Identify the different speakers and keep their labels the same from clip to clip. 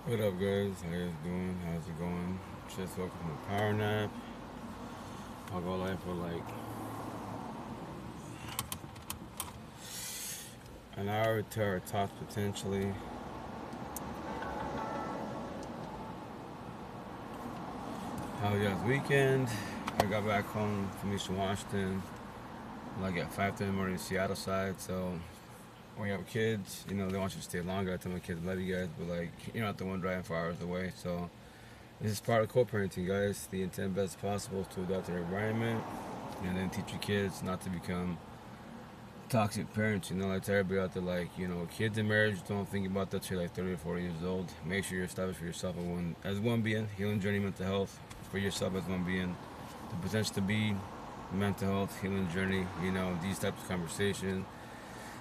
Speaker 1: What up, guys? How you guys doing? How's it going? Just woke up from a power nap. I'll go live for like an hour to our tops potentially. How was y'all's weekend? I got back home from Eastern Washington like at 5:30 in the morning, Seattle side. So when you have kids, they want you to stay longer. I tell my kids, love you guys, but like you're not the one driving 4 hours away. So this is part of co-parenting, guys. The intent best possible is to adapt to their environment and then teach your kids not to become toxic parents. Like to everybody out there, like, kids in marriage, don't think about that till you're like 30 or 40 years old. Make sure you're established for yourself as one being, healing journey, mental health, for yourself as one being, the potential to be mental health, healing journey, these types of conversations,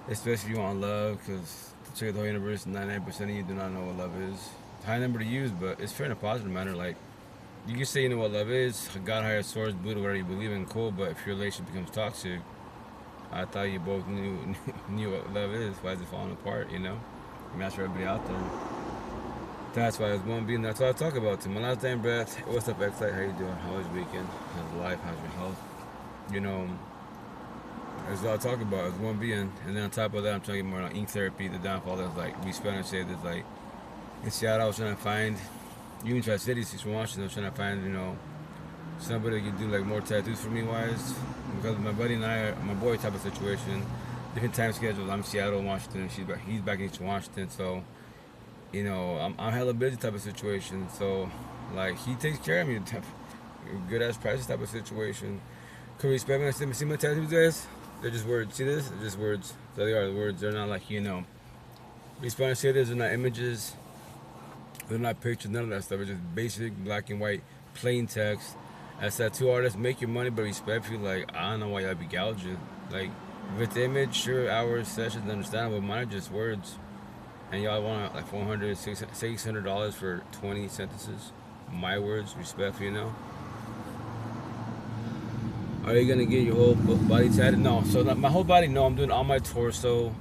Speaker 1: especially if you want love, because to check the whole universe, 99% of you do not know what love is. High number to use, but it's fair in a positive manner. Like, you can say you know what love is, God, higher source, Buddha, whatever you believe in, cool, but if your relationship becomes toxic, I thought you both knew knew what love is. Why is it falling apart? And that's for everybody out there. That's why I was one being. That's what I talk about. To my last damn breath. What's up, X-Light? How you doing? How was your weekend? How's life? How's your health? You know, that's what I talk about. As one being, and then on top of that, I'm trying to get more on ink therapy. The downfall that's like we spent and say this like in Seattle. I was trying to find, even Tri Cities, from Washington. I was trying to find somebody that could do like more tattoos for me wise, because my buddy and I, my boy type of situation, different time schedules. I'm Seattle, Washington. He's back in Eastern Washington. So I'm hella busy type of situation. So like he takes care of me, good ass prices type of situation. Could respect me. See my tattoos, guys? They're just words. See this? They're just words. So they are words. They're not like Respect say this. They're not images. They're not pictures. None of that stuff. It's just basic black and white plain text. As tattoo artists, make your money, but respectfully, like, I don't know why y'all be gouging. Like, if it's image, sure, hours, sessions, understandable. Mine are just words. And y'all want like $400, $600 for 20 sentences. My words, respectfully. Are you gonna get your whole body tatted? No. So my whole body, no. I'm doing all my torso.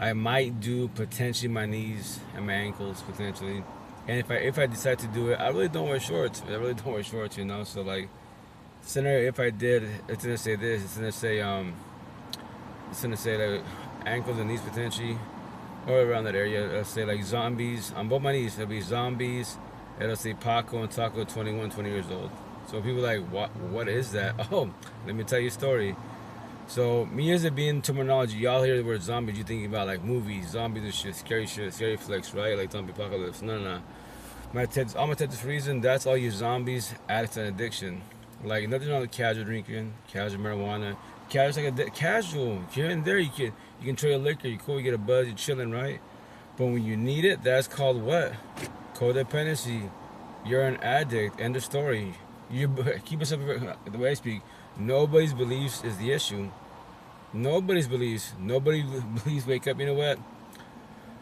Speaker 1: I might do potentially my knees and my ankles, potentially. And if I decide to do it, I really don't wear shorts. I really don't wear shorts. So like, scenario, if I did, it's gonna say this. It's gonna say like ankles and knees potentially, or around that area. It'll say like zombies on both my knees. It'll be zombies. It'll say Paco and Taco, 21, 20 years old. So people are like, what is that? Oh, let me tell you a story. So me as it being terminology, y'all hear the word zombies, you thinking about like movies, zombies and shit, scary flicks, right? Like zombie apocalypse. No, no, no. All my Tetris reason, that's all you zombies, addicts, and addiction. Like nothing wrong with casual drinking, casual marijuana, casual like casual. Here and there, you can trade a liquor. You cool, you get a buzz, you're chilling, right? But when you need it, that's called what? Codependency. You're an addict. End of story. You keep yourself the way I speak. Nobody's beliefs is the issue. Nobody's beliefs. Nobody believes. Wake up. You know what?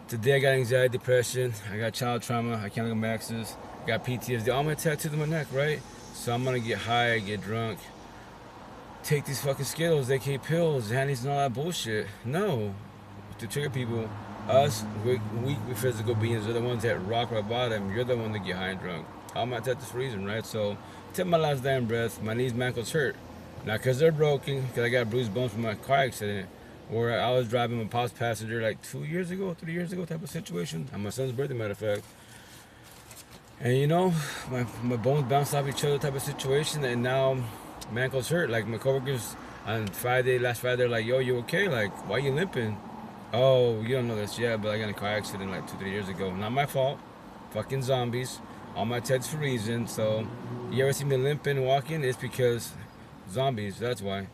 Speaker 1: Today I got anxiety, depression. I got child trauma. I can't look at my exes. I got PTSD. All my tattoos on my neck, right? So I'm gonna get high, get drunk, take these fucking Skittles, AK pills, Hannies, and all that bullshit. No, to trigger people. Us, weak physical beings are the ones that rock our bottom. You're the one that get high and drunk. All my tattoos for reason, right? So, take my last damn breath. My knees, my ankles hurt. Not because they're broken, because I got bruised bones from my car accident. Or I was driving my pop's passenger like 2 years ago, 3 years ago type of situation. On my son's birthday, matter of fact. And my bones bounced off each other type of situation. And now my ankles hurt. Like my coworkers on last Friday, they're like, yo, you okay? Like, why you limping? Oh, you don't know this yet, but I got in a car accident like 2, 3 years ago. Not my fault. Fucking zombies. All my Ted's for reason. So, you ever see me limping, walking? It's because zombies. That's why.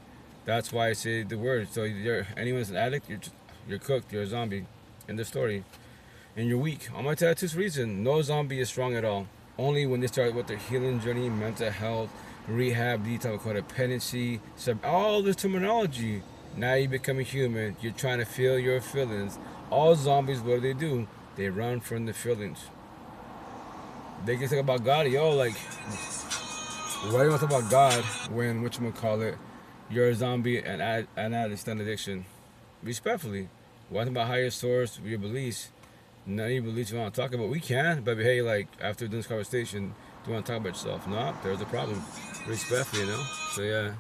Speaker 1: That's why I say the word. So, anyone's an addict, you're cooked. You're a zombie. End of story. And you're weak. All my tattoos for reason. No zombie is strong at all. Only when they start with their healing journey, mental health, rehab, these type of codependency, all this terminology. Now you become a human. You're trying to feel your feelings. All zombies, what do? They run from the feelings. They can talk about God, yo, like, why do you want to talk about God when, whatchamacallit, you're a zombie and an addict, an addiction? Respectfully. Why talk about higher source, your beliefs? Not even believe you want to talk about. We can, but hey, like after this conversation, do you want to talk about yourself? No, there's a problem. Respectfully, you know. So yeah.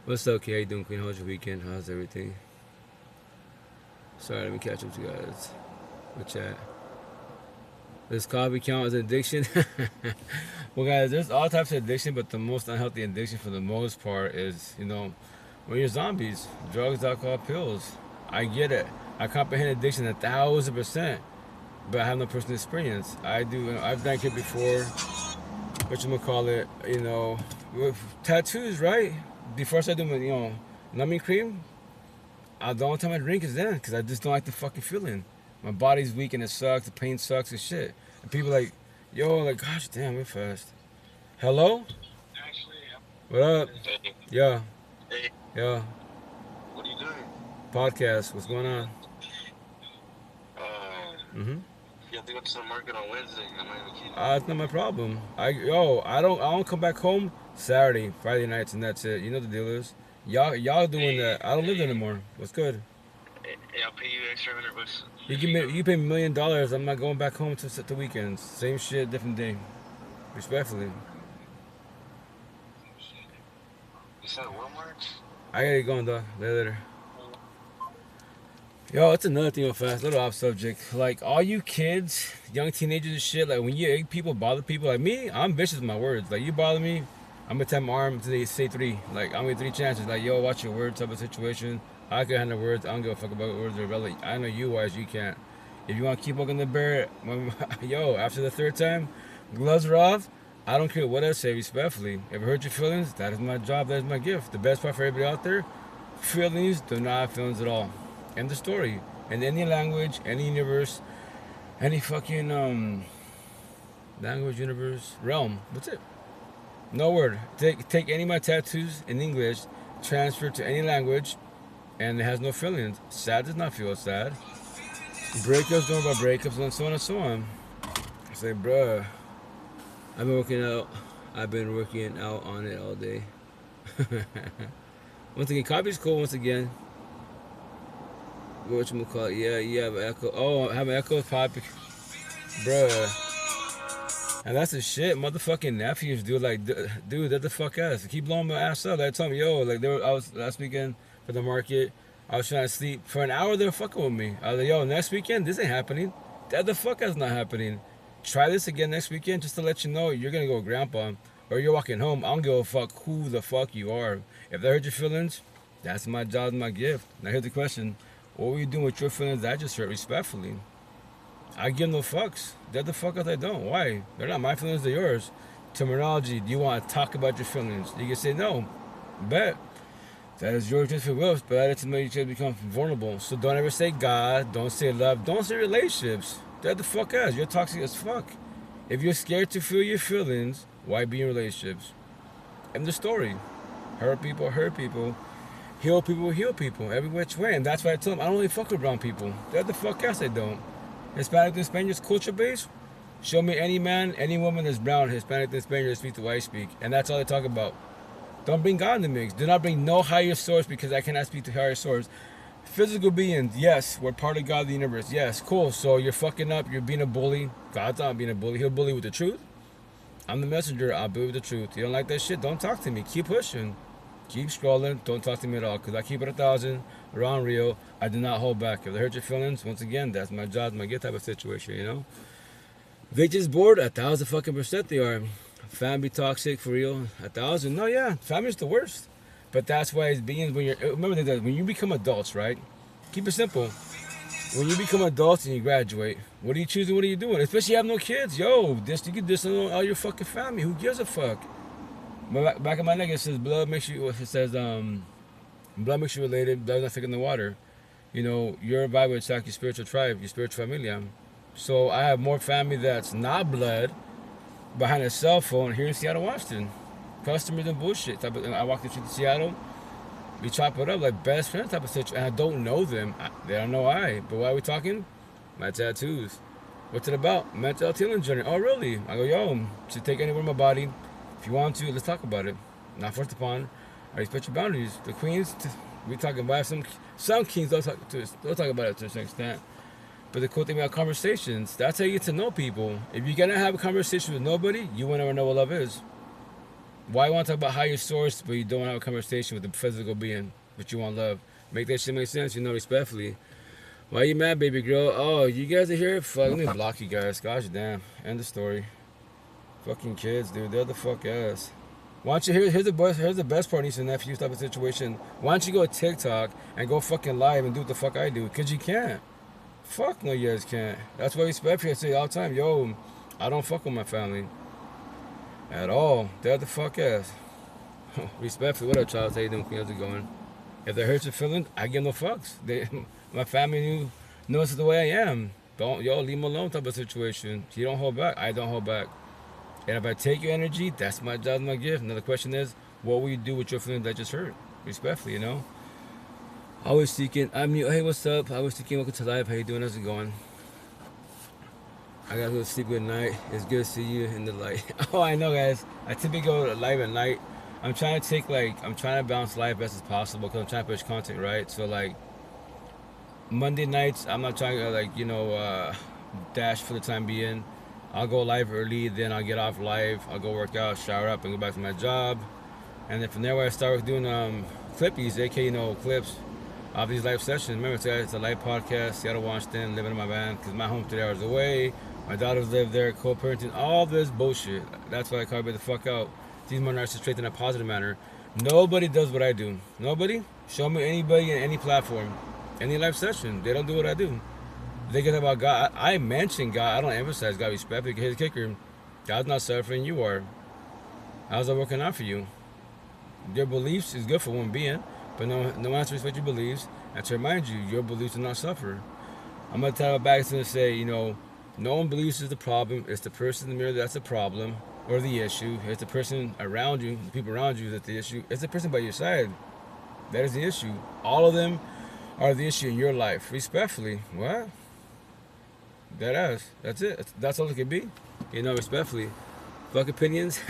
Speaker 1: What's up, K? How you doing, Queen? How's your weekend? How's everything? Sorry, let me catch up to you guys. We'll chat. Does coffee count as an addiction? Well, guys, there's all types of addiction, but the most unhealthy addiction for the most part is, when you're zombies, drugs, alcohol, pills. I get it. I comprehend addiction 1,000%, but I have no personal experience. I've done it before. Whatchamacallit, with tattoos, right? Before I start doing, numbing cream, the only time I drink is then, because I just don't like the fucking feeling. My body's weak and it sucks, the pain sucks and shit. And people like, yo, like, gosh damn, we're fast. Hello?
Speaker 2: Actually,
Speaker 1: What up?
Speaker 2: hey,
Speaker 1: Yeah,
Speaker 2: hey,
Speaker 1: yeah.
Speaker 2: what are you doing?
Speaker 1: Podcast, what's going on?
Speaker 2: Uh,
Speaker 1: Mm-hmm.
Speaker 2: you have to go to the market on Wednesday. I'm not even kidding.
Speaker 1: It's not my problem. I don't come back home Saturday, Friday nights, and that's it. You know the deal is. Y'all doing that. I don't live there anymore. What's good?
Speaker 2: Hey, I'll pay you extra $100.
Speaker 1: You pay me $1 million. I'm not going back home to the weekends. Same shit, different day. Respectfully.
Speaker 2: You said Walmart?
Speaker 1: I gotta get going, dog. Later. Yo, it's another thing real fast, little off subject. Like, all you kids, young teenagers and shit, like, when you egg people, bother people, like me, I'm vicious with my words. Like, you bother me, I'm gonna tap my arm until they say 3. Like, I'm gonna 3 chances. Like, yo, watch your words type of situation. I can handle words. I don't give a fuck about words. Relevant. I know you wise, you can't. If you want to keep walking the bear, yo, after the 3rd time, gloves are off. I don't care what I say, respectfully. If it hurt your feelings, that is my job, that is my gift. The best part for everybody out there, feelings do not have feelings at all. End the story. In any language, any universe, any fucking language, universe, realm. That's it. No word. Take any of my tattoos in English, transfer to any language, and it has no feelings. Sad does not feel sad. Breakups don't about breakups, and so on and so on. I say, bruh, I've been working out on it all day. Once again, copy's cool. Once again. Whatchamacallit? Yeah, you have an echo. Oh, I have an echo pop. Bruh. And that's the shit. Motherfucking nephews, dude. Like, dude, that the fuck ass. Keep blowing my ass up. Like, tell me, yo, like, I was last weekend for the market. I was trying to sleep. For an hour, they were fucking with me. I was like, yo, next weekend, this ain't happening. That the fuck ass not happening. Try this again next weekend just to let you know you're gonna go with grandpa. Or you're walking home. I don't give a fuck who the fuck you are. If that hurt your feelings, that's my job and my gift. Now, here's the question. What were you doing with your feelings that I just hurt, respectfully? I give no fucks. That the fuck else I don't. Why? They're not my feelings, they're yours. Terminology, do you want to talk about your feelings? You can say no. Bet. That is your choice for wills, but that doesn't make you become vulnerable. So don't ever say God, don't say love, don't say relationships. That the fuck ass. You're toxic as fuck. If you're scared to feel your feelings, why be in relationships? End the story. Hurt people, heal people, every which way. And that's why I tell them I don't really fuck with brown people. That the fuck else I don't. Hispanic and Spaniards culture base. Show me any man, any woman that's brown, Hispanic and Spaniard that speaks the way I speak. And that's all they talk about. Don't bring God in the mix. Do not bring no higher source because I cannot speak to higher source. Physical beings, yes, we're part of God of the universe. Yes, cool. So you're fucking up, you're being a bully. God's not being a bully. He'll bully with the truth. I'm the messenger, I'll bully with the truth. You don't like that shit? Don't talk to me. Keep pushing. Keep scrolling. Don't talk to me at all. Because I keep it 1,000. Around real. I do not hold back. If they hurt your feelings, once again, that's my job, my gift type of situation, you know? They just bored, 1,000 fucking % they are. Family toxic for real, 1,000. No, yeah, family's the worst. But that's why it's being when you're. Remember that when you become adults, right? Keep it simple. When you become adults and you graduate, what are you choosing? What are you doing? Especially you have no kids. Yo, you can diss on all your fucking family. Who gives a fuck? Back in my neck it says blood makes you. It says blood makes you related. Blood not thicker than the water. You know, your vibe would attack your spiritual tribe, your spiritual familia. So I have more family that's not blood behind a cell phone here in Seattle, Washington. Customers and bullshit. I walk the street to Seattle. We chop it up like best friends type of situation. And I don't know them. They don't know I. But why are we talking? My tattoos. What's it about? Mental health healing journey. Oh, really? I go, yo, should take anywhere in my body. If you want to, let's talk about it. Not forced upon. I respect your boundaries. The queens, we talking about some kings. They'll talk about it to a certain extent. But the cool thing about conversations, that's how you get to know people. If you're gonna have a conversation with nobody, you will never know what love is. Why want to talk about how you're sourced, but you don't have a conversation with the physical being, but you want love? Make that shit make sense, respectfully. Why you mad, baby girl? Oh, you guys are here? Fuck, let me block you guys. Gosh damn. End the story. Fucking kids, dude. They're the fuck ass. Why don't you here's the best part, niece and nephew type of situation. Why don't you go to TikTok and go fucking live and do what the fuck I do? Cause you can't. Fuck no, you guys can't. That's why I respect you. I say all the time, yo, I don't fuck with my family at all. They're the fuck ass. Respectfully, what up, Charles? How you doing? How's it going? If they hurt your feelings, I give no fucks. My family knows the way I am. Don't leave them alone type of situation. You don't hold back. I don't hold back. And if I take your energy, that's my job, my gift. Now the question is, what will you do with your feelings that just hurt? Respectfully, Always seeking. Hey, what's up? Always seeking. Welcome to life. How you doing? How's it going? I gotta go to sleep good night. It's good to see you in the light. Oh, I know, guys. I typically go live at night. I'm trying to balance life best as possible because I'm trying to push content, right? So, Monday nights, I'm not trying to, dash for the time being. I'll go live early, then I'll get off live. I'll go work out, shower up, and go back to my job. And then from there, I start doing clippies, aka, clips of these live sessions. Remember, it's a live podcast, Seattle, Washington, living in my van, because my home's 3 hours away. My daughters live there, co-parenting, all this bullshit. That's why I call it the fuck out. These more narcissists in a positive manner. Nobody does what I do. Nobody. Show me anybody in any platform, any live session. They don't do what I do. They get about God. I mention God. I don't emphasize God. Respect. Because here's the kicker. God's not suffering. You are. How's that working out for you? Your beliefs is good for one being, but no one has to respect your beliefs. And to remind you, your beliefs do not suffer. I'm gonna tell back and say, no one believes is the problem. It's the person in the mirror that's the problem or the issue. It's the person around you, the people around you that's the issue. It's the person by your side that is the issue. All of them are the issue in your life. Respectfully, what? That ass. That's it. That's all it can be. Respectfully. Fuck opinions.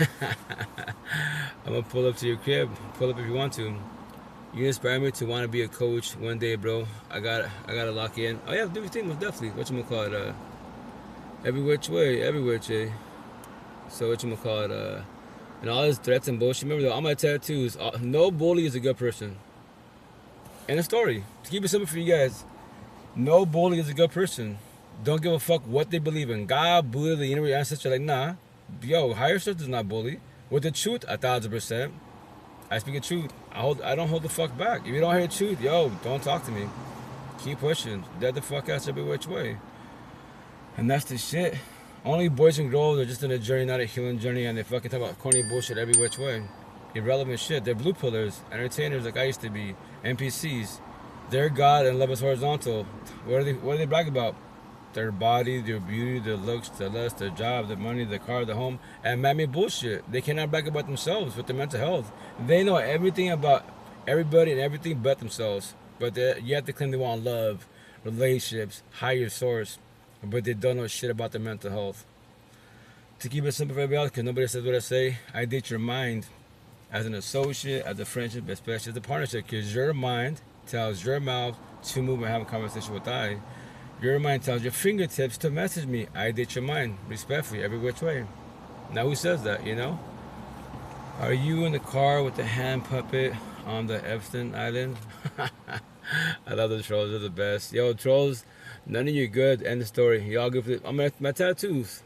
Speaker 1: I'm gonna pull up to your crib. Pull up if you want to. You inspire me to want to be a coach one day, bro. I gotta lock in. Oh yeah, do your thing, most definitely. Whatchamacallit, every which way. So whatchamacallit, and all these threats and bullshit. Remember though, all my tattoos, no bully is a good person. End of story. To keep it simple for you guys, no bully is a good person. Don't give a fuck what they believe in. God, Buddha, the universe, ancestor, nah. Yo, higher stuff does not bully. With the truth, 1,000%. I speak the truth. I don't hold the fuck back. If you don't hear the truth, yo, don't talk to me. Keep pushing. Dead the fuck ass every which way. And that's the shit. Only boys and girls are just in a journey, not a healing journey, and they fucking talk about corny bullshit every which way. Irrelevant shit. They're blue pillars, entertainers like I used to be, NPCs. They're God and love is horizontal. What do they brag about? Their body, their beauty, their looks, their lust, their job, their money, their car, their home, and man-made bullshit. They cannot brag about themselves with their mental health. They know everything about everybody and everything but themselves. But you have to claim they want love, relationships, higher source, but they don't know shit about their mental health. To keep it simple for everybody else, because nobody says what I say, I date your mind as an associate, as a friendship, especially as a partnership, because your mind tells your mouth to move and have a conversation with I. Your mind tells your fingertips to message me. I date your mind, respectfully, every which way. Now who says that, Are you in the car with the hand puppet on the Epstein Island? I love the trolls, they're the best. Yo, trolls, none of you good. End the story. Y'all good for my tattoos.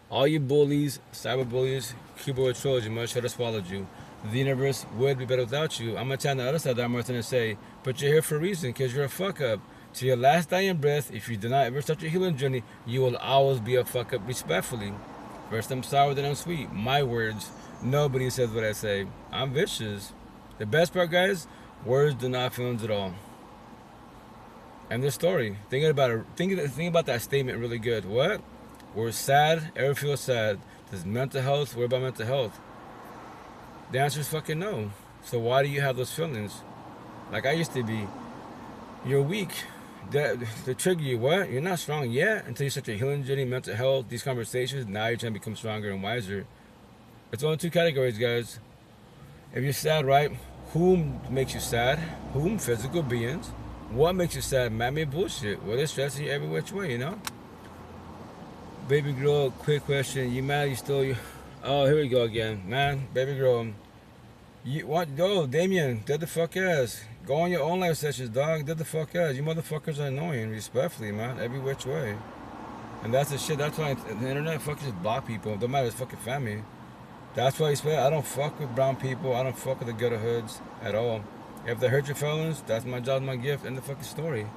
Speaker 1: All you bullies, cyber bullies, keyboard trolls, you must should have swallowed you. The universe would be better without you. I'm gonna tell the other side that I'm gonna say, but you're here for a reason, because you're a fuck up. To your last dying breath, if you do not ever start your healing journey, you will always be a fuck up, respectfully. First I'm sour, then I'm sweet. My words. Nobody says what I say. I'm vicious. The best part, guys, words do not feelings at all. And this story. Think about that statement really good. What? We're sad. Ever feel sad? Does mental health worry about mental health? The answer is fucking no. So why do you have those feelings? Like I used to be. You're weak. To trigger you, what? You're not strong yet until you start your healing journey, mental health, these conversations. Now you're trying to become stronger and wiser. It's only two categories, guys. If you're sad, right? Whom makes you sad? Whom? Physical beings. What makes you sad? Man-made bullshit. Well, it's stressing you every which way, you know? Baby girl, quick question. You mad you still... Oh, here we go again. Man, baby girl. You what? Yo, Damien, dead the fuck ass. Go on your own live sessions, dog. Dead the fuck ass. You motherfuckers are annoying, respectfully, man. Every which way. And that's the shit. That's why the internet fucking just block people. Don't matter, it's fucking family. That's why I don't fuck with brown people. I don't fuck with the gutter hoods at all. If they hurt your feelings, that's my job, my gift, and the fucking story.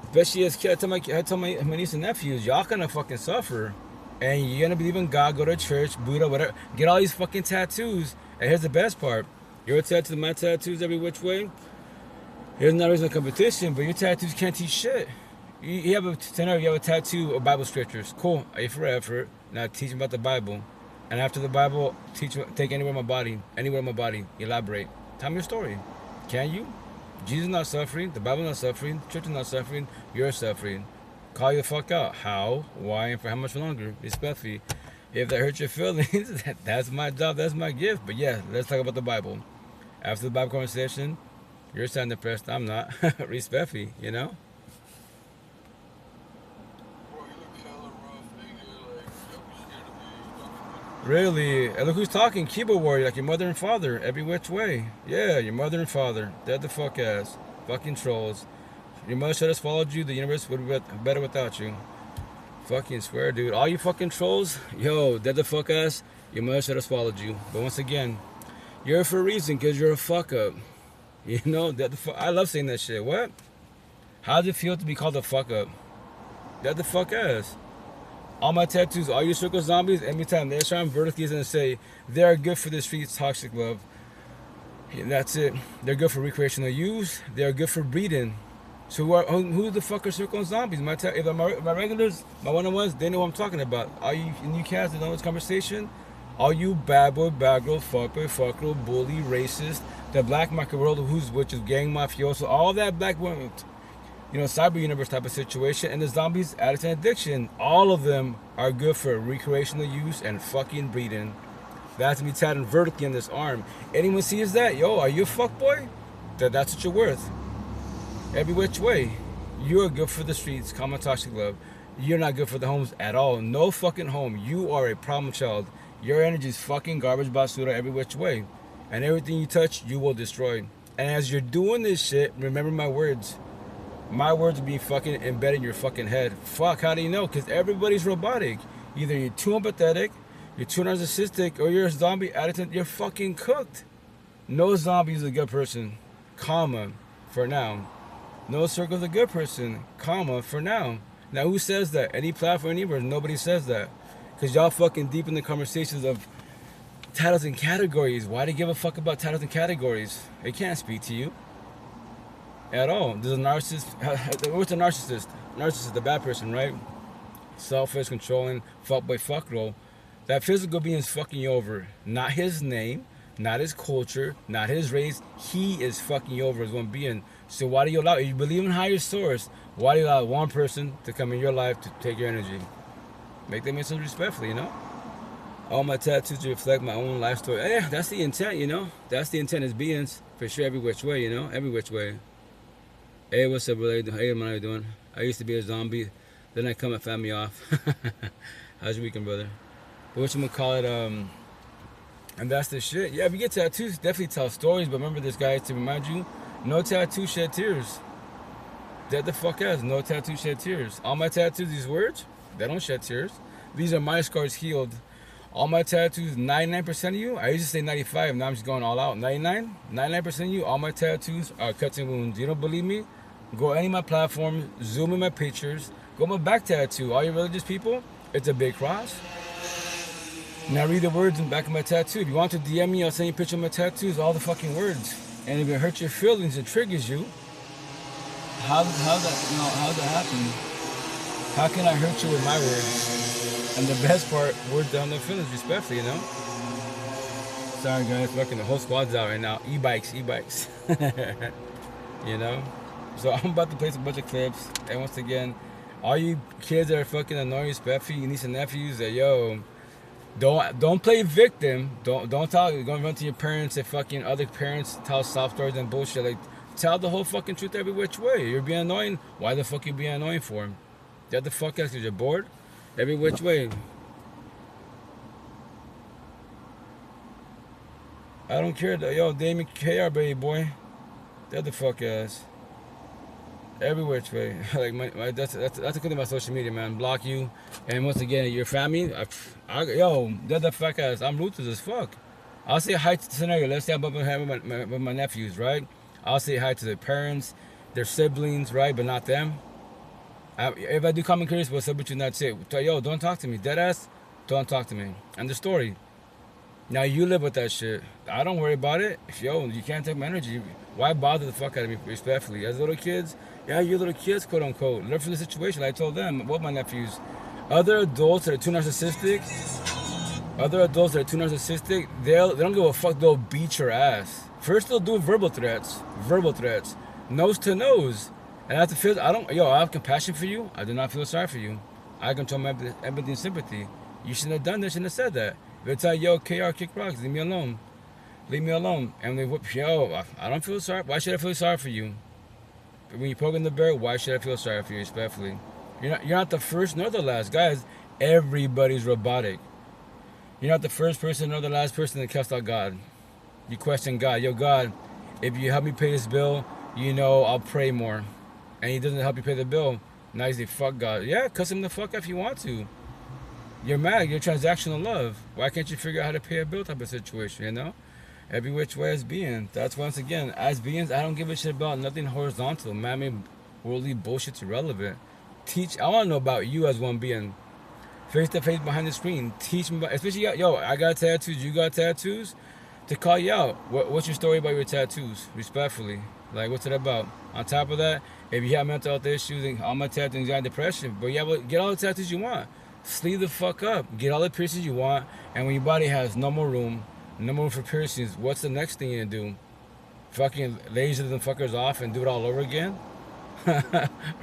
Speaker 1: Especially as kids, I tell my niece and nephews, y'all gonna fucking suffer. And you're gonna believe in God, go to church, Buddha, whatever. Get all these fucking tattoos. And here's the best part. Your tattoos, my tattoos every which way. Here's not reason competition, but your tattoos can't teach shit. You have a tattoo of Bible scriptures. Cool, A for effort. Now teach them about the Bible. And after the Bible, take anywhere in my body. Anywhere in my body. Elaborate. Tell me your story. Can you? Jesus is not suffering. The Bible is not suffering. The church is not suffering. You're suffering. Call you the fuck out. How? Why? And for how much longer? Respectfully. If that hurts your feelings, that's my job. That's my gift. But yeah, let's talk about the Bible. After the Bible conversation, you're sounding depressed. I'm not. Respectfully, you know? Really? And look who's talking. Keyboard warrior, like your mother and father, every which way. Yeah, your mother and father. Dead the fuck ass. Fucking trolls. Your mother should have followed you. The universe would be better without you. Fucking swear, dude. All you fucking trolls, yo, dead the fuck ass. Your mother should have swallowed you. But once again, you're here for a reason, because you're a fuck up. You know, dead the fuck. I love saying that shit. What? How does it feel to be called a fuck up? Dead the fuck ass. All my tattoos, all you circle zombies, anytime they're trying vertically is gonna say they are good for the streets, toxic love. And that's it. They're good for recreational use. They are good for breeding. So who the fuck are circling zombies? If my regulars, my one-on-ones, they know what I'm talking about. All you new cats that know this conversation, all you bad boy, bad girl, fucker, bully, racist, the black market world, which is gang mafioso, all that black women. You know, cyber universe type of situation, and the zombies addict and addiction. All of them are good for recreational use and fucking breeding. That has to be tatted vertically on this arm. Anyone sees that, yo, are you a fuckboy? That's what you're worth. Every which way. You're good for the streets, common toxic love. You're not good for the homes at all. No fucking home. You are a problem child. Your energy is fucking garbage basura every which way. And everything you touch, you will destroy. And as you're doing this shit, remember my words. My words will be fucking embedded in your fucking head. Fuck, how do you know? Because everybody's robotic. Either you're too empathetic, you're too narcissistic, or you're a zombie addict. You're fucking cooked. No zombie is a good person. Comma. For now. No circle is a good person. Comma. For now. Now who says that? Any platform, anywhere, nobody says that. Because y'all fucking deep in the conversations of titles and categories. Why do you give a fuck about titles and categories? It can't speak to you. At all. There's a narcissist. What's a narcissist? Narcissist, the bad person, right? Selfish, controlling, fuckboy, fuck roll. That physical being is fucking you over. Not his name, not his culture, not his race. He is fucking you over as one being. So why do you allow, if you believe in higher source, why do you allow one person to come in your life to take your energy? Make them sense respectfully, you know? All my tattoos reflect my own life story. Yeah, that's the intent, you know? That's the intent as beings. For sure, every which way, you know? Every which way. Hey, what's up, brother? Hey, man, how you doing? I used to be a zombie. Then I come and fat me off. How's your weekend, brother? But what you gonna call it? And that's the shit. Yeah, if you get tattoos, definitely tell stories. But remember this, guys, to remind you, no tattoo shed tears. Dead the fuck ass. No tattoo shed tears. All my tattoos, these words, they don't shed tears. These are my scars healed. All my tattoos, 99% of you, I used to say 95, now I'm just going all out. 99% of you, all my tattoos are cuts and wounds. You don't believe me? Go any of my platforms, zoom in my pictures, go my back tattoo. All you religious people, it's a big cross. Now read the words in the back of my tattoo. If you want to DM me, I'll send you a picture of my tattoos, all the fucking words. And if it hurts your feelings, it triggers you. How that happen? How can I hurt you with my words? And the best part, words down the feelings, respectfully, you know? Sorry guys, fucking the whole squad's out right now. E-bikes. You know? So I'm about to play some bunch of clips. And once again, all you kids that are fucking annoying, respectfully, your nieces and nephews, that yo, don't play victim. Don't talk. Don't run to your parents and fucking other parents tell soft stories and bullshit. Like tell the whole fucking truth every which way. You're being annoying. Why the fuck you being annoying for? Get the fuck out because you're bored. Every which way. I don't care. Yo, Damien KR, baby boy. Get the fuck ass. Every which way. Like that's a good thing about social media, man. Block you, and once again, your family. Yo, get the fuck ass. I'm ruthless as fuck. I'll say hi to the scenario. Let's say I'm up with my nephews, right? I'll say hi to their parents, their siblings, right? But not them. If I do come in curious, what's up with you? That's it. Yo, don't talk to me. Deadass, don't talk to me. And the story. Now you live with that shit. I don't worry about it. Yo, you can't take my energy. Why bother the fuck out of me, respectfully? As little kids, yeah, you're little kids, quote unquote. Learn from the situation. I told them, what my nephews. Other adults that are too narcissistic, they don't give a fuck. They'll beat your ass. First, they'll do verbal threats, nose to nose. And I have to feel, I have compassion for you. I do not feel sorry for you. I control my empathy and sympathy. You shouldn't have done this, shouldn't have said that. If it's like, yo, KR, kick rocks, leave me alone. And they whoop, yo, I don't feel sorry. Why should I feel sorry for you? When you poke in the bear, why should I feel sorry for you, respectfully? You're not the first nor the last. Guys, everybody's robotic. You're not the first person nor the last person that cussed out God. You question God. Yo, God, if you help me pay this bill, I'll pray more. And he doesn't help you pay the bill. Now you say, fuck God. Yeah, cuss him the fuck if you want to. You're mad. You're transactional love. Why can't you figure out how to pay a bill type of situation, Every which way as being. That's once again, as beings, I don't give a shit about nothing horizontal. Man, I mean, worldly bullshit's irrelevant. I want to know about you as one being. Face to face behind the screen. Teach me about, especially, yo, I got tattoos, you got tattoos. To call you out. What's your story about your tattoos? Respectfully. Like, what's it about? On top of that, if you have mental health issues and all my tattoos, anxiety, depression, but yeah, get all the tattoos you want. Sleeve the fuck up. Get all the piercings you want. And when your body has no more room for piercings, what's the next thing you're gonna do? Fucking laser them fuckers off and do it all over again?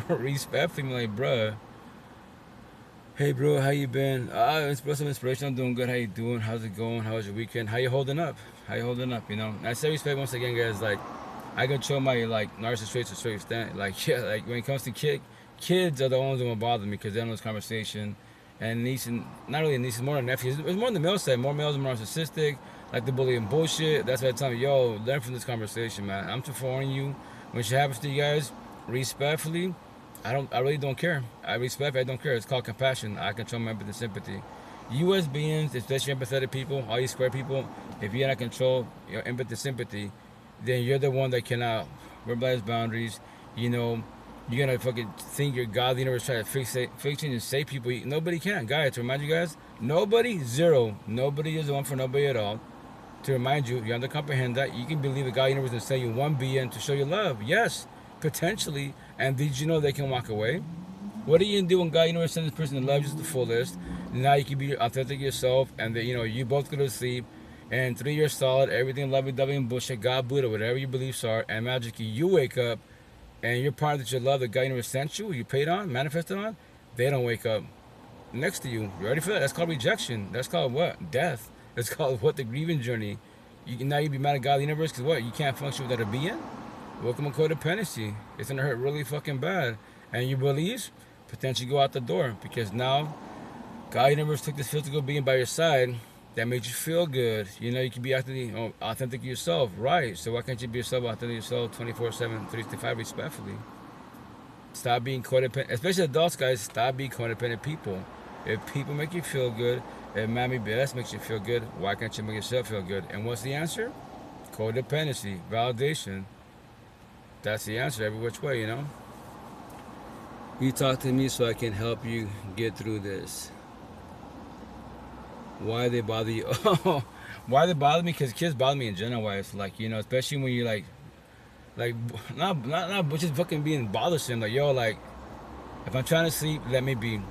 Speaker 1: Respectfully, like, bruh. Hey, bro, how you been? Some inspiration. I'm doing good. How you doing? How's it going? How was your weekend? How you holding up? I say respect once again, guys. Like, I control my, narcissist traits to a certain extent. Like, yeah, like, when it comes to kids are the ones that will bother me because they don't know this conversation. And not really nieces, more than nephews. It's more on the male side. More males are more narcissistic, like the bullying bullshit. That's why I tell me, yo, learn from this conversation, man. I'm just warning you. When shit happens to you guys, respectfully, I really don't care. I don't care. It's called compassion. I control my empathy and sympathy. You as beings, especially empathetic people, all you square people, if you're not control your empathy and sympathy, then you're the one that cannot verbalize boundaries. You're gonna fucking think you're God, the universe, try to fix and save people. Nobody can. Guys, to remind you guys, nobody, zero. Nobody is the one for nobody at all. To remind you, you have to comprehend that. You can believe that God, the universe, is sending you one being to show you love. Yes, potentially. And did you know they can walk away? What are you gonna do when God, the universe, sends this person to love you to the fullest? Now you can be authentic yourself, and that you both go to sleep. And 3 years solid, everything lovey-dovey and bullshit, God, Buddha, whatever your beliefs are, and magically you wake up. And your partner that you love, the guy you never sent you paid on, manifested on, they don't wake up next to you. You ready for that? That's called rejection. That's called what? Death. That's called what? The grieving journey. Now you be mad at God, the universe, because what? You can't function without a being? Welcome to codependency. It's going to hurt really fucking bad. And your beliefs potentially go out the door, because now God, the universe, took this physical being by your side that made you feel good. You can be authentic yourself, right? So why can't you be yourself, authentic yourself 24/7, 365, respectfully? Stop being codependent, especially adults, guys. Stop being codependent people. If people make you feel good, if Mammy BS makes you feel good, why can't you make yourself feel good? And what's the answer? Codependency, validation. That's the answer every which way, You talk to me so I can help you get through this. Why they bother you? Why they bother me? Because kids bother me in general. Why it's especially when you're not just fucking being bothersome. If I'm trying to sleep, let me be.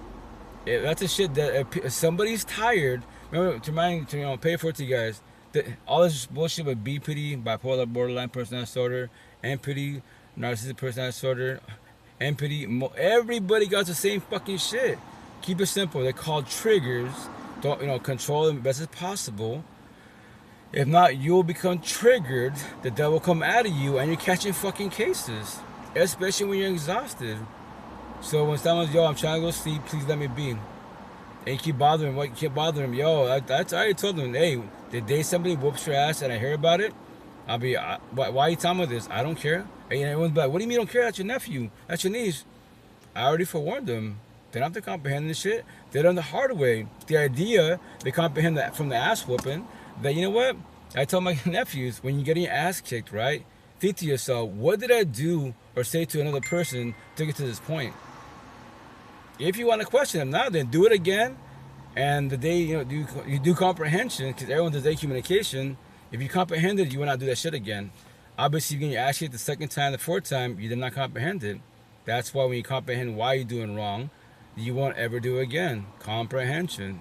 Speaker 1: That's a shit that if somebody's tired. Remember to pay for it to you guys. All this bullshit with BPD, bipolar borderline personality disorder, NPD, narcissistic personality disorder, NPD. Everybody got the same fucking shit. Keep it simple. They're called triggers. Don't control them as best as possible. If not, you'll become triggered. The devil will come out of you, and you're catching fucking cases, especially when you're exhausted. So when someone's, yo, I'm trying to go sleep, please let me be. And you keep bothering, what? You keep bothering him, yo. I already told them, hey, the day somebody whoops your ass and I hear about it, I'll be, why are you telling me this? I don't care. And everyone's like, what do you mean you don't care? That's your nephew. That's your niece. I already forewarned them. They don't have to comprehend this shit. They done the hard way. The idea, they comprehend that from the ass whooping, that, you know what? I tell my nephews, when you're getting your ass kicked, right? Think to yourself, what did I do or say to another person to get to this point? If you want to question them now, then do it again. And the day, you do comprehension, because everyone does their communication. If you comprehended, you will not do that shit again. Obviously, you're going to ask it the second time, the fourth time, you did not comprehend it. That's why when you comprehend why you're doing wrong, you won't ever do it again. Comprehension.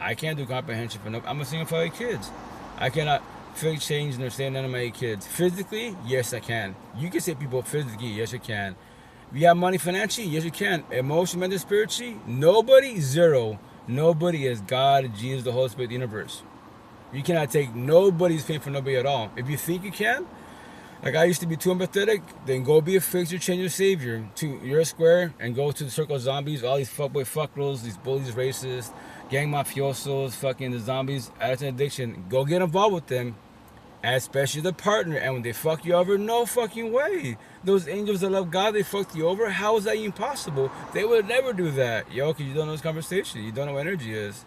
Speaker 1: I can't do comprehension for no. I'm a single father of kids. I cannot fake change and understand none of my kids. Physically, yes, I can. You can say people physically, yes, you can. You have money financially, yes, you can. Emotionally, mentally, spiritually, nobody, zero. Nobody is God, Jesus, the Holy Spirit, the universe. You cannot take nobody's pain for nobody at all. If you think you can, like I used to be too empathetic, then go be a fixer, change your savior. You're a square and go to the circle of zombies, all these fuckboy fuckgirls, these bullies, racists, gang mafiosos, fucking the zombies, addiction, addiction. Go get involved with them, especially the partner. And when they fuck you over, no fucking way. Those angels that love God, they fucked you over. How is that even possible? They would never do that. Yo, because you don't know this conversation. You don't know what energy is.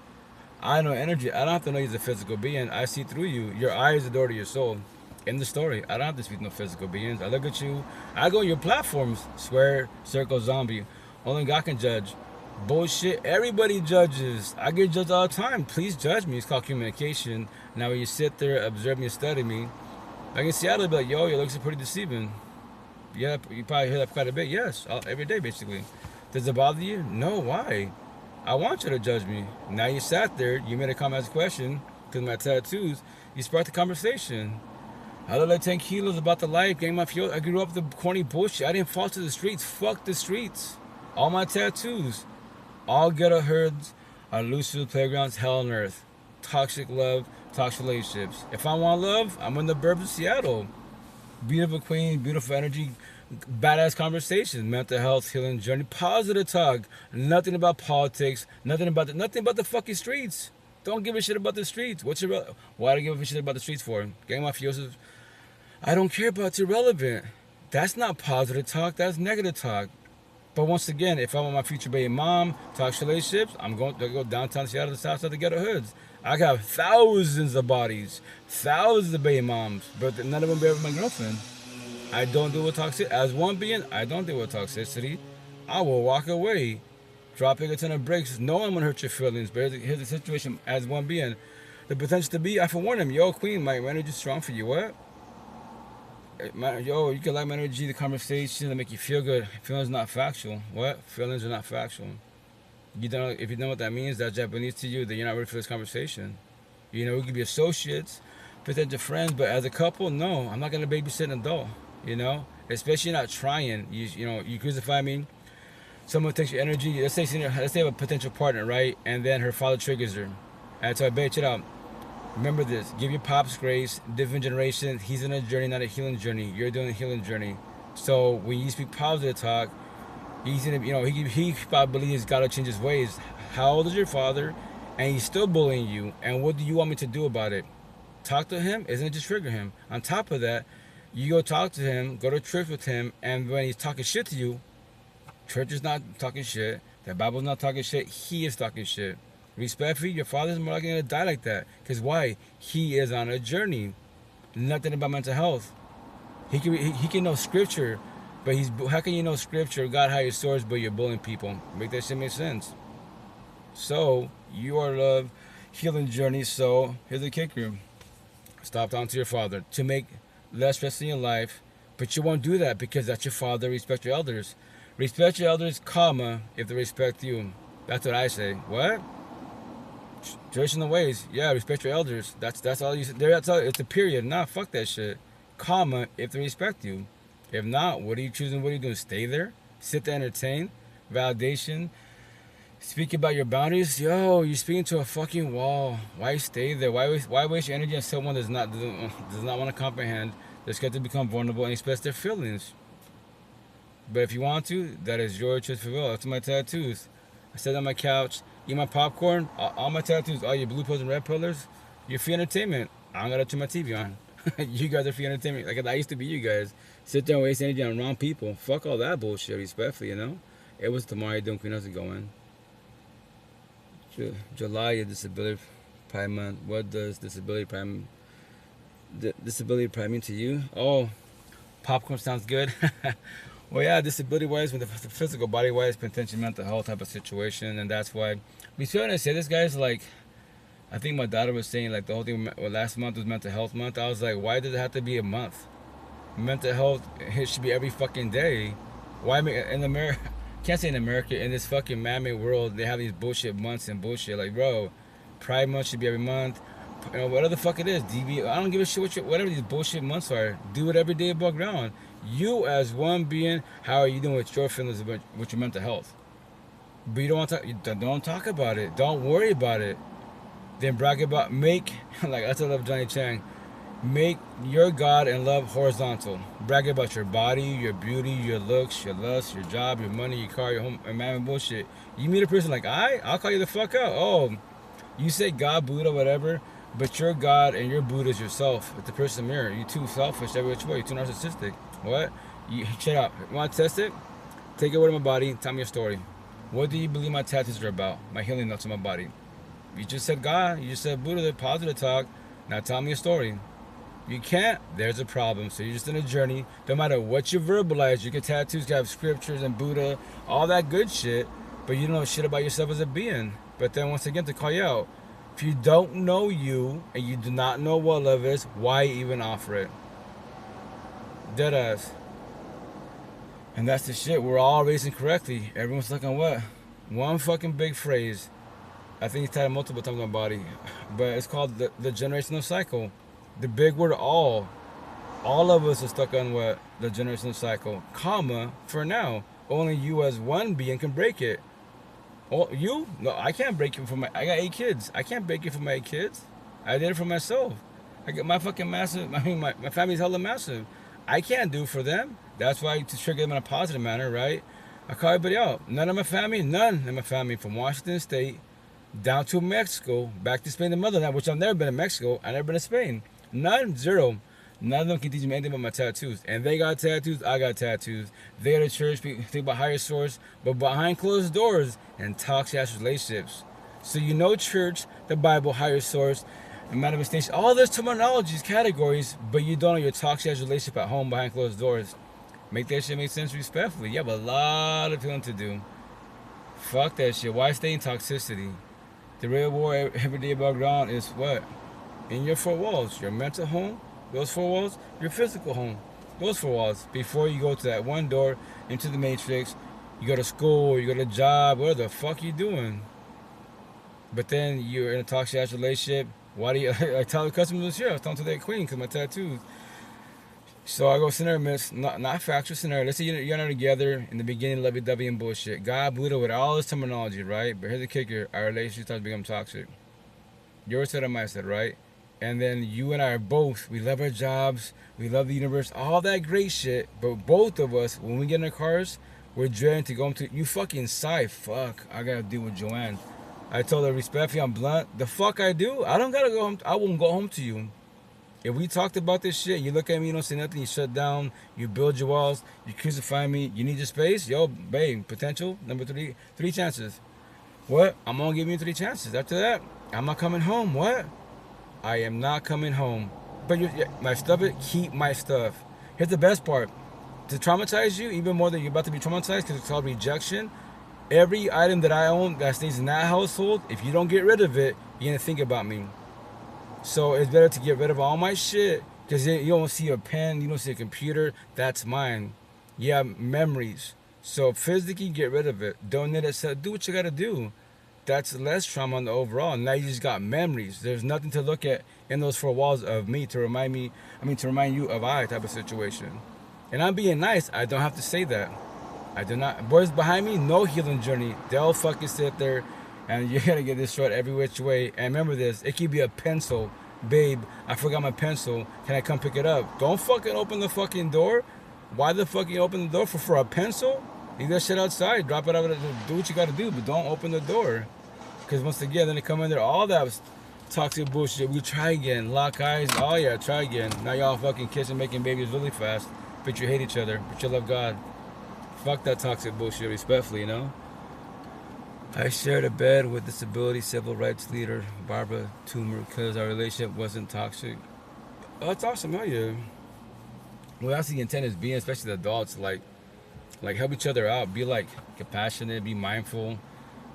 Speaker 1: I know energy. I don't have to know you're a physical being. I see through you. Your eye is the door to your soul. In the story, I don't have to speak to no physical beings. I look at you. I go on your platforms. Square, circle, zombie. Only God can judge. Bullshit. Everybody judges. I get judged all the time. Please judge me. It's called communication. Now when you sit there, observe me, and study me, like in Seattle, be like, yo, your looks are pretty deceiving. Yeah, you probably hear that quite a bit. Yes, every day basically. Does it bother you? No. Why? I want you to judge me. Now you sat there. You made a comment as a question because of my tattoos. You sparked the conversation. I look like 10 kilos about the life, gang mafia. I grew up with the corny bullshit. I didn't fall to the streets. Fuck the streets. All my tattoos. All ghetto herds are loose playgrounds, hell on earth. Toxic love, toxic relationships. If I want love, I'm in the burbs of Seattle. Beautiful queen, beautiful energy, badass conversations, mental health, healing journey, positive talk. Nothing about politics. Nothing about the fucking streets. Don't give a shit about the streets. Why do I give a shit about the streets for? Gang mafiosos. I don't care about it's irrelevant. That's not positive talk. That's negative talk. But once again, if I want my future baby mom, toxic relationships, I'm going to go downtown Seattle, the south side to ghetto hoods. I got thousands of bodies, thousands of baby moms, but none of them be ever my girlfriend. I don't deal with toxicity. As one being, I don't deal with toxicity. I will walk away, dropping a ton of bricks. No one will hurt your feelings. But here's the situation as one being. The potential to be, I forewarn them, yo, queen, my energy is strong for you. What? Yo, you can like my energy, the conversation, that make you feel good. Feelings not factual. What? Feelings are not factual. You don't know, if you know what that means, that's Japanese to you, then you're not ready for this conversation. You know, we could be associates, potential friends, but as a couple, no, I'm not gonna babysit an adult. You know, especially not trying. You crucify me. Someone takes your energy. Let's say you have a potential partner, right? And then her father triggers her. And so I bet it out. Remember this. Give your pops grace. Different generation. He's in a journey, not a healing journey. You're doing a healing journey. So when you speak positive talk, he's in. He probably believes God will change his ways. How old is your father? And he's still bullying you. And what do you want me to do about it? Talk to him? Isn't it just trigger him? On top of that, you go talk to him, go to church with him, and when he's talking shit to you, church is not talking shit, the Bible's not talking shit, he is talking shit. Respectfully, your father's more likely to die like that. Because why? He is on a journey. Nothing about mental health. He can know scripture, but how can you know scripture, God hide your swords, but you're bullying people? Make that shit make sense. So, you are love, healing journey, so here's the kicker. Stop talking to your father to make less stress in your life, but you won't do that because that's your father. Respect your elders. Respect your elders, comma, if they respect you. That's what I say. What? Traditional ways. Yeah, respect your elders. That's all you say. That's all. It's a period. Nah, fuck that shit. Comma, if they respect you. If not, what are you choosing? What are you doing? Stay there? Sit there, entertain? Validation? Speaking about your boundaries, yo, you're speaking to a fucking wall. Why stay there? Why waste your energy on someone does not want to comprehend? They're scared to become vulnerable and express their feelings. But if you want to, that is your choice for will. That's my tattoos. I sit on my couch, eat my popcorn. All my tattoos, all your blue pillars and red pillars, you're free entertainment. I'm gonna turn my TV on. You guys are free entertainment. Like I used to be you guys. Sit there and waste energy on wrong people. Fuck all that bullshit, respectfully, you know? It was tomorrow doing Queen House going. July is Disability Pride Month. What does Disability Pride mean to you? Oh, popcorn sounds good. Well, yeah, disability wise, with the physical body wise, potentially mental health type of situation, and that's why we trying to say this guy's like. I think my daughter was saying like the whole thing. Last month was mental health month. I was like, why does it have to be a month? Mental health it should be every fucking day. Why in America? Can't say in America, in this fucking man-made world, they have these bullshit months and bullshit. Like, bro, Pride Month should be every month. You know, whatever the fuck it is, DB. I don't give a shit whatever these bullshit months are. Do it every day above ground. You as one being, how are you doing with your feelings with your mental health? But you don't want to don't talk about it. Don't worry about it. Then brag about like that's what I love Johnny Chang. Make your God and love horizontal. Brag about your body, your beauty, your looks, your lust, your job, your money, your car, your home, and man bullshit. You meet a person like I'll call you the fuck out. Oh, you say God, Buddha, whatever, but your God and your Buddha is yourself. It's the person mirror. You too selfish every which way. You too narcissistic. What? You shut up. You want to test it? Take a word of my body. Tell me a story. What do you believe my tattoos are about? My healing notes on my body. You just said God. You just said Buddha. The positive talk. Now tell me a story. You can't, there's a problem. So you're just in a journey. No matter what you verbalize, you can tattoos, you have scriptures and Buddha, all that good shit, but you don't know shit about yourself as a being. But then once again, to call you out, if you don't know you and you do not know what love is, why even offer it? Deadass. And that's the shit. We're all raising correctly. Everyone's stuck on what? One fucking big phrase. I think he's tied multiple times on my body. But it's called the generational cycle. The big word all of us are stuck on what? The generational cycle, comma, for now. Only you as one being can break it. Oh, you? No, I can't break it I got 8 kids. I can't break it for my 8 kids. I did it for myself. I get my fucking massive, my family's hella massive. I can't do it for them. That's why to trigger them in a positive manner, right? I call everybody out. None of my family, from Washington State down to Mexico, back to Spain and motherland, which I've never been to Mexico. I've never been to Spain. None, zero. None of them can teach me anything about my tattoos. And they got tattoos, I got tattoos. They go to church, think about higher source, but behind closed doors and toxic ass relationships. So you know church, the Bible, higher source, and manifestation, all those terminologies, categories, but you don't know your toxic ass relationship at home behind closed doors. Make that shit make sense respectfully. You have a lot of healing to do. Fuck that shit. Why stay in toxicity? The real war every day above ground is what? In your 4 walls, your mental home, those 4 walls, your physical home, those 4 walls. Before you go to that one door into the matrix, you go to school, you go to job, what the fuck you doing? But then you're in a toxic ass relationship. Why do you? I tell the customers here, I was talking to that queen because my tattoos. So I go scenario miss, not factual scenario. Let's say you're not together in the beginning, lovey-dovey and bullshit. God, Buddha, with all this terminology, right? But here's the kicker: our relationship starts to become toxic. Your set of my set, right? And then you and I are both, we love our jobs, we love the universe, all that great shit. But both of us, when we get in our cars, we're dreading to go home to, you fucking sigh, fuck, I gotta deal with Joanne. I told her respectfully, I'm blunt, the fuck I do? I don't gotta go home, I won't go home to you. If we talked about this shit, you look at me, you don't say nothing, you shut down, you build your walls, you crucify me, you need your space, yo, babe, potential, number 3 chances. What? I'm gonna give you 3 chances. After that, I'm not coming home, what? I am not coming home. But my stuff, keep my stuff. Here's the best part. To traumatize you, even more than you're about to be traumatized, because it's called rejection. Every item that I own that stays in that household, if you don't get rid of it, you're going to think about me. So it's better to get rid of all my shit, because you don't see a pen, you don't see a computer. That's mine. You have memories. So physically get rid of it. Donate it. Do what you got to do. That's less trauma on the overall. Now you just got memories. There's nothing to look at in those 4 walls of me to remind you of I type of situation. And I'm being nice. I don't have to say that. I do not. Boys behind me, no healing journey. They'll fucking sit there and you're gonna get destroyed every which way. And remember this, it could be a pencil. Babe, I forgot my pencil. Can I come pick it up? Don't fucking open the fucking door. Why the fuck you open the door for a pencil? Leave that shit outside. Drop it out. Do what you gotta do, but don't open the door. Because once again, then they come in there, all that toxic bullshit. We try again, lock eyes. Oh yeah, try again. Now y'all fucking kissing, making babies really fast. But you hate each other, but you love God. Fuck that toxic bullshit, respectfully, you know? I shared a bed with disability civil rights leader Barbara Toomer because our relationship wasn't toxic. Oh, that's awesome, hell yeah. Well, that's the intent is being, especially the adults, like help each other out. Be like compassionate, be mindful,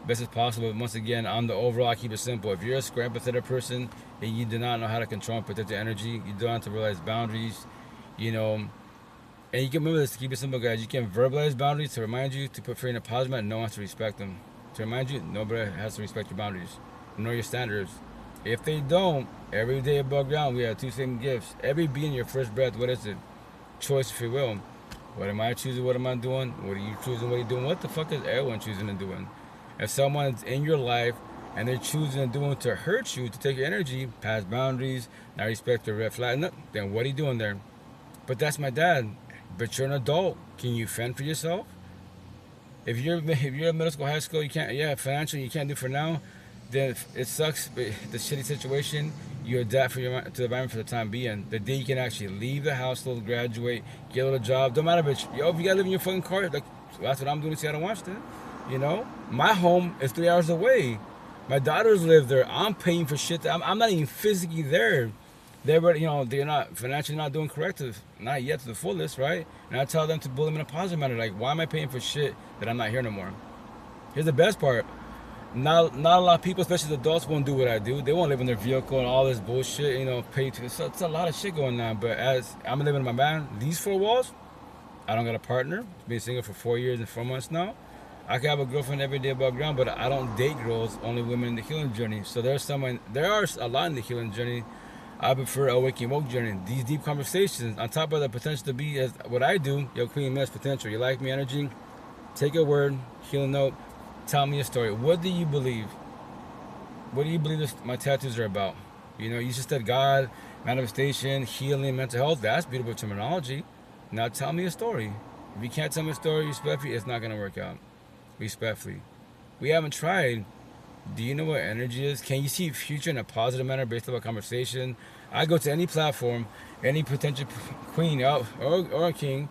Speaker 1: best as possible. But once again, on the overall, I keep it simple. If you're a square empathetic person and you do not know how to control and protect your energy, you don't have to realize boundaries, you know. And you can remember this, to keep it simple, guys. You can verbalize boundaries to remind you to put fear in a positive manner. No one has to respect them. To remind you, nobody has to respect your boundaries. Know your standards. If they don't, every day above ground, we have two same gifts. Every being your first breath, what is it? Choice, free will. What am I choosing? What am I doing? What are you choosing? What are you doing? What the fuck is everyone choosing and doing? If someone's in your life and they're choosing and doing to hurt you, to take your energy, past boundaries, not respect your red flag, then what are you doing there? But that's my dad. But you're an adult. Can you fend for yourself? If you're in middle school, high school, you can't. Yeah, financially you can't do for now. Then it sucks. But the shitty situation, you adapt to the environment for the time being. The day you can actually leave the household, graduate, get a little job, don't matter. But yo, if you gotta live in your fucking car, like that's what I'm doing in Seattle, Washington. You know, my home is 3 hours away. My daughters live there. I'm paying for shit. I'm not even physically there. They're, you know, they're not financially not doing correct, not yet to the fullest, right? And I tell them to bully them in a positive manner. Like, why am I paying for shit that I'm not here no more? Here's the best part. Not a lot of people, especially the adults, won't do what I do. They won't live in their vehicle and all this bullshit, you know, pay to. So it's a lot of shit going on. But as I'm living in my man, these 4 walls, I don't got a partner. Been single for 4 years and 4 months now. I can have a girlfriend every day above ground, but I don't date girls, only women in the healing journey. So there are a lot in the healing journey. I prefer a waking woke journey. These deep conversations, on top of the potential to be as what I do, your queen miss potential. You like me energy? Take a word, healing note, tell me a story. What do you believe? What do you believe my tattoos are about? You know, you just said God, manifestation, healing, mental health. That's beautiful terminology. Now tell me a story. If you can't tell me a story respectfully, it's not going to work out. Respectfully. We haven't tried. Do you know what energy is? Can you see future in a positive manner based on a conversation? I go to any platform, any potential queen or a king.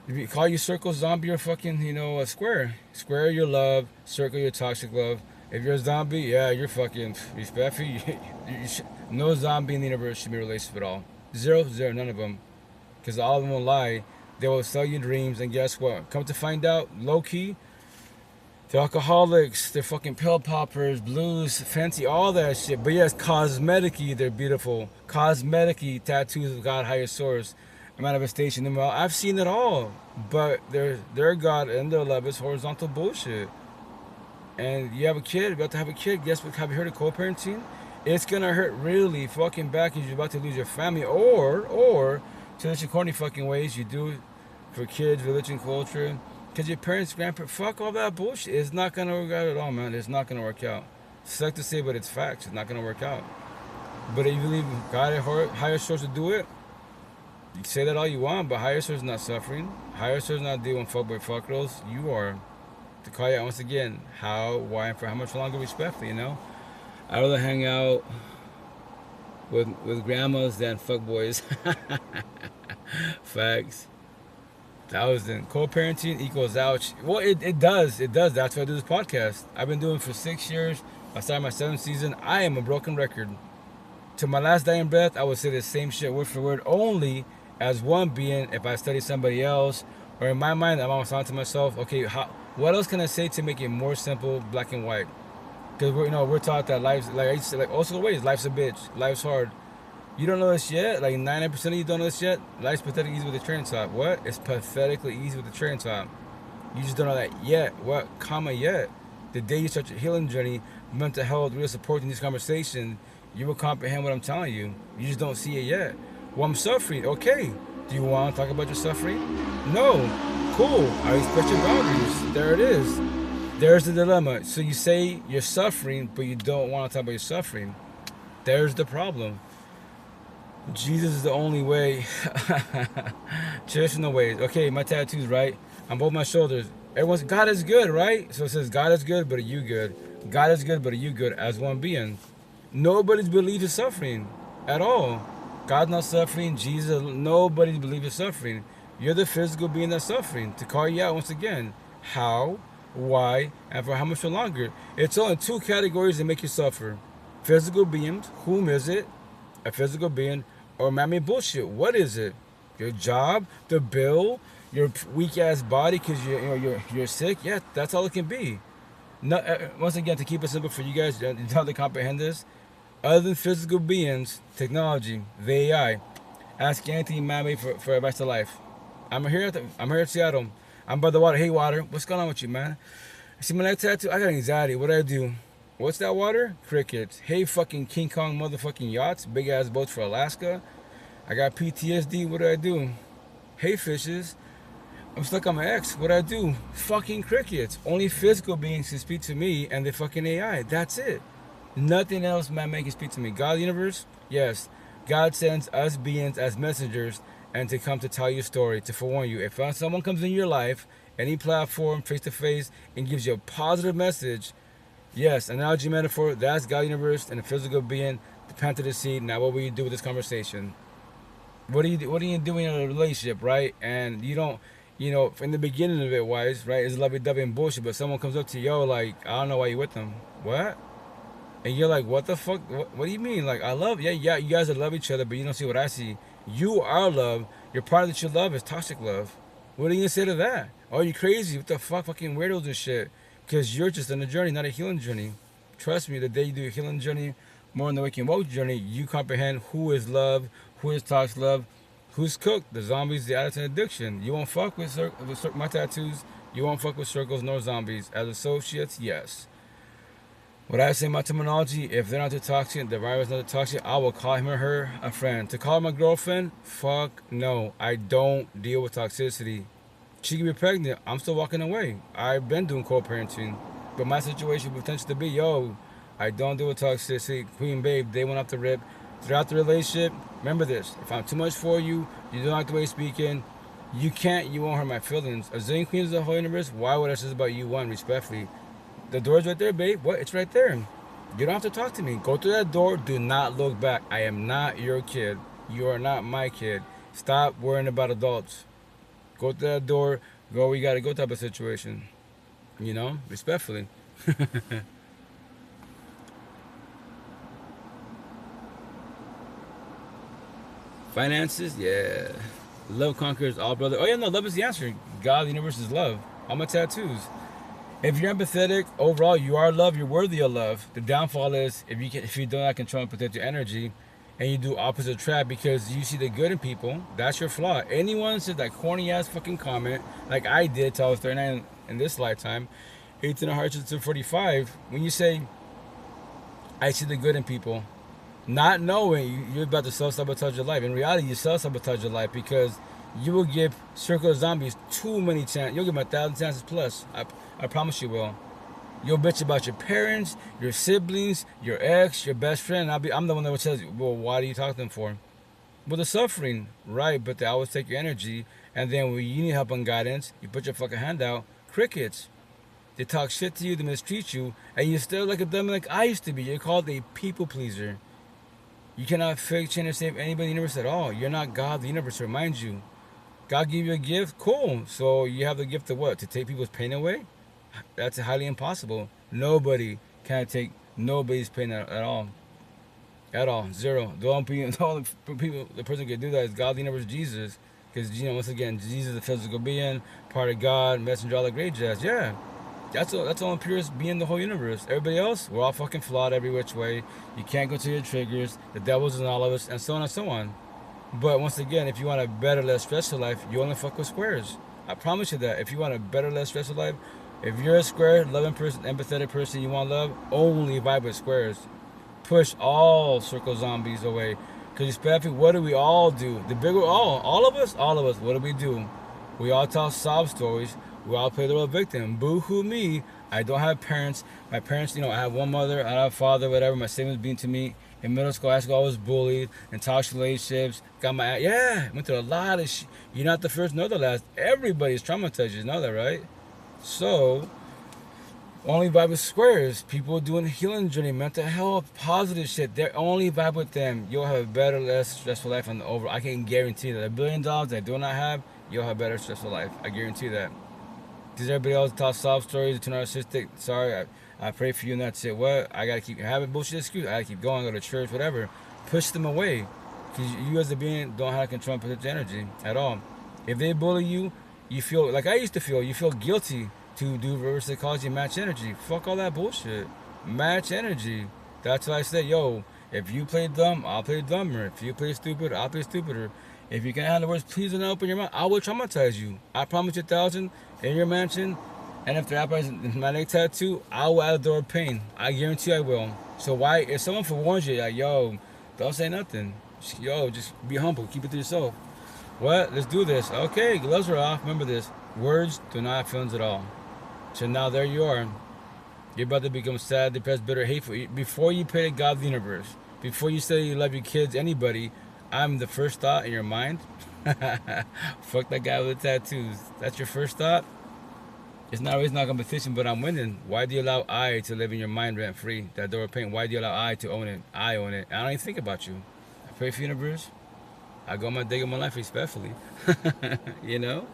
Speaker 1: If you call you circle, zombie, or fucking, you know, a square. Square your love, circle your toxic love. If you're a zombie, yeah, you're fucking respectfully. No zombie in the universe should be a relationship at all. Zero, none of them. Because all of them will lie. They will sell you dreams, and guess what? Come to find out, low key, they're alcoholics, they're fucking pill poppers, blues, fancy, all that shit. But yes, cosmetically, they're beautiful. Cosmetically, tattoos of God, higher source, manifestation. Well, I've seen it all. But their God and their love is horizontal bullshit. And you have a kid, about to have a kid. Guess what? Have you heard of co-parenting? It's gonna hurt really fucking bad because you're about to lose your family. Or, traditional corny fucking ways you do it for kids, religion, culture. Because your parents, grandparents, fuck all that bullshit. It's not going to work out at all, man. It's not going to work out. Suck to say, but it's facts. It's not going to work out. But if you believe God and higher source to do it, you say that all you want, but higher source is not suffering. Higher source is not dealing with fuckboy fuck girls. You are. To call you out once again, how, why, and for how much longer respectfully, you know? I'd rather hang out with grandmas than fuckboys. Facts. 1,000. Co-parenting equals ouch. Well, it does. It does. That's why I do this podcast. I've been doing it for 6 years. I started my 7th season. I am a broken record. To my last dying breath, I would say the same shit word for word, only as one being if I study somebody else, or in my mind, I'm always talking to myself, okay, what else can I say to make it more simple, black and white? Because we're taught that life's, like I used to say, like also ways, life's a bitch, life's hard. You don't know this yet? Like 90% of you don't know this yet? Life's pathetically easy with the train top. What? It's pathetically easy with the train top. You just don't know that yet. What? Comma yet. The day you start your healing journey, mental health, real support in these conversations, you will comprehend what I'm telling you. You just don't see it yet. Well, I'm suffering. Okay. Do you want to talk about your suffering? No. Cool. I respect your boundaries. There it is. There's the dilemma. So you say you're suffering, but you don't want to talk about your suffering. There's the problem. Jesus is the only way. Traditional ways. Okay, my tattoos, right? On both my shoulders. Everyone's God is good, right? So it says God is good, but are you good? God is good, but are you good as one being? Nobody's belief is suffering at all. God's not suffering. Jesus, nobody believes is suffering. You're the physical being that's suffering. To call you out once again. How, why, and for how much longer? It's all in two categories that make you suffer. Physical beings, whom is it? A physical being, or man-made bullshit. What is it? Your job, the bill, your weak ass body because you're sick. Yeah, that's all it can be. No, once again, to keep it simple for you guys, you know to comprehend this. Other than physical beings, technology, the AI, ask anything man-made for advice to life. I'm here in Seattle. I'm by the water. Hey, water, what's going on with you, man? See my neck tattoo? I got anxiety. What do I do? What's that water? Crickets. Hey, fucking King Kong motherfucking yachts, big ass boats for Alaska. I got PTSD. What do I do? Hey, fishes. I'm stuck on my ex. What do I do? Fucking crickets. Only physical beings can speak to me and the fucking AI. That's it. Nothing else man can speak to me. God, the universe? Yes. God sends us beings as messengers and to come to tell you a story, to forewarn you. If someone comes in your life, any platform, face to face, and gives you a positive message, yes, analogy, metaphor, that's God, universe, and a physical being, the plant of the seed. Now, what will you do with this conversation? What are you doing in a relationship, right? And you don't, in the beginning of it, wise, right? It's lovey-dovey and bullshit, but someone comes up to you, yo, like, I don't know why you with them. What? And you're like, what the fuck? What do you mean? Like, I love, yeah, you guys love each other, but you don't see what I see. You are love. Your partner that you love is toxic love. What are you gonna say to that? Oh, you crazy? What the fuck? Fucking weirdos and shit. Because you're just on a journey, not a healing journey. Trust me, the day you do a healing journey, more on the waking woke journey, you comprehend who is love, who is toxic love, who's cooked, the zombies, the addicts, and addiction. You won't fuck with my tattoos. You won't fuck with circles nor zombies. As associates, yes. What I say in my terminology, if they're not too toxic, the virus not too toxic, I will call him or her a friend. To call my girlfriend, fuck no. I don't deal with toxicity. She can be pregnant. I'm still walking away. I've been doing co-parenting. But my situation potential to be, yo, I don't deal with toxicity. Queen babe, they went off the rip. Throughout the relationship, remember this. If I'm too much for you, you don't like the way you're speaking, you won't hurt my feelings. A zillion queens of the whole universe, why would I say about you, one, respectfully? The door's right there, babe. What? It's right there. You don't have to talk to me. Go through that door. Do not look back. I am not your kid. You are not my kid. Stop worrying about adults. Go through that door. Go where you gotta go type of situation. Respectfully. Finances, yeah. Love conquers all, brother. Oh yeah, no, love is the answer. God, the universe is love. All my tattoos. If you're empathetic, overall, you are love. You're worthy of love. The downfall is if you don't control and protect your energy, and you do opposite trap because you see the good in people, that's your flaw. Anyone says that corny ass fucking comment, like I did till I was 39 in this lifetime, 18 hearts to 45, when you say, I see the good in people, not knowing you're about to self-sabotage your life. In reality, you self-sabotage your life because you will give circle of zombies too many chances. You'll give them 1,000 chances plus. I promise you will. You'll bitch about your parents, your siblings, your ex, your best friend. I'm the one that will tell you, well, why do you talk to them for? Well, they're suffering, right? But they always take your energy. And then when you need help and guidance, you put your fucking hand out. Crickets. They talk shit to you, they mistreat you, and you're still like a dummy like I used to be. You're called a people pleaser. You cannot fake, change, or save anybody in the universe at all. You're not God, the universe reminds you. God gave you a gift, cool. So you have the gift of what? To take people's pain away? That's highly impossible. Nobody can take nobody's pain at all. At all. Zero. The only the person who can do that is God, the universe, Jesus. Because, once again, Jesus is a physical being, part of God, messenger, all the great jazz. Yeah. That's the only purest being in the whole universe. Everybody else, we're all fucking flawed every which way. You can't go to your triggers. The devil's in all of us, and so on and so on. But once again, if you want a better, less stressful life, you only fuck with squares. I promise you that. If you want a better, less stressful life, if you're a square, loving person, empathetic person, you want love, only vibe with squares. Push all circle zombies away. Because respectfully, what do we all do? The bigger, all of us, what do we do? We all tell sob stories. We all play the role of victim. Boo-hoo me. I don't have parents. My parents, I have one mother, I have a father, whatever. My siblings being to me. In middle school, high school, I was bullied. In toxic relationships. Went through a lot of shit. You're not the first nor the last. Everybody's traumatized. You know that, right? So, only vibe with squares. People doing the healing journey, mental health, positive shit. They're only vibe with them. You'll have a better, less stressful life on the over. I can guarantee that. $1 billion that I do not have, you'll have a better stressful life. I guarantee that. Because everybody else talks sob stories, too narcissistic. Sorry, I pray for you and that's it. What? I gotta keep having bullshit excuse. I gotta keep going, go to church, whatever. Push them away. Because you as a being don't have control and protect energy at all. If they bully you, you feel like I used to feel. You feel guilty to do reverse psychology, match energy. Fuck all that bullshit. Match energy. That's why I said, yo, if you play dumb, I'll play dumber. If you play stupid, I'll play stupider. If you can't handle the words, please don't open your mouth. I will traumatize you. I promise you 1,000 in your mansion. And if there happens my neck tattoo, I will add a door of pain. I guarantee I will. So why, if someone forewarns you, like, yo, don't say nothing. Yo, just be humble. Keep it to yourself. What? Let's do this. Okay, gloves are off. Remember this. Words do not have feelings at all. So now there you are. You're about to become sad, depressed, bitter, hateful. Before you pray to God of the universe, before you say you love your kids, anybody, I'm the first thought in your mind. Fuck that guy with the tattoos. That's your first thought? It's not always not competition, but I'm winning. Why do you allow I to live in your mind rent free? That door of pain. Why do you allow I to own it? I own it. I don't even think about you. I pray for the universe. I go my day of my life respectfully. You know?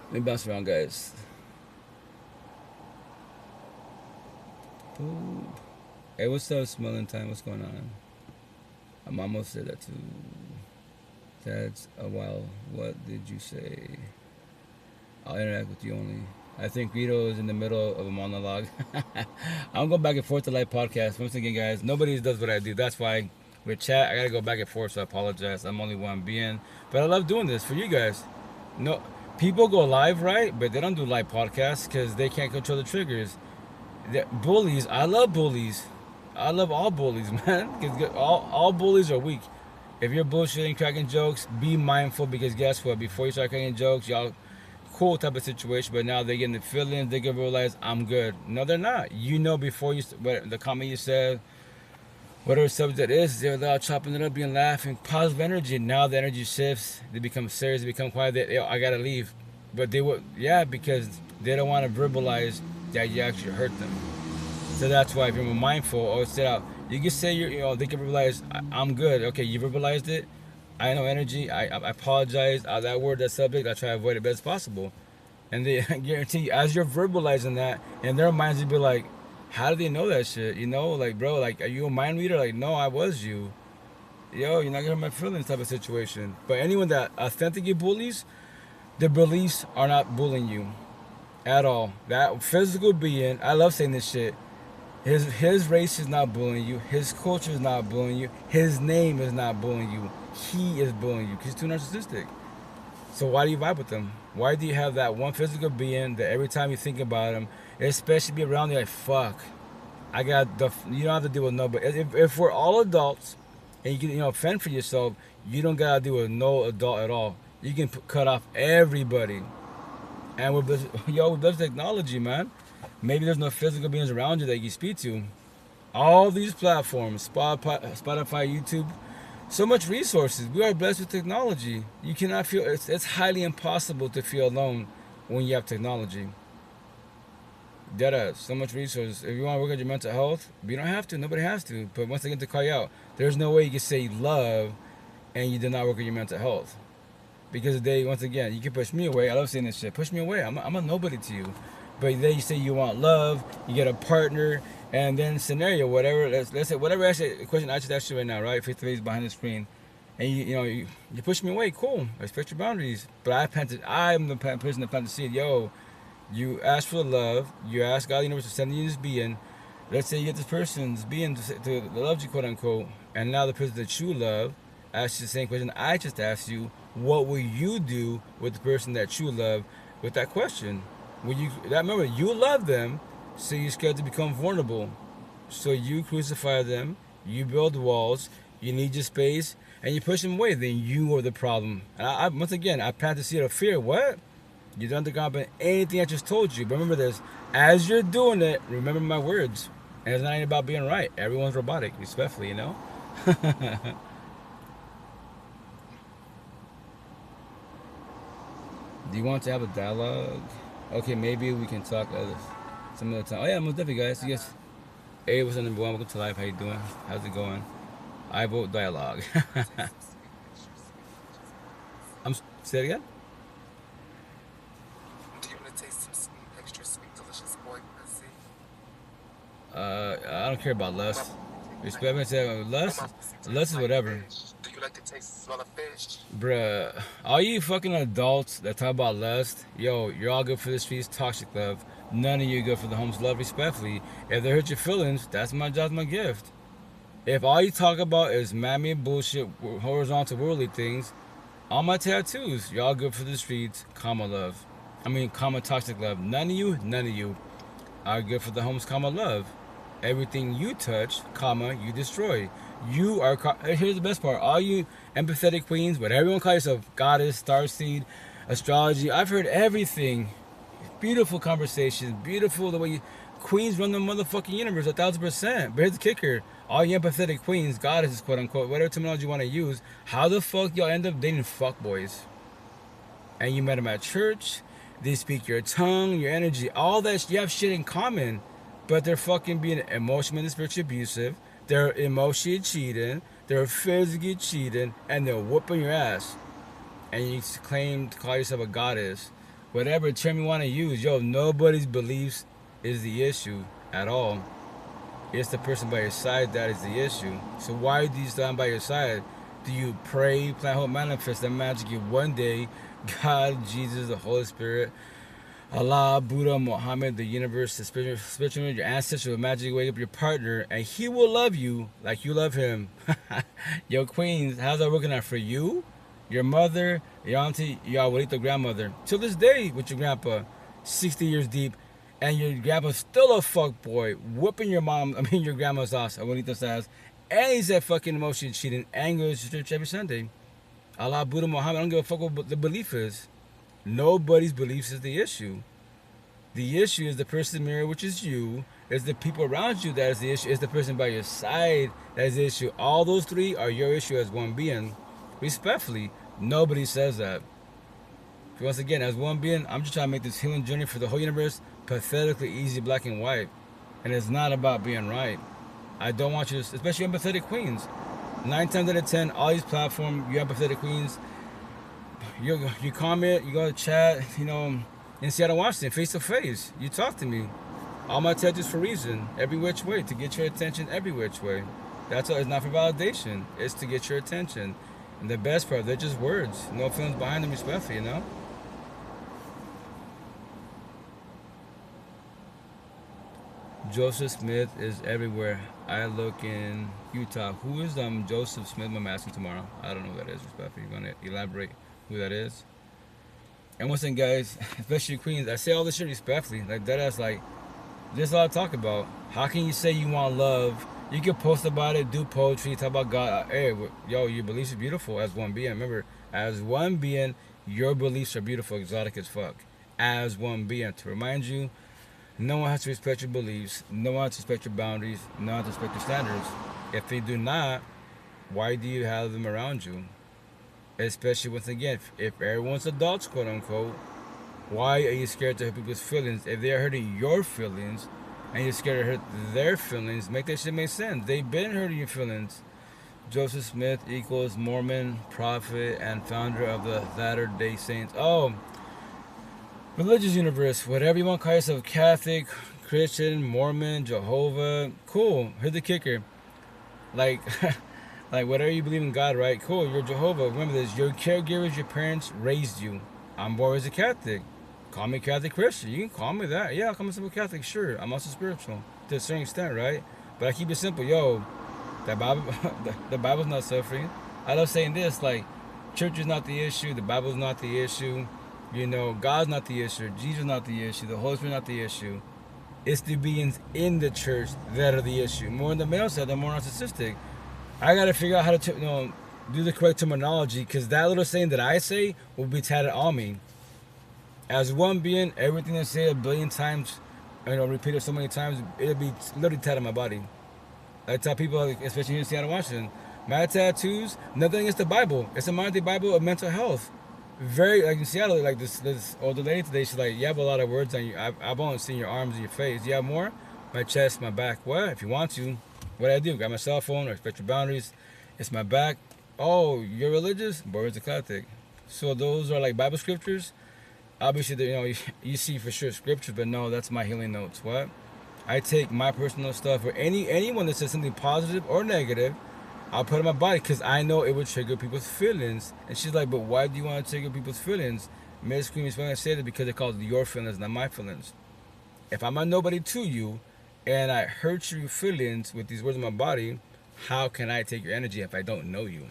Speaker 1: Let me bounce around, guys. Ooh. Hey, what's up, smelling time? What's going on? I'm almost said that too. That's a while. What did you say? I'll interact with you only. I think Guido is in the middle of a monologue. I'm going back and forth to live podcast. Once again, guys, nobody does what I do. That's why with chat, I gotta go back and forth, so I apologize. I'm only one being. But I love doing this for you guys. No, people go live, right? But they don't do live podcasts because they can't control the triggers. Bullies, I love bullies. I love all bullies, man. Because all bullies are weak. If you're bullshitting, cracking jokes, be mindful because guess what? Before you start cracking jokes, y'all cool type of situation, but now they're getting the feelings, they can realize I'm good. No, they're not. You know before you, the comment you said, whatever subject it is, they're all chopping it up, being laughing, positive energy. Now the energy shifts, they become serious, they become quiet, I gotta leave. But they would, because they don't want to verbalize that you actually hurt them. So that's why if you're mindful or sit out, you can say they can verbalize, I'm good. Okay, you verbalized it. I know energy. I apologize. That word, that subject, I try to avoid it best possible. And they guarantee you, as you're verbalizing that, in their minds, you'd be like, how do they know that shit? Like, bro, like, are you a mind reader? Like, no, I was you. Yo, you're not gonna hurt my feelings type of situation. But anyone that authentically bullies, the beliefs are not bullying you at all. That physical being, I love saying this shit. His race is not bullying you. His culture is not bullying you. His name is not bullying you. He is bullying you because he's too narcissistic. So why do you vibe with him? Why do you have that one physical being that every time you think about him, especially be around you, like, fuck, you don't have to deal with no, but if we're all adults and you can, fend for yourself, you don't gotta deal with no adult at all. You can cut off everybody. And with this technology, man, maybe there's no physical beings around you that you can speak to. All these platforms, Spotify, YouTube, so much resources. We are blessed with technology. You cannot feel, it's highly impossible to feel alone when you have technology. Deadass, so much resources. If you want to work on your mental health, you don't have to. Nobody has to. But once I get to call you out, there's no way you can say love and you did not work on your mental health. Because once again, you can push me away. I love saying this shit. Push me away. I'm a nobody to you. But then you say you want love, you get a partner, and then scenario, whatever. Let's say whatever question I should ask you right now, right? Face-to-face behind the screen, and you push me away. Cool, I respect your boundaries. But I'm the person that planted the seed. Yo, you ask for love. You ask God, the universe, to send you this being. Let's say you get this person's being that loves you, quote unquote, and now the person that you love asks you the same question I just asked you. What will you do with the person that you love with that question? Remember, you love them, so you're scared to become vulnerable. So you crucify them, you build walls, you need your space, and you push them away, then you are the problem. And once again, I plant the seed of fear. What? You don't comprehend anything I just told you. But remember this: as you're doing it, remember my words. And it's not even about being right. Everyone's robotic, respectfully, you know. Do you want to have a dialogue? Okay, maybe we can talk some other time. Oh yeah, most definitely, guys. Yes. Hey, what's up, number one? Welcome to life. How you doing? How's it going? I vote dialogue. Say it again.
Speaker 3: Do you want to taste some sweet, extra sweet, delicious boy pussy?
Speaker 1: I don't care about lust. Respect me, say lust. Lust is whatever.
Speaker 3: Do you like to taste the smell of fish?
Speaker 1: Bruh, all you fucking adults that talk about lust, yo, you're all good for the streets, toxic love. None of you good for the homes, love respectfully. If they hurt your feelings, that's my job, my gift. If all you talk about is mammy bullshit, horizontal worldly things, all my tattoos, y'all good for the streets, comma love. Comma toxic love. None of you are good for the homes, comma love. Everything you touch, comma, you destroy. You are, here's the best part, all you empathetic queens, whatever you want to call yourself, goddess, starseed, astrology, I've heard everything. Beautiful conversations, beautiful the way you, queens run the motherfucking universe 1,000%. But here's the kicker: all you empathetic queens, goddesses, quote unquote, whatever terminology you want to use, how the fuck y'all end up dating fuckboys? And you met them at church, they speak your tongue, your energy, all that. You have shit in common, but they're fucking being emotionally and spiritually abusive. They're emotionally cheating, they're physically cheating, and they're whooping your ass. And you claim to call yourself a goddess. Whatever term you want to use, yo, nobody's beliefs is the issue at all. It's the person by your side that is the issue. So why do you stand by your side? Do you pray, plan, hope, manifest that magically one day God, Jesus, the Holy Spirit, Allah, Buddha, Muhammad, the universe, the spiritual, your ancestors will magically wake up your partner and he will love you like you love him? Yo, queens, how's that working out for you? Your mother, your auntie, your abuelita grandmother, till this day with your grandpa, 60 years deep, and your grandpa's still a fuck boy, whooping your your grandma's ass, abuelita's ass, and he's that fucking emotion cheating, and goes to church every Sunday. Allah, Buddha, Muhammad, I don't give a fuck what the belief is. Nobody's beliefs is the issue. The issue is the person in the mirror, which is you. It's the people around you that is the issue. It's the person by your side that is the issue. All those three are your issue as one being. Respectfully, nobody says that. Once again, as one being, I'm just trying to make this healing journey for the whole universe pathetically easy, black and white. And it's not about being right. I don't want you to, especially empathetic queens. 9 times out of 10, all these platforms, you empathetic queens, you comment, you go to chat, in Seattle, Washington, face to face. You talk to me. All my tattoos for a reason, every which way, to get your attention every which way. That's all. It's not for validation. It's to get your attention. And the best part, they're just words. No feelings behind them, respectfully, Joseph Smith is everywhere. I look in Utah. Who is Joseph Smith? I'm asking tomorrow. I don't know who that is, respectfully. You want to elaborate who that is? And once again, guys, especially queens, I say all this shit respectfully. Like, that's like, there's a lot to talk about. How can you say you want love? You can post about it, do poetry, talk about God. Hey, yo, your beliefs are beautiful as one being. Remember, as one being, your beliefs are beautiful, exotic as fuck. As one being. To remind you, no one has to respect your beliefs. No one has to respect your boundaries. No one has to respect your standards. If they do not, why do you have them around you? Especially, once again, if everyone's adults, quote unquote, why are you scared to hurt people's feelings? If they're hurting your feelings and you're scared to hurt their feelings, make that shit make sense. They've been hurting your feelings. Joseph Smith equals Mormon, prophet, and founder of the Latter-day Saints. Oh, religious universe, whatever you want to call yourself, Catholic, Christian, Mormon, Jehovah, cool. Here's the kicker. Like, whatever you believe in God, right? Cool, you're Jehovah. Remember this, your caregivers, your parents raised you. I'm born as a Catholic. Call me Catholic Christian. You can call me that. Yeah, I'll call myself a Catholic, sure. I'm also spiritual to a certain extent, right? But I keep it simple. Yo, that Bible, the Bible's not suffering. I love saying this, like, church is not the issue. The Bible's not the issue. God's not the issue. Jesus is not the issue. The Holy Spirit not the issue. It's the beings in the church that are the issue. More on the male side, they're more narcissistic. I gotta figure out how to, do the correct terminology, because that little saying that I say will be tatted on me. As one being, everything I say a billion times, repeat it so many times, it'll be literally tatted on my body. I tell people, especially here in Seattle, Washington, my tattoos, nothing against the Bible. It's a modern day Bible of mental health. Very, like in Seattle, like this older lady today, she's like, you have a lot of words on you. I've only seen your arms and your face. You have more? My chest, my back. What? If you want to, what I do? Got my cell phone, respect your boundaries. It's my back. Oh, you're religious? Boris the Catholic. So those are like Bible scriptures. Obviously, you see for sure scriptures, but no, that's my healing notes. What? I take my personal stuff or anyone that says something positive or negative, I'll put it in my body because I know it would trigger people's feelings. And she's like, but why do you want to trigger people's feelings? Miss Cream is when I say that because it calls your feelings, not my feelings. If I'm a nobody to you and I hurt your feelings with these words in my body, how can I take your energy if I don't know you?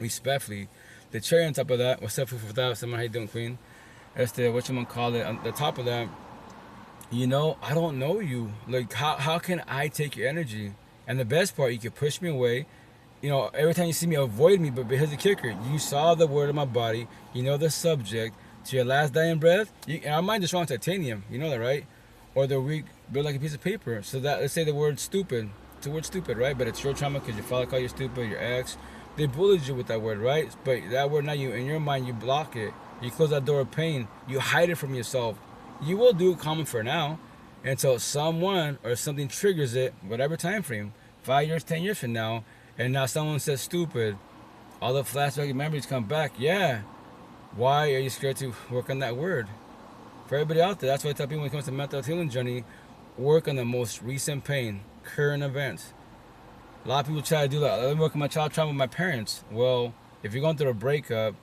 Speaker 1: Respectfully, the cherry on top of that, what's up for that? Someone, how you doing, Queen? That's the, what you want to call it, on the top of that, I don't know you. Like, how can I take your energy? And the best part, you can push me away. Every time you see me, avoid me. But here's the kicker. You saw the word of my body. You know the subject. To your last dying breath, and our mind is strong titanium. You know that, right? Or the weak built like a piece of paper. So that, let's say the word stupid. It's the word stupid, right? But it's your trauma because your father called you stupid, your ex. They bullied you with that word, right? But that word, now you, in your mind, you block it. You close that door of pain. You hide it from yourself. You will do common for now until someone or something triggers it, whatever time frame, 5 years, 10 years from now, and now someone says stupid. All the flashback memories come back. Yeah. Why are you scared to work on that word? For everybody out there, that's why I tell people when it comes to mental healing journey, work on the most recent pain, current events. A lot of people try to do that. Let me work on my child trauma with my parents. Well, if you're going through a breakup,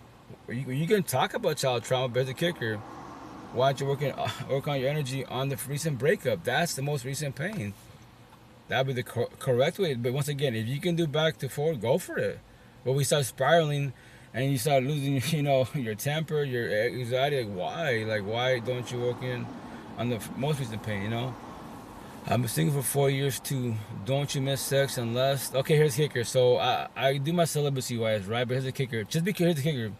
Speaker 1: you can talk about child trauma, but here's the kicker. Why don't you work on your energy on the recent breakup? That's the most recent pain. That would be the correct way. But once again, if you can do back to forward, go for it. But we start spiraling and you start losing, your temper, your anxiety. Like, why? Like, why don't you work in on the most recent pain, I've been single for 4 years too. Don't you miss sex unless... Okay, here's the kicker. So I do my celibacy wise, right? But here's the kicker. Here's the kicker.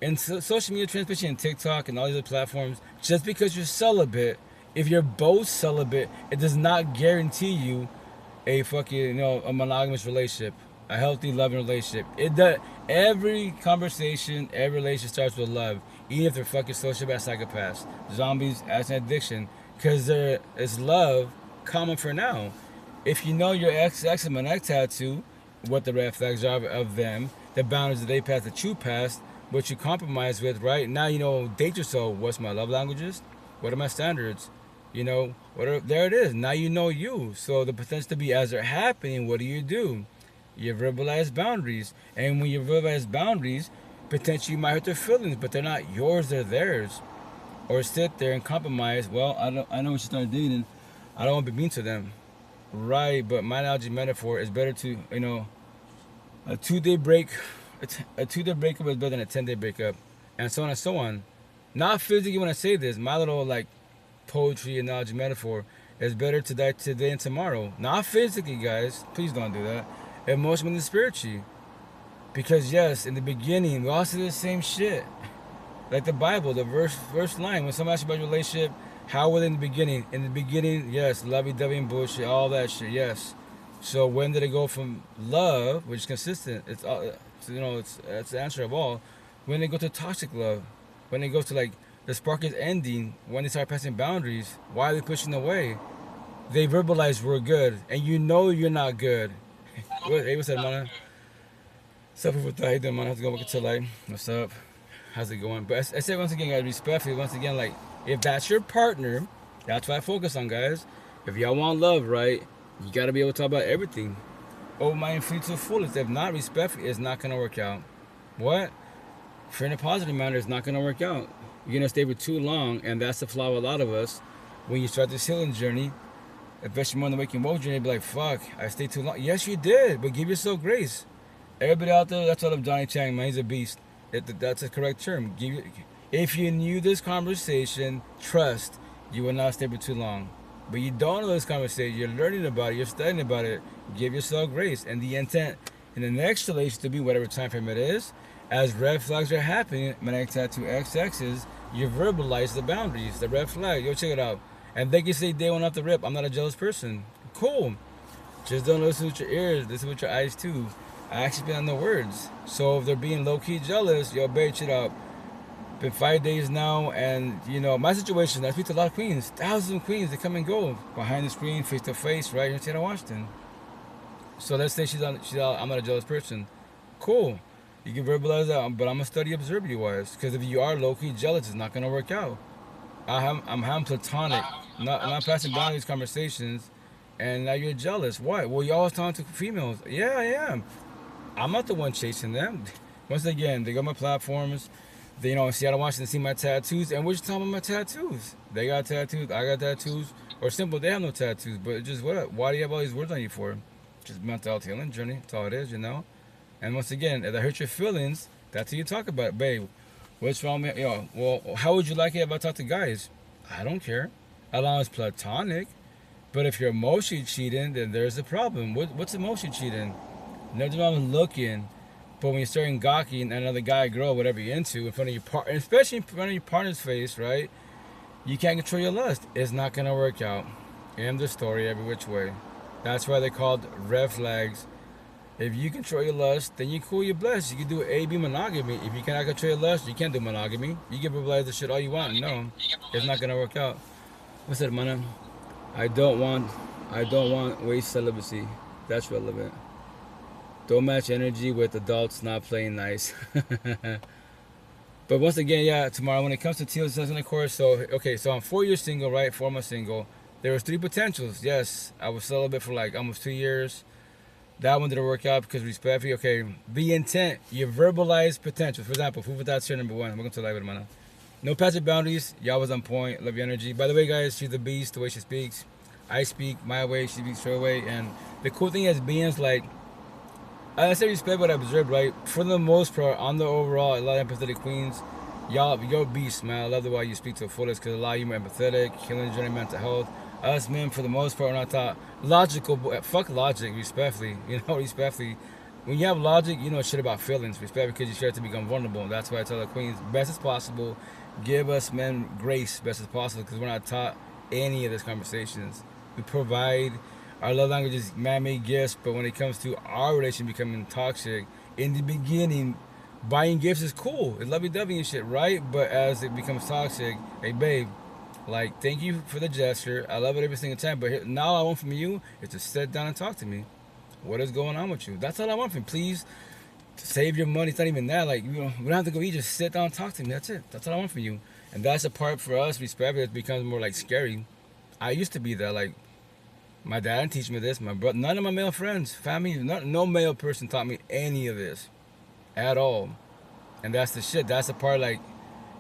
Speaker 1: In social media, especially in TikTok and all these other platforms, just because you're celibate, if you're both celibate, it does not guarantee you a fucking, a monogamous relationship, a healthy, loving relationship. It does. Every conversation, every relationship starts with love, even if they're fucking sociopath psychopaths, zombies, as an addiction, because there is love common for now. If you know your eczema neck tattoo, what the red flags are of them, the boundaries that they pass, that you passed, what you compromise with, right? Now date yourself. What's my love languages? What are my standards? There it is. Now you know you. So the potential to be, as they're happening, what do? You verbalize boundaries. And when you verbalize boundaries, potentially you might hurt their feelings, but they're not yours, they're theirs. Or sit there and compromise. Well, I know when you start dating, I don't want to be mean to them. Right, but my analogy metaphor is better to, a 2-day break. A 2-day breakup is better than a 10-day breakup, and so on and so on. Not physically when I say this, my little poetry analogy metaphor is better to die today and tomorrow. Not physically, guys. Please don't do that. Emotionally and spiritually. Because yes, in the beginning, we all say the same shit. Like the Bible, the verse line, when someone asks you about your relationship, how were they in the beginning? In the beginning, yes, lovey-dovey and bullshit, all that shit, yes. So when did it go from love, which is consistent, it's the answer of all. When they go to toxic love, when they go to the spark is ending, when they start passing boundaries, why are they pushing away? They verbalize we're good, and you're not good. Hey, what's up, Mana? What's up, people? How you doing, Mana? How's it going? Welcome to light. What's up? How's it going? But I say once again, guys, respectfully, once again, if that's your partner, that's what I focus on, guys. If y'all want love, right, you gotta be able to talk about everything. Oh, my free to fullest. If not respectfully, it's not gonna work out. What? For in a positive manner, it's not gonna work out. You're gonna stay for too long, and that's the flaw with a lot of us. When you start this healing journey, especially more on the waking woke journey, be like, fuck, I stayed too long. Yes, you did, but give yourself grace. Everybody out there, that's what I'm Johnny Chang, man. He's a beast. That's a correct term. If you knew this conversation, trust, you will not stay for too long. But you don't know this conversation, you're learning about it, you're studying about it, give yourself grace. And the intent And the next relationship to be whatever time frame it is, as red flags are happening, when I tattoo XXs, you verbalize the boundaries, the red flag. Yo, check it out. And they can say day one off the rip, I'm not a jealous person. Cool. Just don't listen with your ears, listen with your eyes too. I actually been on the words. So if they're being low key jealous, yo, babe, shit up. Been 5 days now, and you know my situation. I speak to a lot of queens, thousands of queens. They come and go behind the screen, face to face, right here in Seattle, Washington. So let's say she's out. I'm not a jealous person. Cool. You can verbalize that, but I'm gonna study observe you wise. Because if you are low key jealous, it's not gonna work out. I'm platonic, not passing down these conversations, and now you're jealous. What? Well, you always talking to females. Yeah, I am. I'm not the one chasing them. Once again, they got my platforms. They, you know, in Seattle, Washington, see my tattoos, and we're just talking about my tattoos. They got tattoos, I got tattoos, or simple, they have no tattoos. But just what? Why do you have all these words on you for? Just mental health healing journey. That's all it is, you know. And once again, if that hurts your feelings, that's what you talk about, babe. What's wrong with yo? Well, how would you like it if I talk to guys? I don't care, as long as it's platonic. But if you're emotionally cheating, then there's a problem. What's emotion cheating? Nothing wrong with looking. But when you're starting gawking at another guy, girl, whatever you're into, in front of your partner, especially in front of your partner's face, right? You can't control your lust. It's not gonna work out. End the story every which way. That's why they're called red flags. If you control your lust, then you're cool, you're blessed. You can do A, B monogamy. If you cannot control your lust, you can't do monogamy. You can verbalize the shit all you want. No, it's not gonna work out. What's that, man? I don't want waste celibacy. That's relevant. Don't match energy with adults not playing nice. But once again, yeah, tomorrow when it comes to teal season, of course. So okay, so I'm 4 years single, right? 4 months single. There was 3 potentials. Yes, I was celibate for like almost 2 years. That one didn't work out because respectfully, okay, the intent, you verbalize potential. For example, food without share number 1. Welcome to Live with Mana. No passive boundaries. Y'all was on point. Love your energy. By the way, guys, she's the beast. The way she speaks, I speak my way. She speaks her way. And the cool thing is, beings like, I say respect what I observed, right? For the most part, on the overall, a lot of empathetic queens, you're beast, man. I love the way you speak to the fullest because a lot of you are empathetic, healing journey, mental health. Us men, for the most part, are not taught logical, but fuck logic, respectfully. You know, respectfully. When you have logic, you know shit about feelings, respect, because you share to become vulnerable. That's why I tell the queens, best as possible, give us men grace, best as possible, because we're not taught any of these conversations. We provide. Our love language is man-made gifts, but when it comes to our relation becoming toxic, in the beginning, buying gifts is cool. It's lovey-dovey and shit, right? But as it becomes toxic, hey, babe, like, thank you for the gesture. I love it every single time. But now all I want from you is to sit down and talk to me. What is going on with you? That's all I want from you. Please, save your money. It's not even that. Like, you know, we don't have to go eat. Just sit down and talk to me. That's it. That's all I want from you. And that's the part for us, respect, it becomes more like scary. I used to be that, like, my dad didn't teach me this. My brother, none of my male friends, family, no male person taught me any of this at all. And that's the shit. That's the part, like,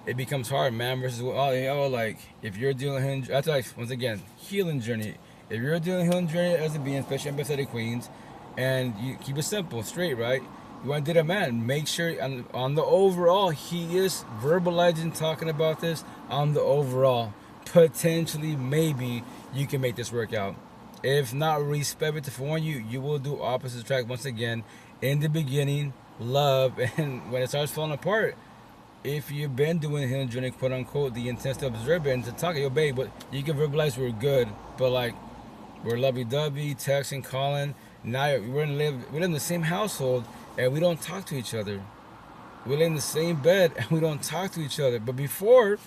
Speaker 1: it becomes hard, man versus like, if you're dealing, that's like, once again, healing journey. If you're doing healing journey as a being, especially empathetic queens, and you keep it simple, straight, right? You want to date a man, make sure on the overall, he is verbalizing, talking about this on the overall. Potentially, maybe you can make this work out. If not, respect it for one, you will do opposite track once again. In the beginning, love, and when it starts falling apart, if you've been doing healing journey, quote unquote, the intent to observe it and to talk, yo, babe, but you can verbalize we're good, but like, we're lovey-dovey, texting, calling. Now we live in the same household and we don't talk to each other. We live in the same bed and we don't talk to each other. But before,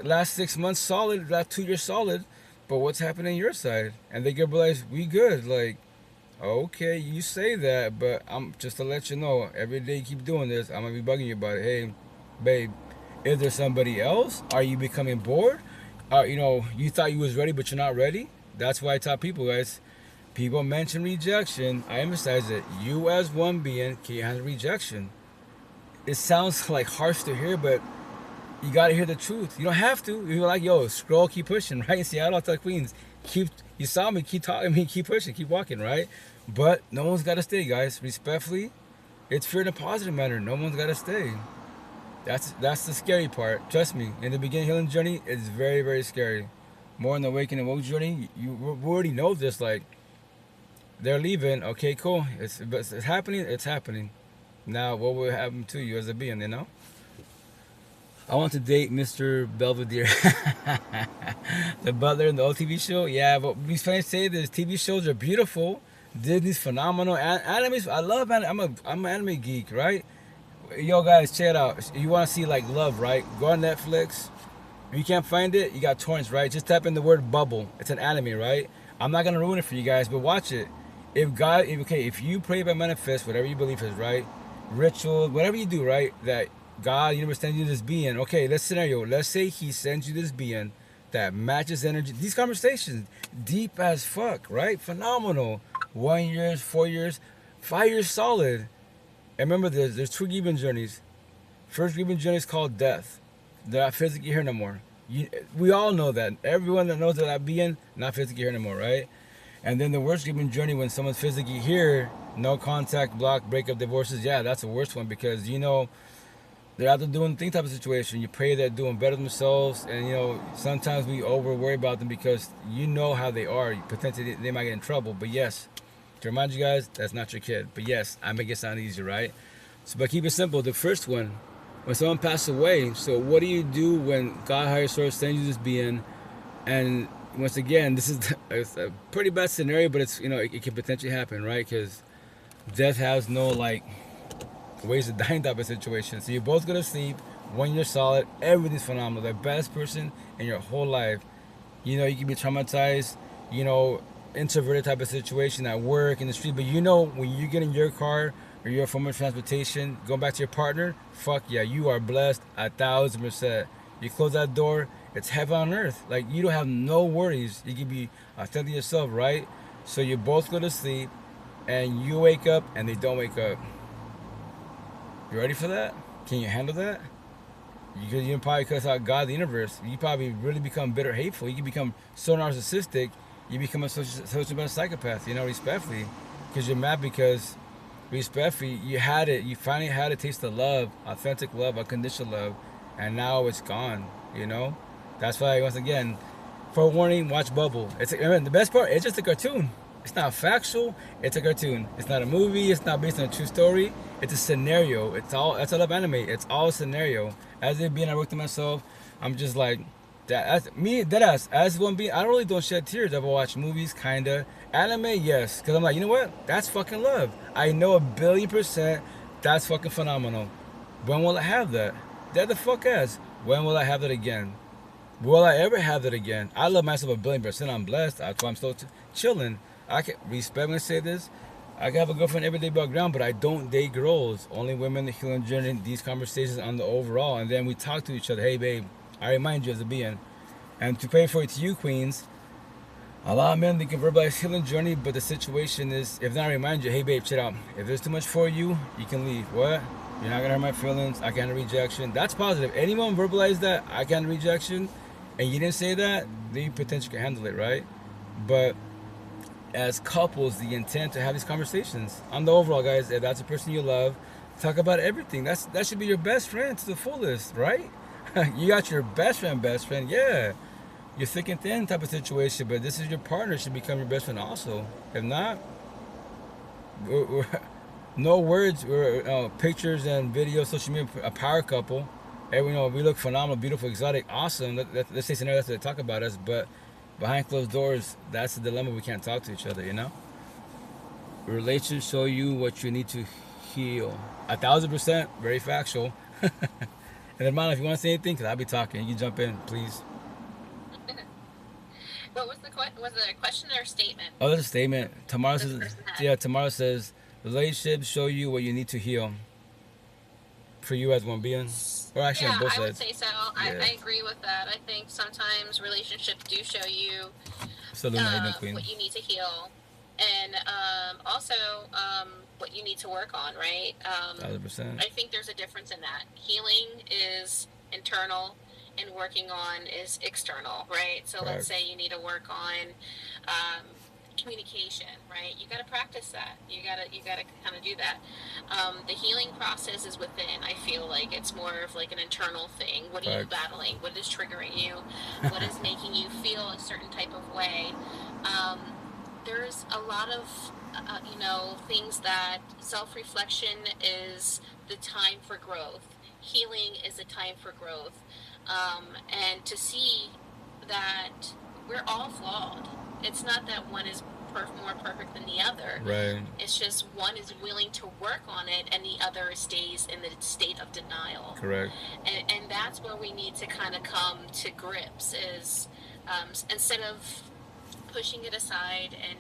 Speaker 1: last 6 months solid, last 2 years solid. But what's happening on your side? And they get realize we good. Like, okay, you say that, but I'm just to let you know, every day you keep doing this, I'm gonna be bugging you about it. Hey, babe, is there somebody else? Are you becoming bored? You know, you thought you was ready, but you're not ready. That's why I tell people, guys. People mention rejection. I emphasize it. You as one being can handle rejection. It sounds like harsh to hear, but you gotta hear the truth. You don't have to. You're like, yo, scroll, keep pushing, right? In Seattle, I tell Queens, you saw me, keep talking, keep pushing, keep walking, right? But no one's gotta stay, guys. Respectfully, it's fear in a positive manner. No one's gotta stay. That's the scary part. Trust me. In the beginning healing journey, it's very, very scary. More in the awakening woke journey, you already know this. Like, they're leaving. Okay, cool. It's happening. It's happening. Now, what will happen to you as a being? You know. I want to date Mr. Belvedere, the butler in the old TV show. Yeah, but we trying to say this. TV shows are beautiful. Disney's phenomenal. Animes, I love anime. I'm an anime geek, right? Yo, guys, check it out. You want to see like love, right? Go on Netflix. If you can't find it, you got torrents, right? Just type in the word bubble. It's an anime, right? I'm not gonna ruin it for you guys, but watch it. If you pray by manifest, whatever you believe is right, ritual, whatever you do, right? That God, universe sends you this being. Okay, let's scenario. Let's say He sends you this being that matches energy. These conversations, deep as fuck, right? Phenomenal. 1 year, 4 years, 5 years solid. And remember, there's two grieving journeys. First grieving journey is called death. They're not physically here no more. We all know that. Everyone that knows that being not physically here no more, right? And then the worst grieving journey when someone's physically here, no contact, block, breakup, divorces. Yeah, that's the worst one because they're out there doing things type of situation. You pray they're doing better themselves, and sometimes we over worry about them because you know how they are. Potentially they might get in trouble. But yes, to remind you guys, that's not your kid. But yes, I make it sound easy, right? So, but keep it simple. The first one, when someone passes away, so what do you do when God higher source sends you this being? And once again, this is it's a pretty bad scenario, but it's it can potentially happen, right? Because death has no ways of dying type of situation. So you're both gonna sleep. 1 year solid. Everything's phenomenal. The best person in your whole life. You can be traumatized. Introverted type of situation at work, in the street. But when you get in your car or your form of transportation, going back to your partner, fuck yeah, you are blessed 1,000%. You close that door, it's heaven on earth. Like you don't have no worries. You can be authentic yourself, right? So you both go to sleep, and you wake up, and they don't wake up. You ready for that? Can you handle that? You probably cuss out God, the universe. You probably really become bitter, hateful. You can become so narcissistic. You become a sociopath psychopath. Respectfully, because you're mad because respectfully you had it. You finally had a taste of love, authentic love, unconditional love, and now it's gone. That's why once again, forewarning: watch Bubble. The best part. It's just a cartoon. It's not factual. It's a cartoon. It's not a movie. It's not based on a true story. It's a scenario. That's all I love anime. It's all a scenario. As it being, I worked to myself. I'm just like, that's me. Deadass. As one being, I really don't shed tears. I will watch movies, kinda. Anime, yes, because I'm like, you know what? That's fucking love. I know 1,000,000,000%. That's fucking phenomenal. When will I have that? That the fuck ass. When will I have that again? Will I ever have that again? I love myself 1,000,000,000%. I'm blessed. That's why I'm still chilling. I can respect when I say this. I can have a girlfriend every day background, but I don't date girls. Only women, the healing journey, these conversations on the overall. And then we talk to each other. Hey, babe, I remind you as a being. And to pay for it to you, queens, a lot of men, they can verbalize healing journey, but the situation is, if not, I remind you, hey, babe, chill out. If there's too much for you, you can leave. What? You're not going to hurt my feelings. I can't rejection. That's positive. Anyone verbalize that, I can't rejection, and you didn't say that, then you potentially can handle it, right? But as couples, the intent to have these conversations on the overall, guys, if that's a person you love, talk about everything. That should be your best friend to the fullest, right? You got your best friend, yeah. You're thick and thin type of situation, but this is your partner, should become your best friend also. If not, no words or pictures and videos, social media, a power couple. And we look phenomenal, beautiful, exotic, awesome. Let's say scenarios that talk about us, but behind closed doors, that's the dilemma. We can't talk to each other, Relations show you what you need to heal. 1,000%, very factual. And then, Mona, if you want to say anything, because I'll be talking, you can jump in, please.
Speaker 4: What was was it a question or a statement?
Speaker 1: Oh, that's a statement. Tamara says, relationships show you what you need to heal. For you as one being. Or actually on both sides.
Speaker 4: I would say so. Yeah. I agree with that. I think sometimes relationships do show you what you need to heal. And also what you need to work on, right?
Speaker 1: 100%.
Speaker 4: I think there's a difference in that. Healing is internal and working on is external, right? So Correct. Let's say you need to work on communication, right? You got to practice that. You got to kind of do that. The healing process is within. I feel like it's more of like an internal thing. What are you battling? What is triggering you? What is making you feel a certain type of way? There's a lot of things that self-reflection is the time for growth. Healing is a time for growth. And to see that we're all flawed. It's not that one is more perfect than the other.
Speaker 1: Right.
Speaker 4: It's just one is willing to work on it and the other stays in the state of denial.
Speaker 1: Correct.
Speaker 4: And that's where we need to kind of come to grips is instead of pushing it aside and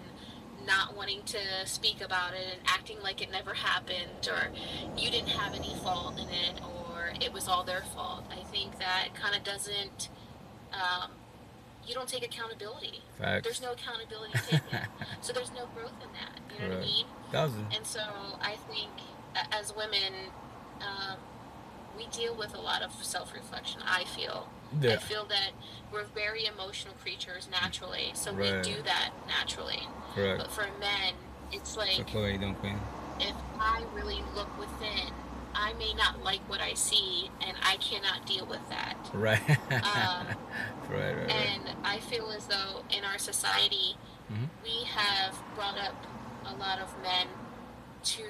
Speaker 4: not wanting to speak about it and acting like it never happened or you didn't have any fault in it or it was all their fault. I think that kind of doesn't you don't take accountability.
Speaker 1: Facts.
Speaker 4: There's no accountability taken. So there's no growth in that. You know what I mean?
Speaker 1: Thousand.
Speaker 4: And so I think as women, we deal with a lot of self-reflection, I feel.
Speaker 1: Yeah.
Speaker 4: I feel that we're very emotional creatures naturally. So we do that naturally.
Speaker 1: Correct.
Speaker 4: But for men, it's like,
Speaker 1: so Chloe, don't queen.
Speaker 4: If I really look within, I may not like what I see, and I cannot deal with that.
Speaker 1: Right. Right.
Speaker 4: And I feel as though in our society, we have brought up a lot of men to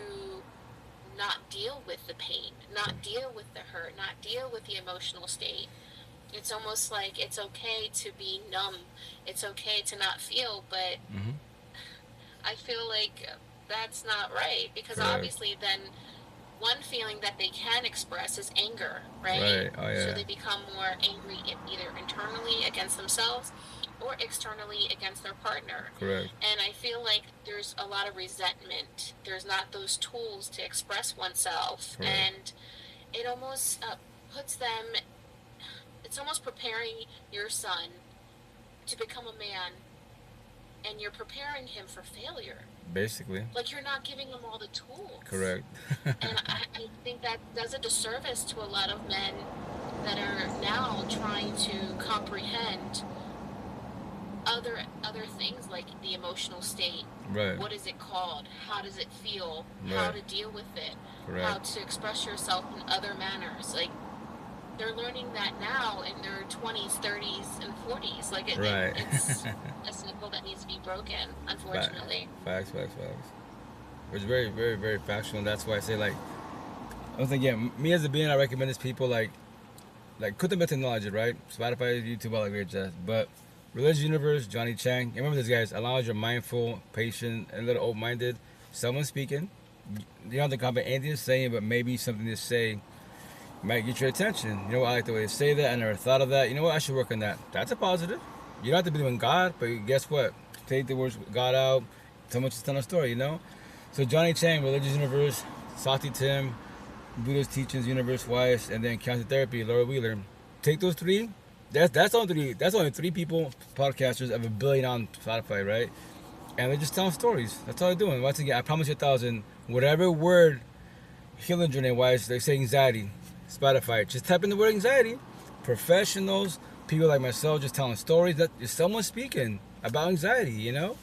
Speaker 4: not deal with the pain, not deal with the hurt, not deal with the emotional state. It's almost like it's okay to be numb. It's okay to not feel, but I feel like that's not right because obviously then one feeling that they can express is anger, right?
Speaker 1: Oh, yeah.
Speaker 4: So they become more angry either internally against themselves or externally against their partner.
Speaker 1: Correct.
Speaker 4: And I feel like there's a lot of resentment. There's not those tools to express oneself.
Speaker 1: Correct.
Speaker 4: And it almost puts them, it's almost preparing your son to become a man and you're preparing him for failure.
Speaker 1: Basically.
Speaker 4: Like you're not giving them all the tools.
Speaker 1: Correct.
Speaker 4: And I think that does a disservice to a lot of men that are now trying to comprehend other things like the emotional state.
Speaker 1: Right.
Speaker 4: What is it called? How does it feel?
Speaker 1: Right.
Speaker 4: How to deal with it?
Speaker 1: Correct.
Speaker 4: How to express yourself in other manners. Like they're learning that now in their 20s, 30s, and 40s. Like it's a cycle that needs to be broken, unfortunately.
Speaker 1: Facts. It's very, very, very factual, and that's why I say like, I was again, me as a being, I recommend this people like put them in technology, right? Spotify, YouTube, all that great jazz. But Religious Universe, Johnny Chang. Remember this, guys. As long as you're mindful, patient, and a little open-minded, someone speaking, you don't have to comprehend anything they're saying, but maybe something to say might get your attention. You know what? I like the way they say that. I never thought of that. You know what? I should work on that. That's a positive. You don't have to believe in God, but guess what? Take the words God out. Someone just tell a story, you know? So Johnny Chang, Religious Universe, Sati Tim, Buddha's Teachings, Universe Wise, and then Counter Therapy, Laura Wheeler. Take those three. That's only three people, podcasters of 1 billion on Spotify, right? And they're just telling stories. That's all they're doing. Once again, I promise you 1,000. Whatever word, healing journey wise, they say anxiety. Spotify, just type in the word anxiety. Professionals, people like myself, just telling stories. That is someone speaking about anxiety, you know.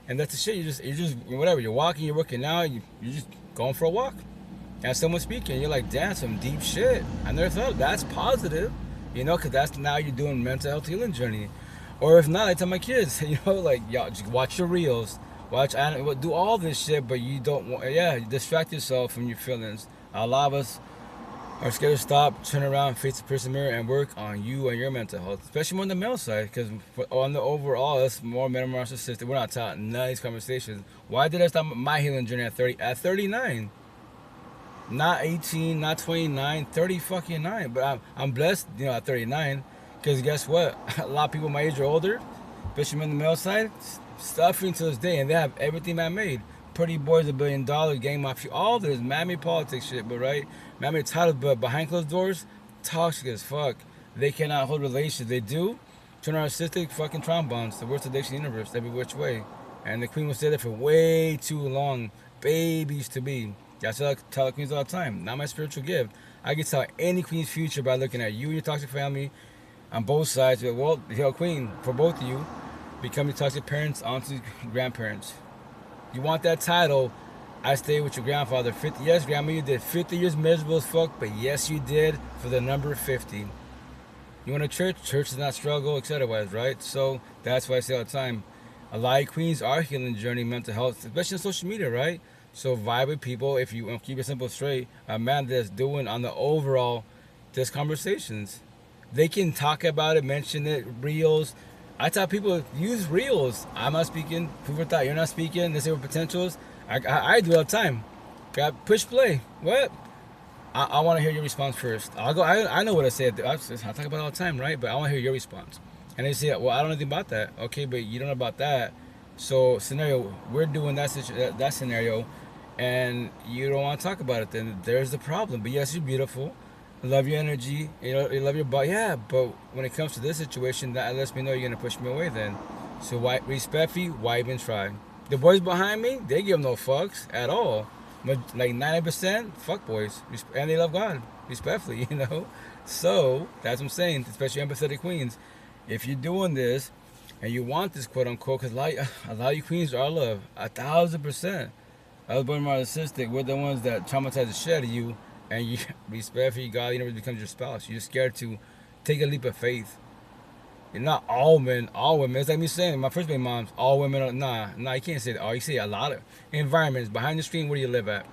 Speaker 1: And that's the shit. You're just whatever. You're walking, you're working out, you're just going for a walk. And someone speaking, you're like, damn, some deep shit. I never thought that's positive, you know, because that's now you're doing mental health healing journey. Or if not, I tell my kids, you know, like, y'all just watch your reels, do all this shit, but you don't want, distract yourself from your feelings. A lot of us are scared to stop, turn around, face the person mirror, and work on you and your mental health, especially more on the male side, because on the overall, us more men are narcissistic. We're not taught none of these conversations. Why did I stop my healing journey at 30? At 39, not 18, not 29, 30 fucking 9. But I'm blessed, you know, at 39, because guess what? A lot of people my age or older, especially on the male side, suffering to this day, and they have everything man made. Pretty boys, $1 billion, gang mafia, all this mammy politics shit, but right, mammy titles, but behind closed doors, toxic as fuck. They cannot hold relations. They do, turn narcissistic fucking trombones, the worst addiction in the universe, every which way. And the queen will stay there for way too long. Babies to be. That's what I tell the queens all the time. Not my spiritual gift. I can tell any queen's future by looking at you and your toxic family on both sides. Well, hell, queen, for both of you, becoming toxic parents, aunties, grandparents. You want that title? I stayed with your grandfather 50. Yes, grandma, you did 50 years miserable as fuck, but yes, you did for the number 50. You want a church? Church is not struggle, etc. Right? So that's why I say all the time, A lot of queens are healing journey, mental health, especially on social media, right? So vibe with people. If you keep it simple, straight, a man that's doing on the overall, just conversations. They can talk about it, mention it, reels. I tell people use reels. I'm not speaking. People thought you're not speaking. They say with potentials. I do all the time. Got push play. What? I want to hear your response first. I'll go. I know what I said. I talk about it all the time, right? But I want to hear your response. And they say, well, I don't know anything about that. Okay, but you don't know about that. So scenario, we're doing that scenario, and you don't want to talk about it. Then there's the problem. But yes, you're beautiful. I love your energy. You love your body. Yeah, but when it comes to this situation, that lets me know you're gonna push me away. Then, so why respectfully? Why even try? The boys behind me, they give no fucks at all. But like 90% fuck boys, and they love God, respectfully, you know. So that's what I'm saying, especially empathetic queens. If you're doing this and you want this quote unquote, because a lot of you queens are love, 1,000%. I was born narcissistic. We're the ones that traumatize the shit out of you, and you respectfully God, you never becomes your spouse. You're scared to take a leap of faith. You're not all men, all women. It's like me saying, my first baby moms, all women are, nah, you can't say that. You say a lot of environments. Behind the screen, where do you live at?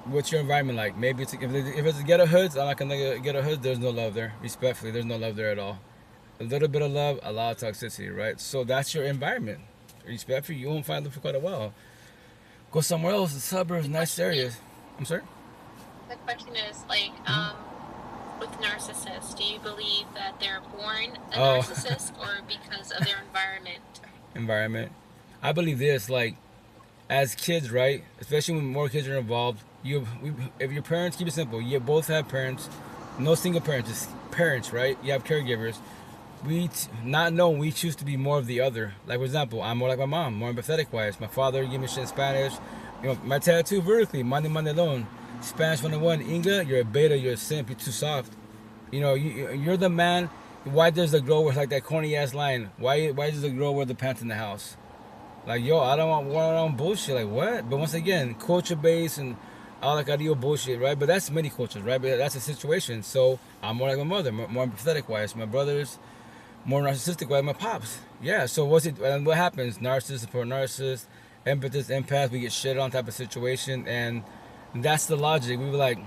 Speaker 1: What's your environment like? Maybe if it's a ghetto hoods, I'm not gonna ghetto hoods, there's no love there. Respectfully, there's no love there at all. A little bit of love, a lot of toxicity, right? So that's your environment. Respectfully, you won't find them for quite a while. Go somewhere else, the suburbs, nice areas. I'm sorry?
Speaker 4: The question is, like, with narcissists, do you believe that they're born a narcissist or because of their environment?
Speaker 1: I believe this, like, as kids, right? Especially when more kids are involved, if your parents, keep it simple, you both have parents, no single parents, just parents, right? You have caregivers. Not knowing, we choose to be more of the other. Like, for example, I'm more like my mom, more empathetic wise. My father give me shit in Spanish. You know, my tattoo vertically, Monday alone. Spanish 101, Inga, you're a beta, you're a simp, you're too soft. You know, you're the man. Why does the girl wear like that corny ass line? Why does the girl wear the pants in the house? Like, yo, I don't want one-on-one bullshit. Like, what? But once again, culture based and all that ideal bullshit, right? But that's many cultures, right? But that's a situation. So I'm more like my mother, more empathetic wise. My brothers, more narcissistic wise. My pops, yeah. So what's it? And what happens? Narcissist support narcissist, empathist, empath. We get shit on type of situation, and that's the logic. We were like,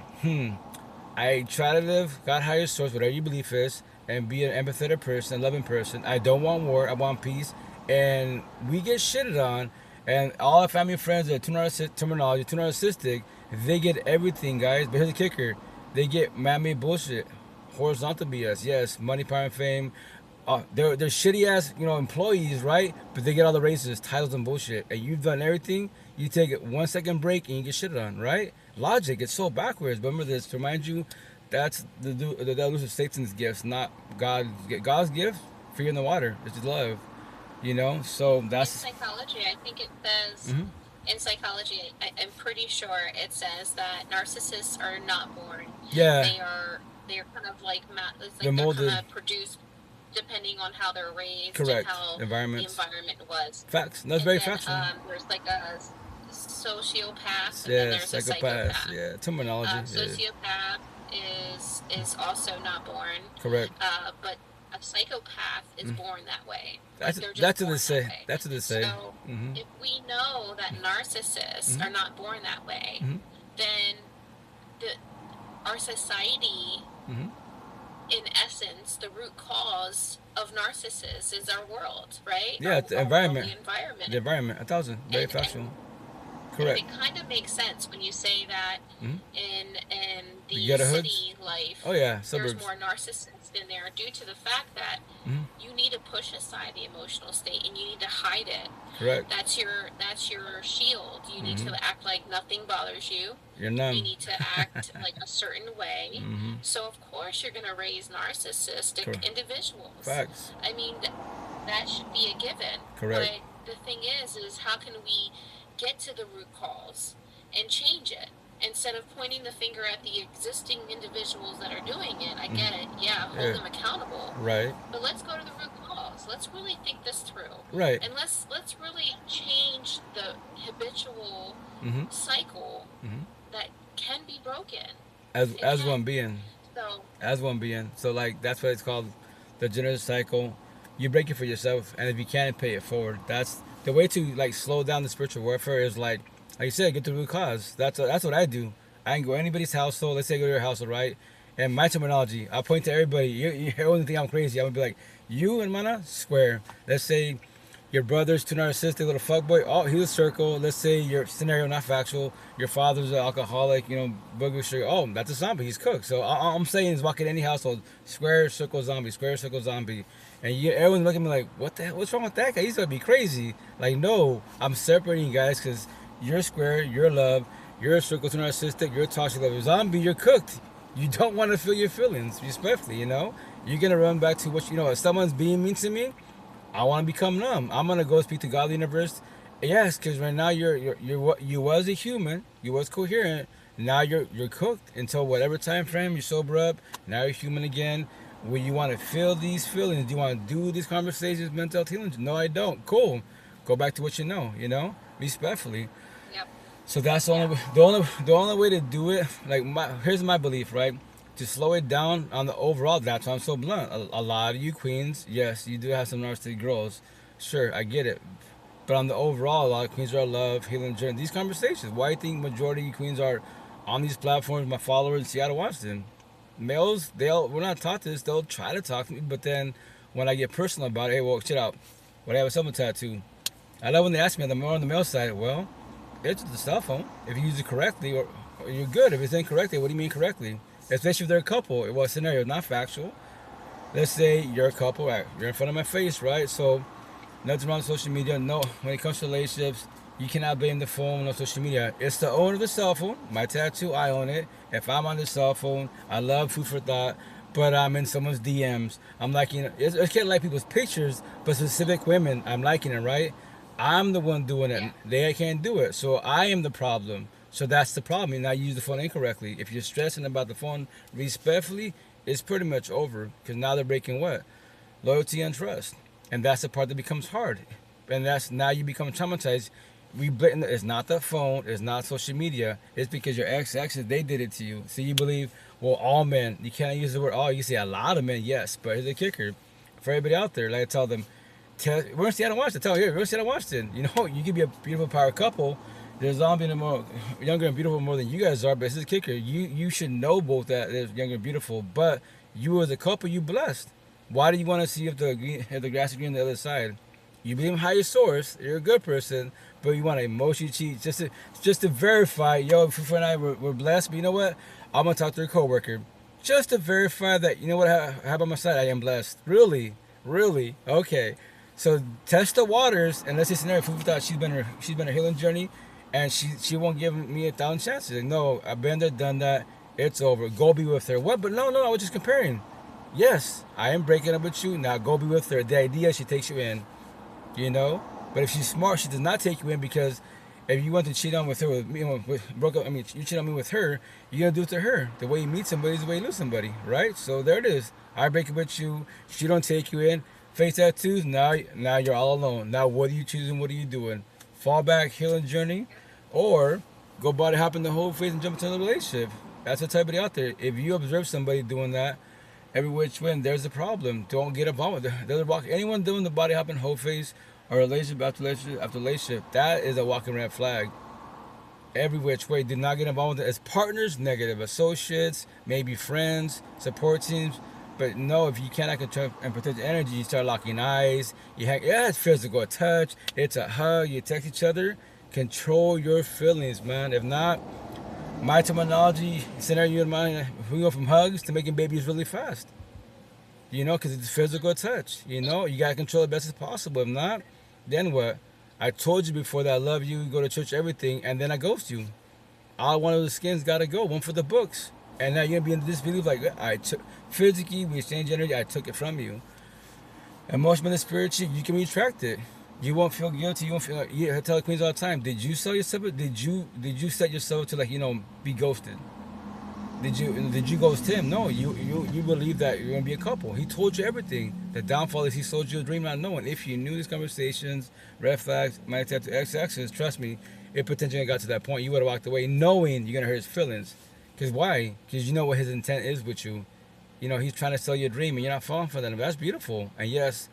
Speaker 1: I try to live God higher source, whatever your belief is, and be an empathetic person, a loving person. I don't want war. I want peace. And we get shitted on, and all our family and friends are too narcissistic. They get everything, guys. But here's the kicker: they get man-made bullshit, horizontal BS. Yes, money, power, and fame. They're shitty ass, employees, right? But they get all the raises, titles, and bullshit. And you've done everything. You take a 1 second break and you get shitted on, right? Logic, it's so backwards. But remember this, to remind you, that's the delusion of Satan's gifts, not God's gift. Fear in the water, it's just love. So that's
Speaker 4: in psychology. I think it says in psychology. I'm pretty sure it says that narcissists are not born.
Speaker 1: Yeah,
Speaker 4: they're kind of like
Speaker 1: they're molded,
Speaker 4: they're kind of produced depending on how they're raised.
Speaker 1: Correct.
Speaker 4: And how
Speaker 1: environment
Speaker 4: was.
Speaker 1: Facts. That's very factual.
Speaker 4: There's like a sociopath, and
Speaker 1: yeah,
Speaker 4: then there's a psychopath.
Speaker 1: Yeah, terminology.
Speaker 4: Sociopath is also not born.
Speaker 1: Correct.
Speaker 4: But a psychopath is born that way.
Speaker 1: That's what they say. That's what they say.
Speaker 4: So if we know that narcissists are not born that way, then our society, in essence, the root cause of narcissists is our world, right?
Speaker 1: Yeah, the environment.
Speaker 4: The environment.
Speaker 1: 1,000. Very factual. Correct.
Speaker 4: It kind of makes sense when you say that in the city life,
Speaker 1: suburbs.
Speaker 4: There's more narcissists in there due to the fact that you need to push aside the emotional state and you need to hide it.
Speaker 1: Correct.
Speaker 4: That's your shield. You need to act like nothing bothers you.
Speaker 1: You're numb.
Speaker 4: You need to act like a certain way. So of course you're going to raise narcissistic individuals.
Speaker 1: Facts.
Speaker 4: I mean, that should be a given.
Speaker 1: Correct.
Speaker 4: But the thing is how can we get to the root cause and change it instead of pointing the finger at the existing individuals that are doing it? I get it. Yeah, hold them accountable.
Speaker 1: Right.
Speaker 4: But let's go to the root cause. Let's really think this through.
Speaker 1: Right.
Speaker 4: And let's really change the habitual cycle that can be broken.
Speaker 1: As one being. So like that's what it's called, the generous cycle. you break it for yourself, and if you can't, pay it forward. That's the way to like slow down the spiritual warfare. Is like you said, get the root cause. That's what I do. I can go to anybody's household. Let's say I go to your household, right? And my terminology, I point to everybody. You only think I'm crazy. I'm gonna be like, you and Mana square. Let's say your brother's too narcissistic, little fuckboy. Oh, he was circle. Let's say your scenario not factual. Your father's an alcoholic. Booger sugar. Oh, that's a zombie. He's cooked. So all I'm saying is walk in any household, square circle zombie, square circle zombie, and everyone's looking at me like, what the hell? What's wrong with that guy? He's gonna be crazy. Like, no, I'm separating you guys because you're square, you're love, you're a circle too narcissistic, you're a toxic lover. Zombie, you're cooked. You don't want to feel your feelings, respectfully. You're gonna run back to what if someone's being mean to me. I want to become numb. I'm gonna go speak to God, the universe. Yes, because right now you was a human, you was coherent. Now you're cooked until whatever time frame you sober up. Now you're human again. Will you want to feel these feelings? Do you want to do these conversations, mental health healing? No, I don't. Cool. Go back to what you know. Respectfully.
Speaker 4: Yep.
Speaker 1: So that's the only way to do it. Like here's my belief, right? To slow it down on the overall, that's why I'm so blunt. A lot of you queens, yes, you do have some narcissistic girls. Sure, I get it. But on the overall, a lot of queens are love, healing journey. These conversations, why do you think majority of you queens are on these platforms, my followers in Seattle, Washington? Males, we're not taught this. They'll try to talk to me, but then when I get personal about it, hey, well, shit out. What I have a cell phone tattoo. I love when they ask me on the male side, well, it's the cell phone. If you use it correctly, or you're good. If it's incorrectly, what do you mean correctly? Especially if they're a couple. Well, a scenario not factual. Let's say you're a couple, right? You're in front of my face, right? So nothing wrong with social media. No, when it comes to relationships, you cannot blame the phone on social media. It's the owner of the cell phone. My tattoo, I own it. If I'm on the cell phone, I love food for thought, but I'm in someone's DMs. I'm liking it. I can't like people's pictures, but specific women, I'm liking it, right? I'm the one doing it. They can't do it. So I am the problem. So that's the problem. And I use the phone incorrectly. If you're stressing about the phone respectfully, it's pretty much over. Because now they're breaking what? Loyalty and trust. And that's the part that becomes hard. And that's now you become traumatized. It's not the phone. It's not social media. It's because your exes, they did it to you. So you believe, well, all men. You can't use the word all. You say a lot of men, yes. But here's the kicker. For everybody out there, like I tell them, we're in Seattle, Washington. We're in Seattle, Washington. You could be a beautiful power couple. There's zombie and more younger and beautiful more than you guys are, but this is the kicker. You should know both that there's younger and beautiful, but you as a couple, you blessed. Why do you want to see if the grass is green on the other side? You believe in higher source, you're a good person, but you want to emotionally cheat just to verify, yo, Fufu and I we're blessed, but you know what? I'm gonna talk to your coworker. Just to verify that, you know what, I have on my side, I am blessed. Really? Okay. So test the waters, and let's say scenario, Fufu thought she's been a healing journey. And she won't give me 1,000 chances. Like, no, I've been there, done that. It's over. Go be with her. What? But no, I was just comparing. Yes, I am breaking up with you. Now go be with her. The idea, she takes you in. But if she's smart, she does not take you in, because if you want to cheat on with her, you cheat on me with her, you're going to do it to her. The way you meet somebody is the way you lose somebody, right? So there it is. I break up with you. She don't take you in. Face tattoos. Now you're all alone. Now what are you choosing? What are you doing? Fall back, healing journey, or go body hop in the whole phase and jump into a relationship. That's the type of out there. If you observe somebody doing that, every which way, there's a problem. Don't get involved with it. Anyone doing the body hopping whole phase or relationship after relationship, that is a walking red flag. Every which way, do not get involved with it. As partners, negative. Associates, maybe friends, support teams. But no, if you cannot control and protect the energy, you start locking eyes. It's physical touch. It's a hug. You text each other. Control your feelings, man. If not, my terminology, scenario in mind, we go from hugs to making babies really fast. Because it's physical touch. You got to control it best as possible. If not, then what? I told you before that I love you, go to church, everything, and then I ghost you. All one of the skins got to go. One for the books. And now you're going to be in this belief like, physically, we exchange energy, I took it from you. Emotionally, spiritually, you can retract it. You won't feel guilty. You won't feel like, I tell the queens all the time, did you sell yourself? Did you set yourself to be ghosted? Did you ghost him? No, you believe that you're going to be a couple. He told you everything. The downfall is he sold you a dream not knowing. If you knew these conversations, red flags, might have to X-axis, trust me, it potentially got to that point. You would have walked away knowing you're going to hurt his feelings. Because why? Because you know what his intent is with you. He's trying to sell you a dream and you're not falling for that. That's beautiful. And yes,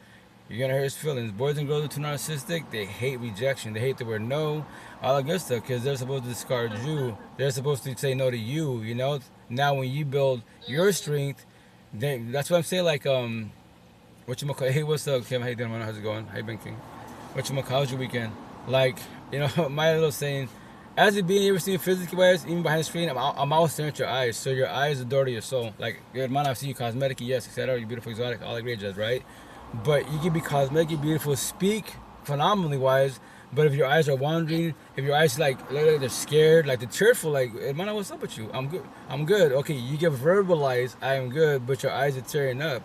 Speaker 1: You're gonna hurt his feelings. Boys and girls are too narcissistic. They hate rejection. They hate the word no, all that good stuff, because they're supposed to discard you. They're supposed to say no to you. You know. Now when you build your strength, then that's what I'm saying. Like what you call? Hey, what's up, Kim? How you doing? How's it going? How you been, King? What you call? How's your weekend? Like, you know, my little saying, as it being able to see physically wise, even behind the screen, I'm always staring at your eyes. So your eyes are the door to your soul. Like, your man, I see you cosmetically, yes, etc. You're beautiful, exotic, all that great jazz, right? But you can be cosmetically beautiful, speak phenomenally wise. But if your eyes are wandering, if your eyes like they're scared, like they're tearful, like, man, what's up with you? I'm good. I'm good. Okay, you can verbalize, I am good, but your eyes are tearing up.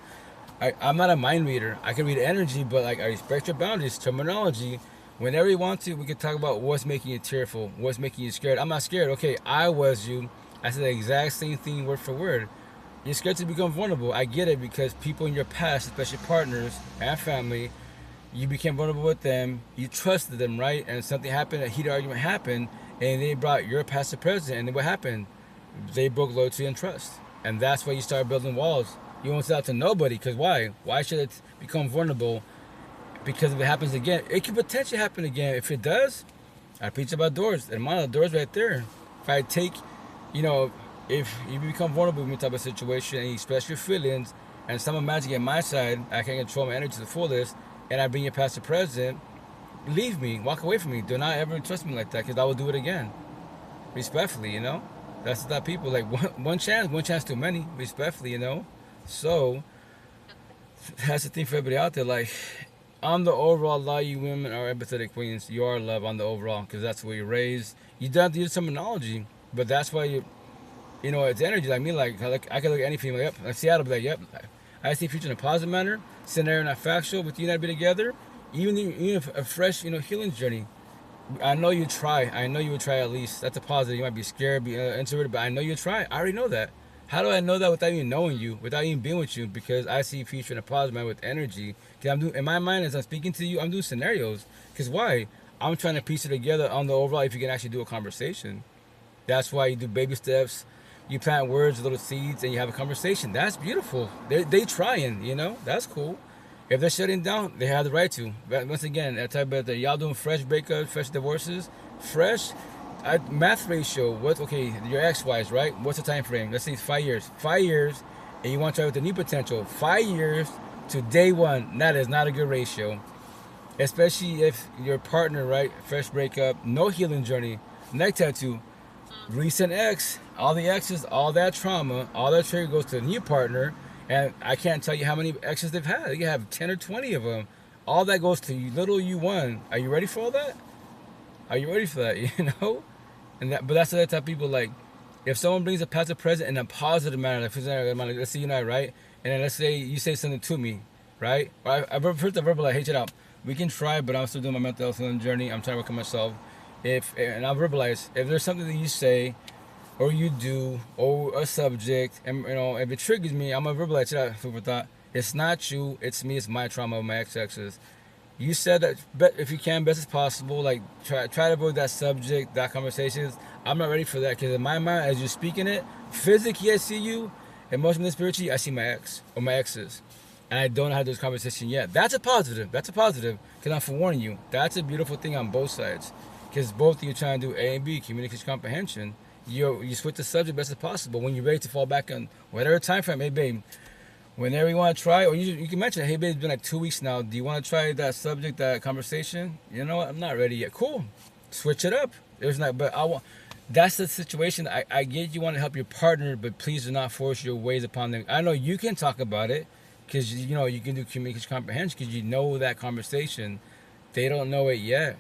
Speaker 1: I'm not a mind reader. I can read energy, but like I respect your boundaries, terminology. Whenever you want to, we can talk about what's making you tearful, what's making you scared. I'm not scared. Okay, I was you. I said the exact same thing word for word. You're scared to become vulnerable. I get it, because people in your past, especially partners and family, you became vulnerable with them. You trusted them, right? And something happened, a heated argument happened, and they brought your past to present. And then what happened? They broke loyalty and trust. And that's why you start building walls. You won't sell out to nobody, because why? Why should it become vulnerable? Because if it happens again, it could potentially happen again. If it does, I preach about doors. And my doors right there. If I take, you know, if you become vulnerable in any type of situation and you express your feelings, and some magic at my side, I can control my energy to the fullest, and I bring your past to present, leave me, walk away from me. Do not ever trust me like that, because I will do it again. Respectfully, you know? That's the type of people. Like, one chance too many. Respectfully, you know? So, that's the thing for everybody out there. Like, on the overall, a lot of you women are empathetic queens. You are love on the overall, because that's where you're raised. You don't have to use terminology, but that's why you know, it's energy. Like me, like I can look at any female. Yep, like Seattle, be like, yep. I see future in a positive manner. Scenario not factual. With you and I be together, even a fresh, you know, healing journey. I know you try. I know you would try at least. That's a positive. You might be scared, be introverted, but I know you try. I already know that. How do I know that without even knowing you, without even being with you? Because I see future in a positive manner with energy. Because I'm doing, in my mind, as I'm speaking to you, I'm doing scenarios. Because why? I'm trying to piece it together on the overall. If you can actually do a conversation, that's why you do baby steps. You plant words, little seeds, and you have a conversation. That's beautiful. They trying, you know. That's cool. If they're shutting down, they have the right to. But once again, I tell you about y'all doing fresh breakups, fresh divorces, fresh. Math ratio. What? Okay, your ex-wives, right? What's the time frame? Let's say 5 years. 5 years, and you want to try with the new potential. 5 years to day one. That is not a good ratio, especially if your partner, right? Fresh breakup, no healing journey, neck tattoo, recent ex, all the exes, all that trauma, all that trigger goes to the new partner, and I can't tell you how many exes they've had. You have 10 or 20 of them. All that goes to little you one. Are you ready for all that? Are you ready for that? You know. But that's the type of people, like, if someone brings a past or present in a positive manner, like, for example, let's say you and I, right? And then let's say you say something to me, right? Or I first the verbal, like, hey, check it out. We can try, but I'm still doing my mental health healing journey. I'm trying to work on myself. And I'll verbalize, if there's something that you say or you do or a subject, and you know, if it triggers me, I'm gonna verbalize, check it out, food for thought. It's not you, it's me, it's my trauma, my ex-exes. You said that, but if you can, best as possible, like try to avoid that subject, that conversation. I'm not ready for that, because in my mind, as you're speaking it, physically I see you, emotionally, spiritually, I see my ex or my exes, and I don't have this conversation yet. That's a positive. That's a positive, because I'm forewarning you. That's a beautiful thing on both sides, because both of you trying to do A and B, communication comprehension. You switch the subject best as possible when you're ready to fall back on whatever time frame. Hey, babe. Whenever you want to try, or you can mention, hey, babe, it's been like 2 weeks now. Do you want to try that subject, that conversation? You know what? I'm not ready yet. Cool. Switch it up. There's not, but I want. That's the situation. I get you want to help your partner, but please do not force your ways upon them. I know you can talk about it, because you know you can do communication comprehension, because you know that conversation. They don't know it yet.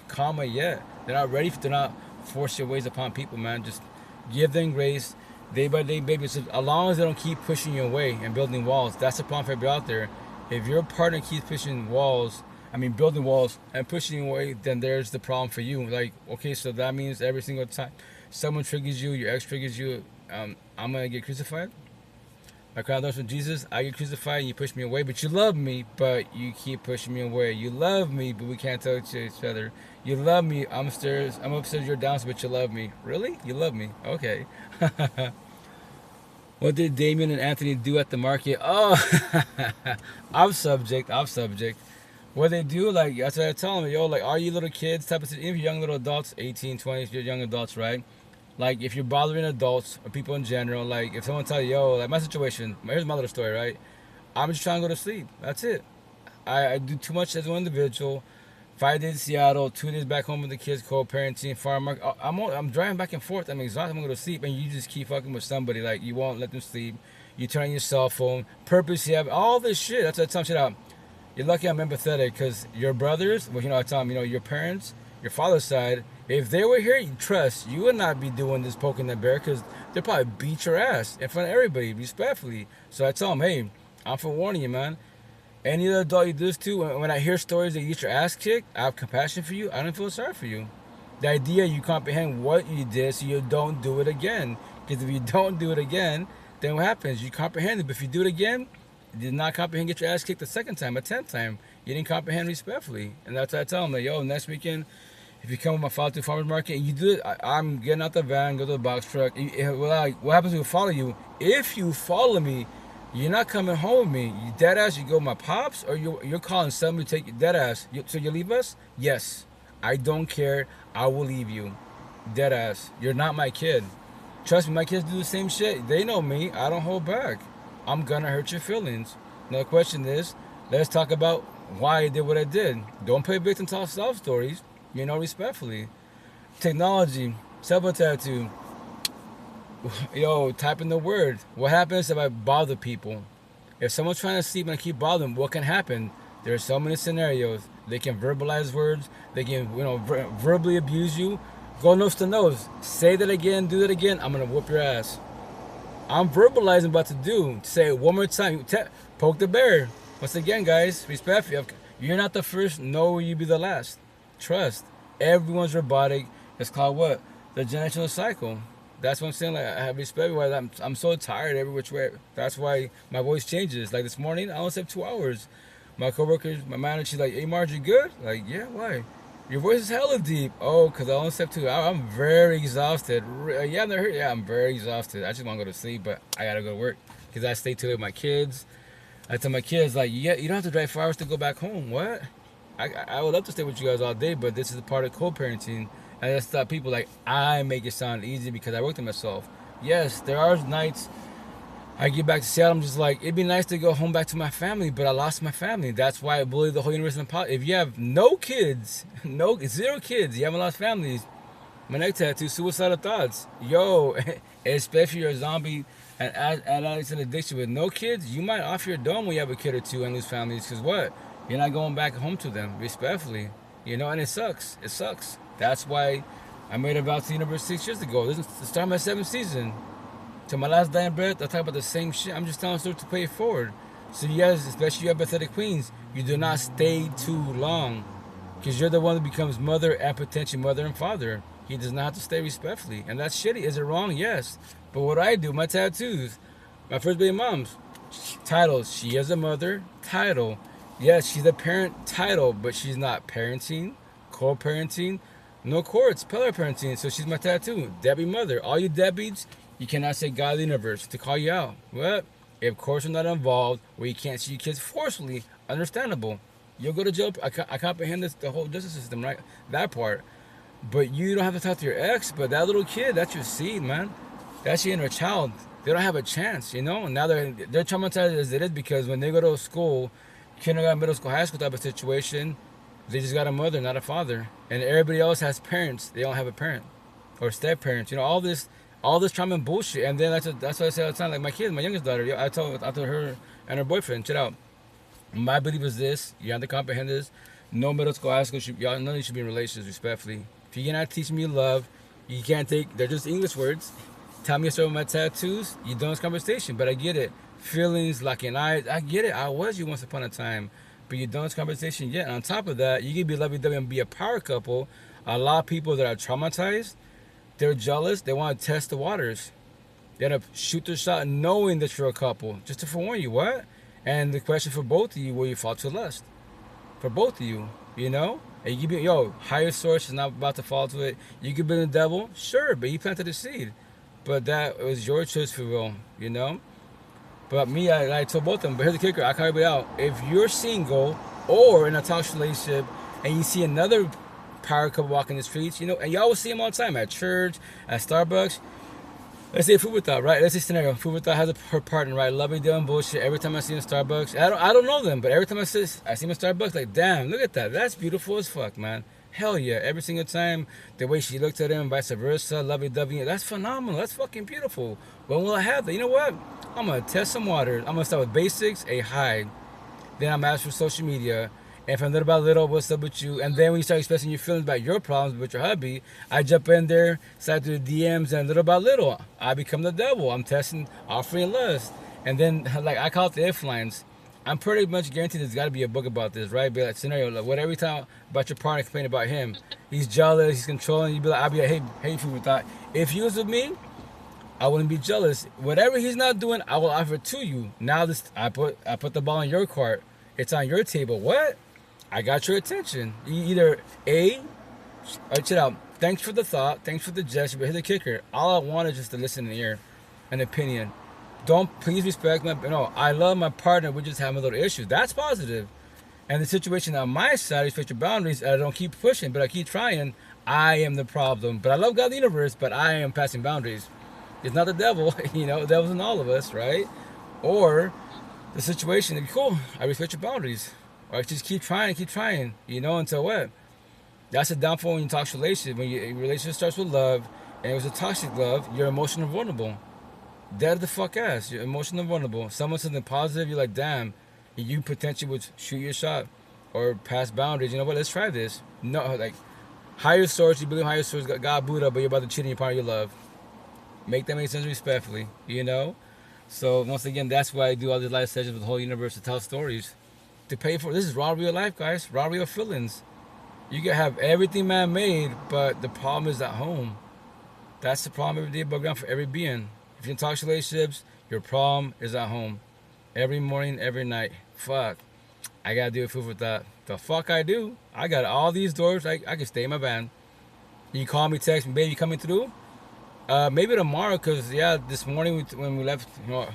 Speaker 1: Comma yet. They're not ready. They're not force your ways upon people, man. Just give them grace. Day by day, baby. So as long as they don't keep pushing you away and building walls, that's the problem for everybody out there. If your partner keeps pushing walls, building walls and pushing you away, then there's the problem for you. Like, okay, so that means every single time someone triggers you, your ex triggers you, I'm gonna get crucified. My crown thorns from Jesus. I get crucified and you push me away, but you love me, but you keep pushing me away. You love me, but we can't tell each other. You love me. I'm upstairs. You're downstairs, but you love me. Really? You love me? Okay. What did Damien and Anthony do at the market? Oh, off subject. What they do, like, that's what I tell them, yo, like, are you little kids type of, if you're young little adults, 18, 20, if you're young adults, right? Like, if you're bothering adults or people in general, like, if someone tell you, yo, like, my situation, here's my little story, right? I'm just trying to go to sleep. That's it. I do too much as one individual. 5 days in Seattle, 2 days back home with the kids, co-parenting, farm market. I'm driving back and forth. I'm exhausted. I'm going to go to sleep, and you just keep fucking with somebody. Like, you won't let them sleep. You turn on your cell phone. Purpose, you have all this shit. That's what I tell them shit out. You're lucky I'm empathetic because your brothers, well, I tell them, your parents, your father's side, if they were here, you trust, you would not be doing this poking the bear because they'll probably beat your ass in front of everybody, respectfully. So I tell them, hey, I'm for warning you, man. Any other adult you do this to, when I hear stories that you get your ass kicked, I have compassion for you. I don't feel sorry for you. The idea you comprehend what you did so you don't do it again. Because if you don't do it again, then what happens? You comprehend it. But if you do it again, you did not comprehend, get your ass kicked the second time, a 10th time. You didn't comprehend respectfully. And that's what I tell them. Like, yo, next weekend, if you come with my father to the farmer's market and you do it, I'm getting out the van, go to the box truck. What happens if we follow you? If you follow me, you're not coming home with me. You dead ass, you go with my pops, or you're calling somebody to take you dead ass. So you leave us? Yes. I don't care. I will leave you. Dead ass. You're not my kid. Trust me, my kids do the same shit. They know me. I don't hold back. I'm gonna hurt your feelings. Now the question is, let's talk about why I did what I did. Don't play victim to self stories. Respectfully. Technology, self-tattoo. Yo, type in the word. What happens if I bother people? If someone's trying to sleep and I keep bothering them, what can happen? There are so many scenarios. They can verbalize words. They can, verbally abuse you. Go nose to nose. Say that again. Do that again. I'm gonna whoop your ass. I'm verbalizing about to do. Say it one more time. Poke the bear. Once again, guys, respectfully. You're not the first, nor will you be the last. Trust. Everyone's robotic. It's called what? The generational cycle. That's what I'm saying. Like, I have respect. Why I'm so tired every which way. That's why my voice changes. Like this morning, I only slept 2 hours. My coworkers, my manager, she's like, "Hey, Marge, you good?" Like, yeah. Why? Your voice is hella deep. Oh, because I only slept 2 hours. I'm very exhausted. Yeah, I've never heard. Yeah, I'm very exhausted. I just want to go to sleep, but I gotta go to work because I stay too late with my kids. I tell my kids, like, yeah, you don't have to drive 4 hours to go back home. What? I would love to stay with you guys all day, but this is a part of co-parenting. And I stop people like, I make it sound easy because I worked on myself. Yes, there are nights I get back to Seattle, I'm just like, it'd be nice to go home back to my family, but I lost my family. That's why I bully the whole universe in politics. If you have no kids, zero kids, you haven't lost families, my neck tattoo, suicidal thoughts. Yo, especially if you're a zombie and addict and addiction with no kids, you might off your dome when you have a kid or two and lose families. Because what? You're not going back home to them, respectfully. And it sucks. It sucks. That's why I made a vow to the universe 6 years ago. This is the start of my 7th season. To my last dying breath, I talk about the same shit. I'm just telling stories to pay it forward. So you guys, especially you empathetic queens, you do not stay too long. Because you're the one that becomes mother and potentially mother and father. He does not have to stay respectfully. And that's shitty. Is it wrong? Yes. But what I do, my tattoos, my first baby mom's title, she is a mother, title. Yes, she's a parent, title, but she's not parenting, co-parenting, no courts, pillar parenting. So she's my tattoo, Debbie mother. All you Debbies, you cannot say God of the universe to call you out. Well, if courts are not involved, where you can't see your kids forcefully, understandable. You'll go to jail. I comprehend this, the whole justice system, right? That part. But you don't have to talk to your ex, but that little kid, that's your seed, man. That's your inner child. They don't have a chance, And now they're traumatized as it is because when they go to school, kindergarten, middle school, high school type of situation, they just got a mother, not a father. And everybody else has parents. They don't have a parent. Or step parents. All this trauma and bullshit. And then that's what I say all the time. Like my kids, my youngest daughter, I told her and her boyfriend, check out. My belief is this. You have to comprehend this. No middle school, high school, none of you should be in relations, respectfully. If you're not teaching me love, you can't they're just English words. Tell me a story with my tattoos, you don't have conversation, but I get it. Feelings, locking eyes, I get it. I was you once upon a time, but you don't have conversation yet. And on top of that, you can be lovey-dovey and be a power couple. A lot of people that are traumatized, they're jealous, they want to test the waters. They end up shoot their shot knowing that you're a couple, just to forewarn you, what? And the question for both of you, will you fall to lust? For both of you, And you be, higher source is not about to fall to it. You could be the devil, sure, but he planted a seed. but that was your choice for real, you know. But me, I told both of them. But here's the kicker: I call everybody out. If you're single or in a toxic relationship, and you see another power couple walking the streets, you know, and you always see them all the time at church, at Starbucks. Let's say food with thought, right? Let's say scenario. Food with thought has her partner, right? Love me doing bullshit. Every time I see them in Starbucks, I don't know them, but every time I see them in Starbucks, like, damn, look at that. That's beautiful as fuck, man. Hell yeah. Every single time, the way she looked at him, vice versa, lovey-dovey, that's phenomenal. That's fucking beautiful. When will I have that? You know what? I'm going to test some water. I'm going to start with basics, a hi. Then I'm asking for social media. And from little by little, what's up with you? And then when you start expressing your feelings about your problems with your hubby, I jump in there, slide through the DMs, and little by little, I become the devil. I'm testing, offering lust. And then, like, I call it the if lines. I'm pretty much guaranteed there's got to be a book about this, right? Be like, scenario, like, what every time about your partner complain about him, he's jealous, he's controlling, you'd be like, I'll be like, hey, food with thought. If he was with me, I wouldn't be jealous. Whatever he's not doing, I will offer it to you. Now I put the ball in your court. It's on your table. What? I got your attention. Either A, check it out. Thanks for the thought. Thanks for the gesture. But here's the kicker. All I want is just to listen and hear an opinion. Please respect my, no, I love my partner. We just having a little issues. That's positive. And the situation on my side is fit your boundaries. I don't keep pushing, but I keep trying. I am the problem. But I love God, the universe, but I am passing boundaries. It's not the devil, you know, the devil's in all of us, right? Or the situation, it'd be cool. I respect your boundaries. Or just keep trying, you know, until what? That's a downfall when you talk relationship. When your relationship starts with love, and it was a toxic love, you're emotionally vulnerable. Dead the fuck ass. You're emotionally vulnerable. Someone says something positive, you're like, damn, you potentially would shoot your shot or pass boundaries. You know what? Let's try this. No, like, higher source, you believe higher source, God, Buddha, but you're about to cheat on your partner you love. Make that make sense respectfully, you know? So, once again, that's why I do all these live sessions with the whole universe to tell stories. To pay for this is raw real life, guys. Raw real feelings. You can have everything man made, but the problem is at home. That's the problem every day above ground for every being. If you're in toxic relationships, your problem is at home. Every morning, every night. Fuck. I gotta do a food with that. The fuck I do. I got all these doors. I can stay in my van. You call me, text me, baby, you coming through? Maybe tomorrow, cause yeah, this morning when we left, you know,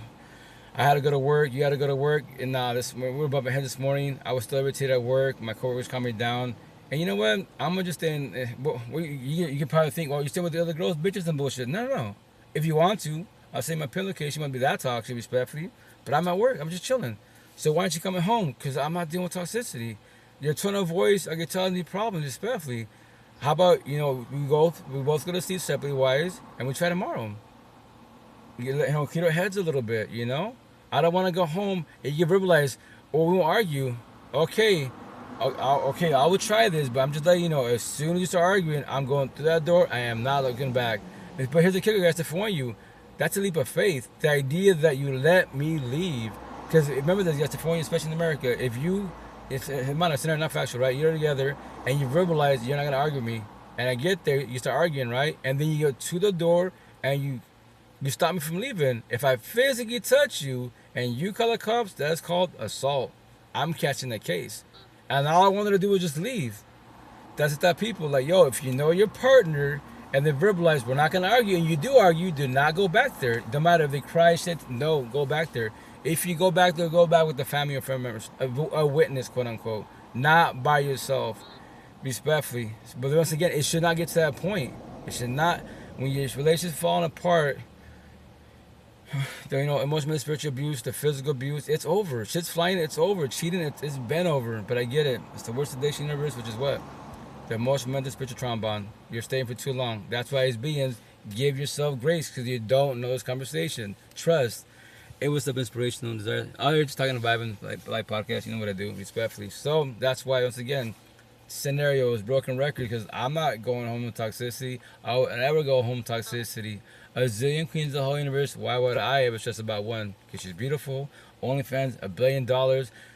Speaker 1: I had to go to work. You had to go to work, and we were above my head this morning. I was still irritated at work. My coworkers calmed me down, and you know what? I'm gonna just stay in. You can probably think, well, you're still with the other girls, bitches, and bullshit. No. If you want to, I'll say my pillowcase. You want to be that toxic, respectfully, but I'm at work. I'm just chilling. So why aren't you coming home? Cause I'm not dealing with toxicity. Your tone of voice, I can tell any problems, respectfully. How about, you know, we both go to sleep separately, wise, and we try tomorrow. You know, keep our heads a little bit, you know? I don't want to go home and you verbalize, or we won't argue. Okay, I will try this, but I'm just letting you know, as soon as you start arguing, I'm going through that door. I am not looking back. But here's the kicker, guys, to warn you. That's a leap of faith. The idea that you let me leave. Because remember this, guys, to warn you, especially in America, it's not factual, right? You're together and you verbalize, you're not going to argue with me. And I get there, you start arguing, right? And then you go to the door and you stop me from leaving. If I physically touch you and you call the cops, that's called assault. I'm catching the case. And all I wanted to do was just leave. That's what that people like, yo, if you know your partner and they verbalize, we're not going to argue, and you do argue, do not go back there. No matter if they cry shit, no, go back there. If you go back there, go back with the family or friend members, a witness, quote unquote, not by yourself, respectfully. But once again, it should not get to that point. It should not, when your relationship's falling apart, you know, emotional, spiritual abuse, the physical abuse, it's over. Shit's flying, it's over. Cheating, it's been over. But I get it. It's the worst addiction in the universe, which is what? The emotional, mental, spiritual trauma bond. You're staying for too long. That's why as beings, give yourself grace, because you don't know this conversation. Trust. It was some inspirational desire. Oh, you're just talking about like podcast. You know what I do, respectfully. So that's why, once again, scenarios, broken record, because I'm not going home with toxicity. I would never go home with toxicity. A zillion queens of the whole universe. Why would I ever stress about one? Because she's beautiful. OnlyFans, $1 billion.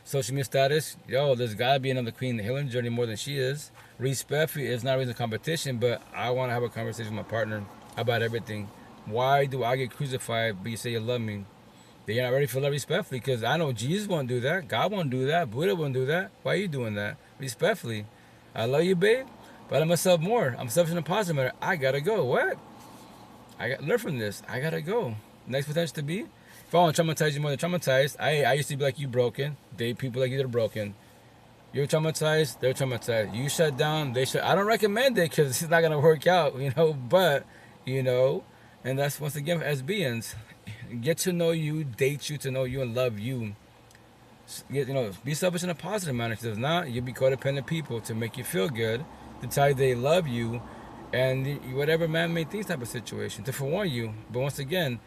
Speaker 1: Social media status. Yo, there's got to be another queen in the healing journey more than she is. Respectfully, it's not a reason competition, but I want to have a conversation with my partner about everything. Why do I get crucified, but you say you love me? You're not ready for love respectfully, because I know Jesus won't do that. God won't do that. Buddha won't do that. Why are you doing that? Respectfully. I love you, babe, but I love myself more. I'm selfish in a positive manner. I got to go. What? I got learn from this. I gotta go. Next potential to be. If I want to traumatize you more than traumatized, I used to be like you broken. Date people like you that are broken. You're traumatized, they're traumatized. You shut down, they shut. I don't recommend it because it's not gonna work out, you know. But you know, and that's once again as beings, get to know you, date you, to know you and love you. Get, you know, be selfish in a positive manner. Because if not, you'll be codependent people to make you feel good, to tell you they love you, and whatever man-made things type of situation to forewarn you. But once again,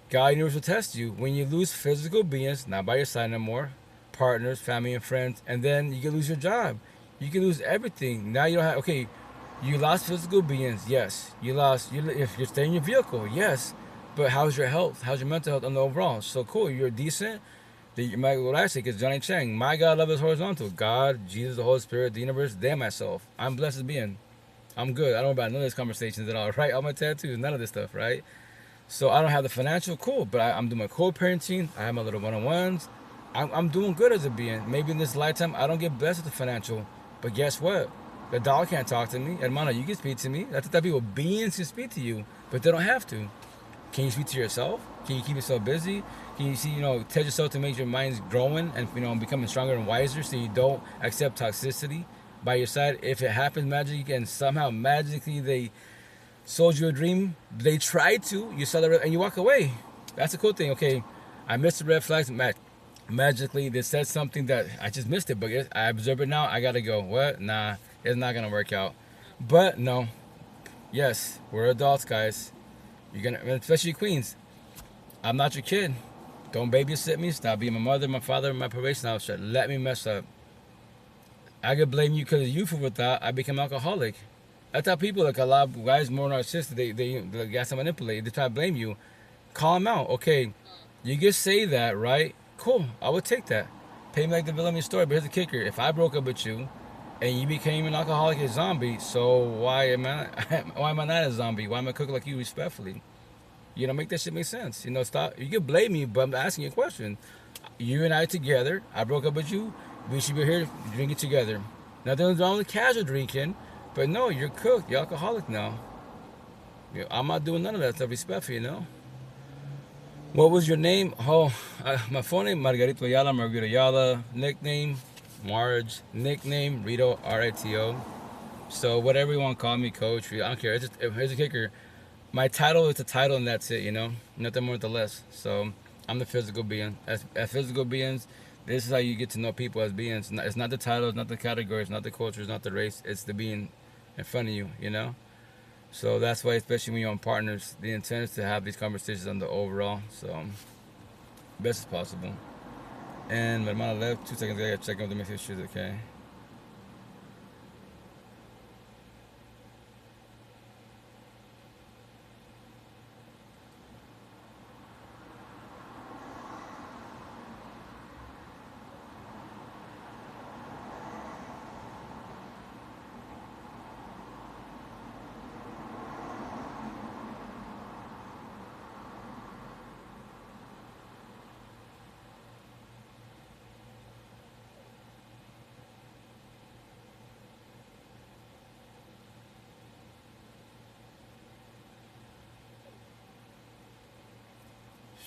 Speaker 1: God universe will test you when you lose physical beings, not by your side no more, partners, family, and friends, and then you can lose your job. You can lose everything. Now you don't have. Okay, you lost physical beings. Yes, you lost. If you're staying in your vehicle, yes. But how's your health? How's your mental health on the overall? So cool. You're decent. What I say is Johnny Chang. My God love is horizontal. God, Jesus, the Holy Spirit, the universe, they myself. I'm blessed as being. I'm good. I don't know about none of these conversations at all, right? All my tattoos, none of this stuff, right? So I don't have the financial, cool, but I'm doing my co-parenting. I have my little one-on-ones. I'm doing good as a being. Maybe in this lifetime I don't get blessed with the financial, but guess what? The dog can't talk to me. Hermano, you can speak to me. That's the type of people. Beings can speak to you, but they don't have to. Can you speak to yourself? Can you keep yourself busy? Can you see, tell yourself to make your mind's growing and, becoming stronger and wiser so you don't accept toxicity by your side? If it happens magically and somehow magically they sold you a dream, they tried to, you celebrate and you walk away. That's a cool thing. Okay, I missed the red flags. Magically, they said something that I just missed it, but I observe it now. I gotta go. What? Nah, it's not gonna work out. But no, yes, we're adults, guys. You're gonna, especially queens. I'm not your kid. Don't babysit me. Stop being my mother, my father, my probation officer. Let me mess up. I could blame you because of you for that. I became alcoholic. That's how people, like a lot of guys more narcissistic, they got to manipulate. They try to blame you. Call them out. Okay, you just say that, right? Cool, I would take that. Pay me like the villain of your story. But here's the kicker: if I broke up with you, and you became an alcoholic and zombie, so why am I not a zombie? Why am I cooking like you respectfully? Make that shit make sense. Stop. You can blame me, but I'm asking you a question. You and I together. I broke up with you. We should be here drinking together. Nothing's wrong with casual drinking, but no, you're cooked. You're alcoholic now. I'm not doing none of that stuff. Respectful, What was your name? Oh, my phone name, Margarito Ayala, Margarito Ayala. Nickname, Marge. Nickname, Rito, R-I-T-O. So whatever you want to call me, coach, I don't care. Here's the kicker. My title is a title and that's it, Nothing more, nothing less. So I'm the physical being. As physical beings, this is how you get to know people as beings. It's not the title, it's not the category, it's not the culture, it's not the race. It's the being in front of you, So that's why, especially when you're on partners, the intent is to have these conversations on the overall. So, best as possible. And my hermana left. 2 seconds, I gotta check out to make sure she's okay.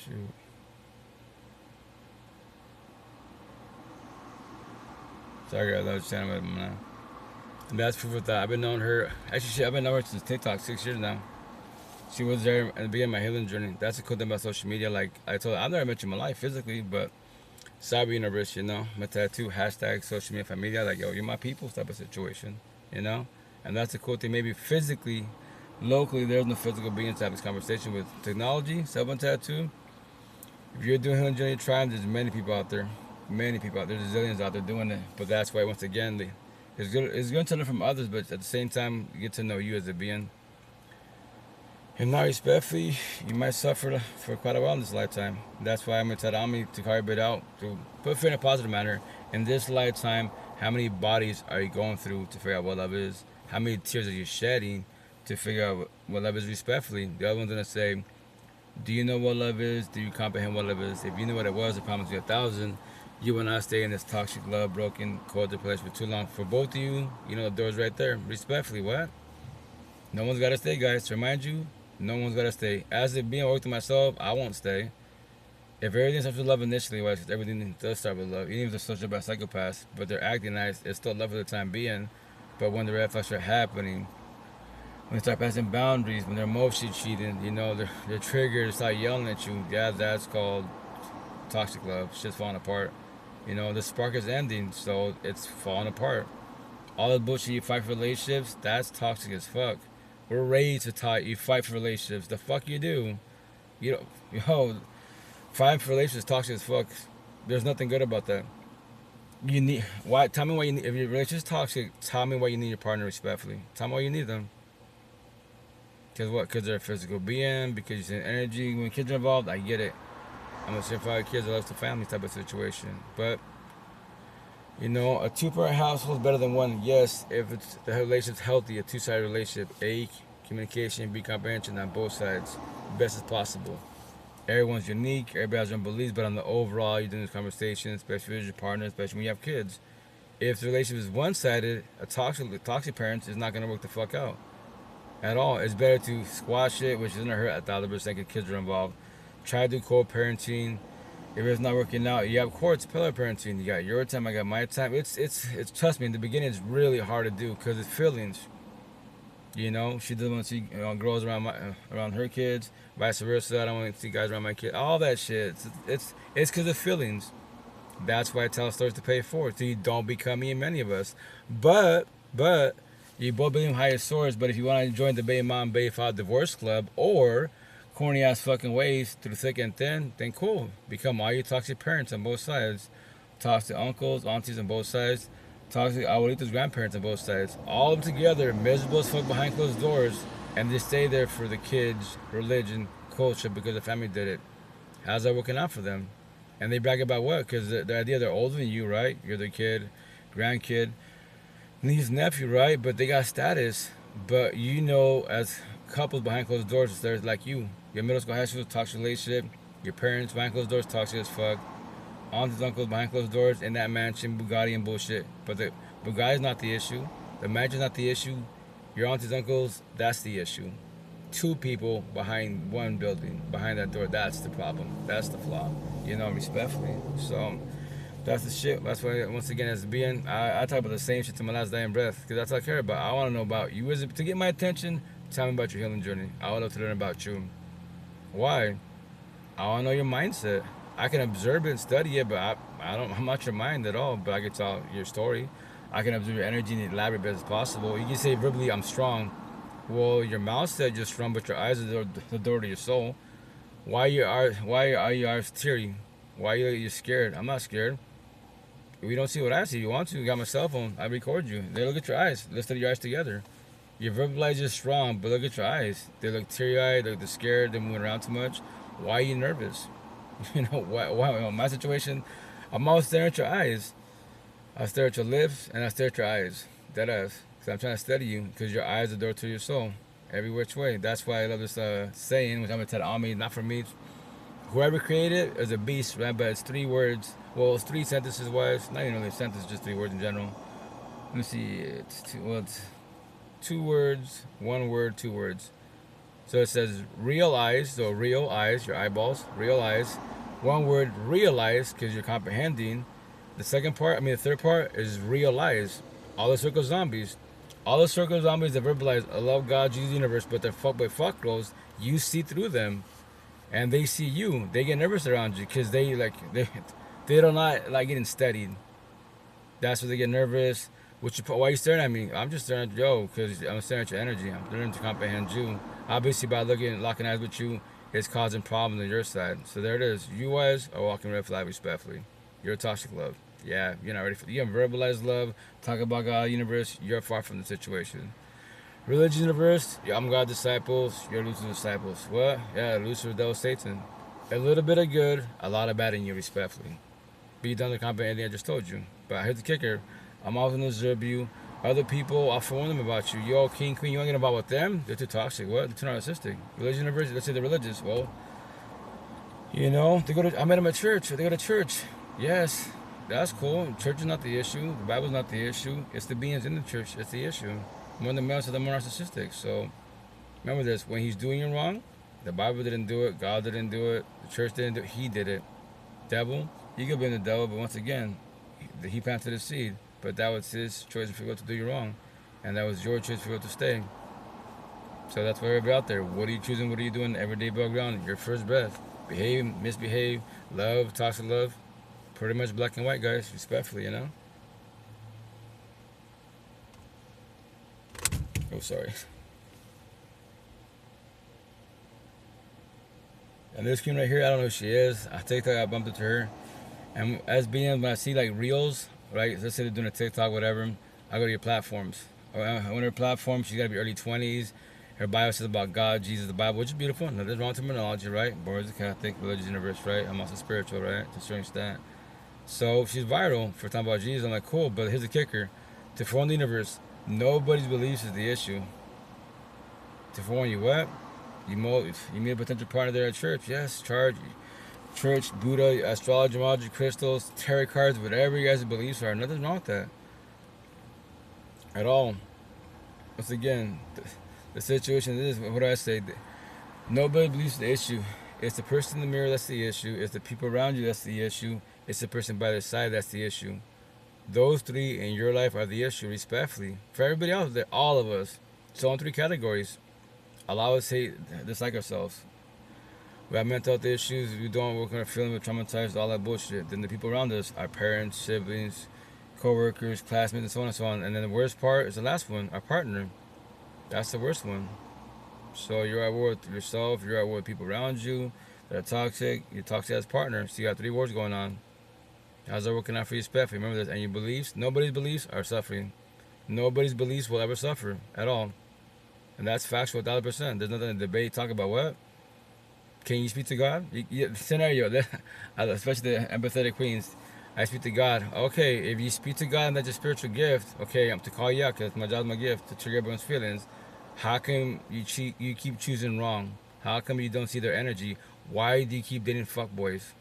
Speaker 1: Shoot. Sorry, guys. I was chatting with him now. And that's proof of that. I've been knowing her. Actually, I've been knowing her since TikTok, 6 years now. She was there at the beginning of my healing journey. That's the cool thing about social media. Like I told her, I've never met you in my life physically, but Cyber Universe, my tattoo, hashtag social media familia. Like, yo, you're my people type of situation, And that's the cool thing. Maybe physically, locally, there's no physical beings to have this conversation with. Technology, cell phone tattoo. If you're doing healing journey trying, there's many people out there. Many people out there. There's zillions out there doing it. But that's why, once again, it's good to learn from others, but at the same time, you get to know you as a being. And not respectfully, you might suffer for quite a while in this lifetime. That's why I'm going to tell me to carve it out, to put fear in a positive manner. In this lifetime, how many bodies are you going through to figure out what love is? How many tears are you shedding to figure out what love is respectfully? The other one's going to say, do you know what love is? Do you comprehend what love is? If you knew what it was, I promise you 1,000. You will not stay in this toxic love, broken, cold place for too long. For both of you, the door's right there. Respectfully, what? No one's got to stay, guys. To remind you, No one's gotta stay. As it being worked to myself, I won't stay. If everything starts with love initially, well, everything does start with love. Even if they're social bad psychopaths, but they're acting nice, it's still love for the time being. But when the red flags are happening, when they start passing boundaries, when they're emotionally cheating, you know, they're triggered, start yelling at you, yeah, that's called toxic love. Shit's falling apart. You know, the spark is ending, so it's falling apart. All the bullshit you fight for relationships, that's toxic as fuck. We're raised to taught you fight for relationships. The fuck you do? You know, yo, fighting for relationships is toxic as fuck. There's nothing good about that. You need why? Tell me why you need. If your relationship is toxic, tell me why you need your partner respectfully. Tell me why you need them. Because what? Because they're a physical being. Because you send energy. When kids are involved, I get it. I'm a certified kids that loves the family type of situation. But you know, a two-parent household is better than one. Yes, if it's the relationship's healthy, a two-sided relationship, A, communication, B, comprehension on both sides, best as possible. Everyone's unique, everybody has their own beliefs, but on the overall, you're doing this conversation, especially with your partner, especially when you have kids. If the relationship is one-sided, a toxic parent is not gonna work the fuck out at all. It's better to squash it, which isn't gonna hurt 1,000% because kids are involved. Try to do co-parenting. If it's not working out, you have courts, pillar parenting. You got your time, I got my time. It's trust me, in the beginning it's really hard to do because it's feelings. You know, she doesn't want to see girls around her kids, vice versa. I don't want to see guys around my kids. All that shit. It's because of feelings. That's why I tell stories to pay forward, so you don't become me and many of us. But you both believe in higher source. But if you want to join the Bay Mom Bay Father Divorce Club or corny ass fucking ways through thick and thin, then cool. Become all your toxic parents on both sides. Toxic uncles, aunties on both sides. Toxic abuelitos, grandparents on both sides. All of them together, miserable as fuck behind closed doors, and they stay there for the kids, religion, culture, because the family did it. How's that working out for them? And they brag about what? Because the idea they're older than you, right? You're the kid, grandkid, niece, nephew, right? But they got status. But you know, as couples behind closed doors, there's like you. Your middle school, high school, toxic relationship. Your parents behind closed doors, toxic as fuck. Aunts, uncles behind closed doors in that mansion, Bugatti and bullshit. But the Bugatti's not the issue. The mansion's not the issue. Your aunts, uncles, that's the issue. Two people behind one building, behind that door, that's the problem. That's the flaw. You know, respectfully. So that's the shit. That's why, once again, as being, I talk about the same shit to my last dying breath, because that's all I care about. I want to know about you. To get my attention, tell me about your healing journey. I would love to learn about you. Why? I want to know your mindset. I can observe it and study it, but I'm not your mind at all, but I can tell your story. I can observe your energy and elaborate as possible. You can say verbally, I'm strong. Well, your mouth said you're strong, but your eyes are the door to your soul. Why are you eyes teary? Why are you scared? I'm not scared. If you don't see what I see, you want to, you got my cell phone, I record you. They look at your eyes. Let's study your eyes together. Your verbalize is strong, but look at your eyes. They look teary-eyed, they're scared, they're moving around too much. Why are you nervous? You know, why my situation, I'm always staring at your eyes. I stare at your lips and I stare at your eyes. Dead ass. Because I'm trying to study you, because your eyes are the door to your soul. Every which way. That's why I love this saying, which I'm going to tell the army, not from me. Whoever created it is a beast, right? But it's 3 words. Well, it's 3 sentences wise. Not even really a sentence, just 3 words in general. Let me see. It's 2 words, 1 word, 2 words. So it says real eyes, so real eyes, your eyeballs, real eyes. 1 word, realize, because you're comprehending. The third part is realize. All the circle zombies. All the circle zombies that verbalize, I love God, Jesus, universe, but they're fucked by fuck girls. You see through them. And they see you. They get nervous around you because they don't like getting studied. That's why they get nervous. Why are you staring at me? I'm just staring at you because I'm staring at your energy. I'm learning to comprehend you. Obviously, by locking eyes with you, it's causing problems on your side. So there it is. You guys are walking red flag respectfully. You're a toxic love. Yeah, you're not ready for. You haven't verbalized love. Talk about God, universe. You're far from the situation. Religion universe. Yeah, I'm God's disciples. You're Lucifer's disciples. What? Yeah, Lucifer, devil, Satan. A little bit of good, a lot of bad in you, respectfully. Be done to comprehend anything I just told you. But here's the kicker. I'm always going to observe you. Other people, I'll warn them about you. Yo, king, queen, you want to get involved with them? They're too toxic. What? They're too narcissistic. Religion universe, let's say they're religious. Well, you know, I met them at church. They go to church. Yes, that's cool. Church is not the issue. The Bible's not the issue. It's the beings in the church. It's the issue. More than males, they're more narcissistic. So, Remember this: when he's doing you wrong, the Bible didn't do it, God didn't do it, the church didn't do it. He did it. Devil, you could blame the devil, but once again, he planted the seed. But that was his choice if he to do you wrong, and that was your choice if you to stay. So that's why everybody out there. What are you choosing? What are you doing every day above ground? Your first breath. Behave, misbehave, love, toxic love. Pretty much black and white, guys. Respectfully, you know. Oh, sorry. And this queen right here, I don't know who she is. I TikTok, I bumped into her. And as being, when I see like reels, right? Let's say they're doing a TikTok, whatever. I go to your platforms. On her platform, she's got to be early 20s. Her bio says about God, Jesus, the Bible, which is beautiful. Nothing's wrong with terminology, right? Born as a Catholic, religious universe, right? I'm also spiritual, right? To a certain extent. So she's viral for talking about Jesus. I'm like, cool, but here's the kicker. To form the universe, nobody's beliefs is the issue. To form you what? You meet a potential partner there at church. Yes, church, Buddha, astrology, magic, crystals, tarot cards, whatever you guys' beliefs are. Nothing's wrong with that. At all. Once again, the situation is, what do I say? Nobody believes the issue. It's the person in the mirror that's the issue. It's the people around you that's the issue. It's the person by their side that's the issue. Those three in your life are the issue, respectfully. For everybody else, they're all of us. So in 3 categories. Allow us to hate, dislike ourselves. We have mental health issues. We don't work on our feeling. We're traumatized, all that bullshit. Then the people around us, our parents, siblings, co-workers, classmates, and so on and so on. And then the worst part is the last one, our partner. That's the worst one. So you're at war with yourself. You're at war with people around you that are toxic. You're toxic as partner. So you got 3 wars going on. How's that working out for you, Spef? Remember this. And your beliefs, nobody's beliefs are suffering. Nobody's beliefs will ever suffer at all. And that's factual, 1,000%. There's nothing to debate. Talk about what? Can you speak to God? Scenario, especially the empathetic queens. I speak to God. Okay, if you speak to God and that's your spiritual gift, okay, I'm to call you out because my job's my gift to trigger everyone's feelings. How come you keep choosing wrong? How come you don't see their energy? Why do you keep dating fuckboys?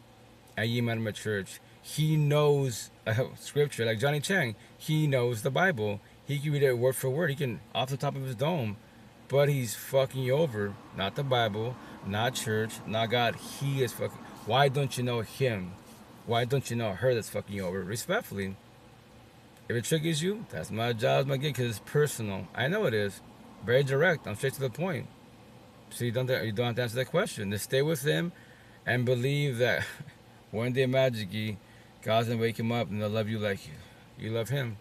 Speaker 1: And you met him at church. He knows scripture, like Johnny Chang. He knows the Bible. He can read it word for word. He can off the top of his dome. But he's fucking you over. Not the Bible, not church, not God. He is fucking. Why don't you know him? Why don't you know her that's fucking you over? Respectfully. If it triggers you, that's my job, my gig, because it's personal. I know it is. Very direct. I'm straight to the point. So you don't have to answer that question. Just stay with him and believe that one day magically, God's going to wake him up and they'll love you like you love him.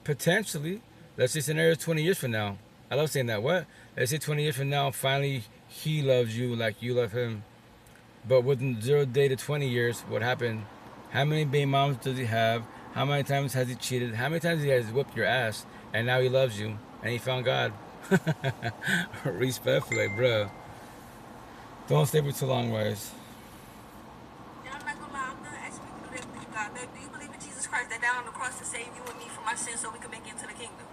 Speaker 1: Potentially. Let's say scenario 20 years from now. I love saying that. What? Let's say 20 years from now, finally, he loves you like you love him. But within 0 day to 20 years, what happened? How many baby moms does he have? How many times has he cheated? How many times he has whipped your ass? And now he loves you. And he found God. Respectfully, bro. Don't stay for too long, guys.
Speaker 3: Yeah, I'm not gonna lie, I'm gonna ask people to do that. God, do you believe in Jesus Christ that died on the cross to save you and me from our sins so we can make it into the kingdom?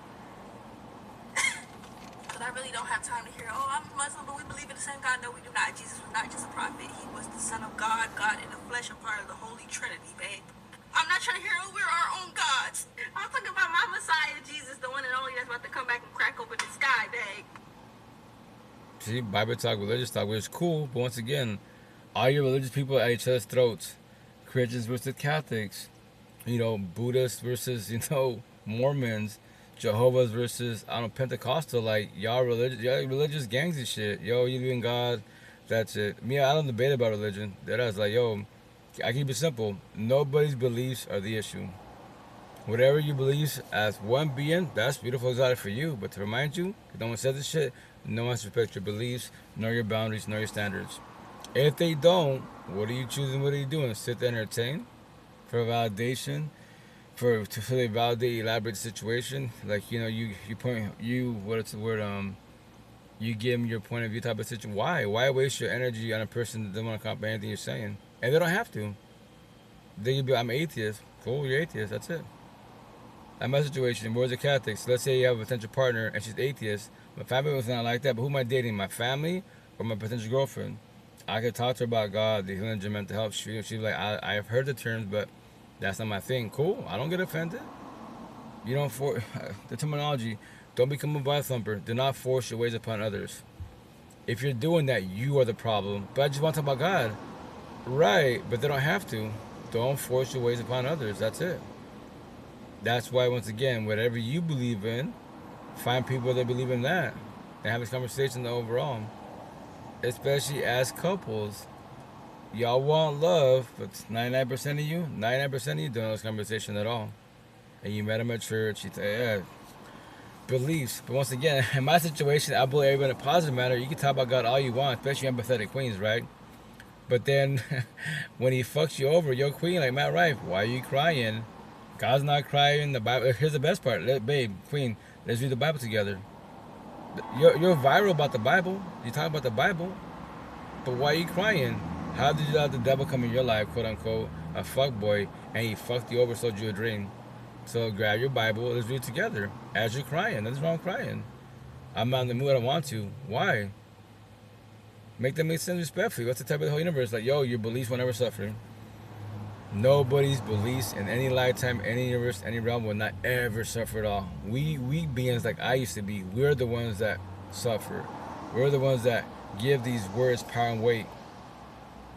Speaker 3: Because I really don't have time to hear, oh, I'm Muslim, but we believe in the same God. No, we do not. Jesus was not just a prophet. He was the Son of God, God in the flesh, a part of the Holy Trinity, babe. I'm not trying to hear, oh, we're our own gods. I'm talking about my Messiah, Jesus, the one and only that's about to come back and crack open the sky, babe.
Speaker 1: See, Bible talk, religious talk, which is cool, but once again, all your religious people at each other's throats. Christians versus Catholics, Buddhists versus, Mormons, Jehovah's versus, Pentecostal, like, y'all religious gangs and shit. Yo, you believe in God, that's it. Me, I don't debate about religion. That I was like, yo, I keep it simple. Nobody's beliefs are the issue. Whatever you believe as one being, that's beautiful, exotic for you. But to remind you, if no one says this shit, no one respects your beliefs, nor your boundaries, nor your standards. If they don't, what are you choosing? What are you doing? Sit there and entertain? For validation? To fully validate, elaborate the situation? Like, you give them your point of view type of situation. Why? Why waste your energy on a person that doesn't want to comprehend anything you're saying? And they don't have to. They can be, I'm atheist. Cool, you're atheist. That's it. That's my situation. Where's the Catholics? Let's say you have a potential partner and she's atheist. My family was not like that, but who am I dating? My family or my potential girlfriend? I could talk to her about God, the healing, mental health. She'd be like, I have heard the terms, but that's not my thing. Cool. I don't get offended. You don't the terminology. Don't become a Bible thumper. Do not force your ways upon others. If you're doing that, you are the problem. But I just want to talk about God. Right, but they don't have to. Don't force your ways upon others. That's it. That's why, once again, whatever you believe in, find people that believe in that. And have this conversation overall. Especially as couples. Y'all want love, but 99% of you, 99% of you don't have this conversation at all. And you met them at church, you say, yeah, beliefs. But once again, in my situation, I believe everybody in a positive manner. You can talk about God all you want, especially empathetic queens, right? But then, when he fucks you over, your queen, like Matt Rife, why are you crying? God's not crying. The Bible. Here's the best part, babe, queen. Let's read the Bible together. You're viral about the Bible. You talk about the Bible, but why are you crying? How did you let the devil come in your life, quote unquote, a fuck boy, and he fucked you over, sold you a dream? So grab your Bible, let's read it together. As you're crying, nothing's wrong with crying. I'm not in the mood, I don't want to. Why? Make that make sense respectfully. What's the type of the whole universe? Like, yo, your beliefs will never suffer. Nobody's beliefs in any lifetime, any universe, any realm will not ever suffer at all. We beings like I used to be, we're the ones that suffer. We're the ones that give these words power and weight.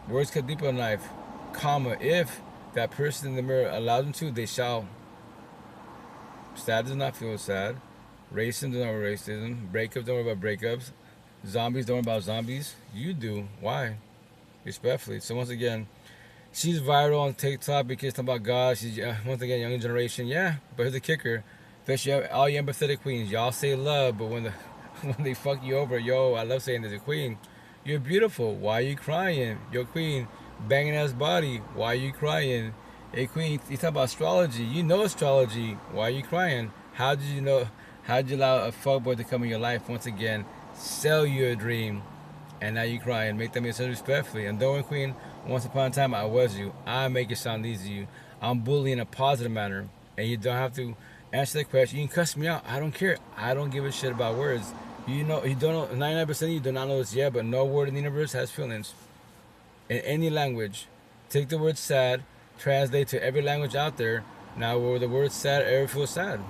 Speaker 1: Words cut deeper in life, comma, if that person in the mirror allows them to, they shall. Sad does not feel sad. Racism does not worry about racism. Breakups don't worry about breakups. Zombies don't worry about zombies. You do. Why? Respectfully. So once again, she's viral on TikTok because talking about God. She's, once again, younger generation. Yeah, but here's the kicker. Especially all you empathetic queens. Y'all say love, but when they fuck you over, yo, I love saying this, a queen. You're beautiful. Why are you crying? Your queen, banging ass body. Why are you crying? Hey queen, you talk about astrology. You know astrology. Why are you crying? How did you know? How did you allow a fuckboy to come in your life once again, sell you a dream, and now you crying? Make them answer respectfully. And knowing queen, once upon a time I was you. I make it sound easy to you. I'm bullying in a positive manner, and you don't have to answer the question. You can cuss me out. I don't care. I don't give a shit about words. You know, you don't know, 99% of you do not know this yet, but no word in the universe has feelings. In any language. Take the word sad, translate to every language out there. Now, will the word sad ever feel sad?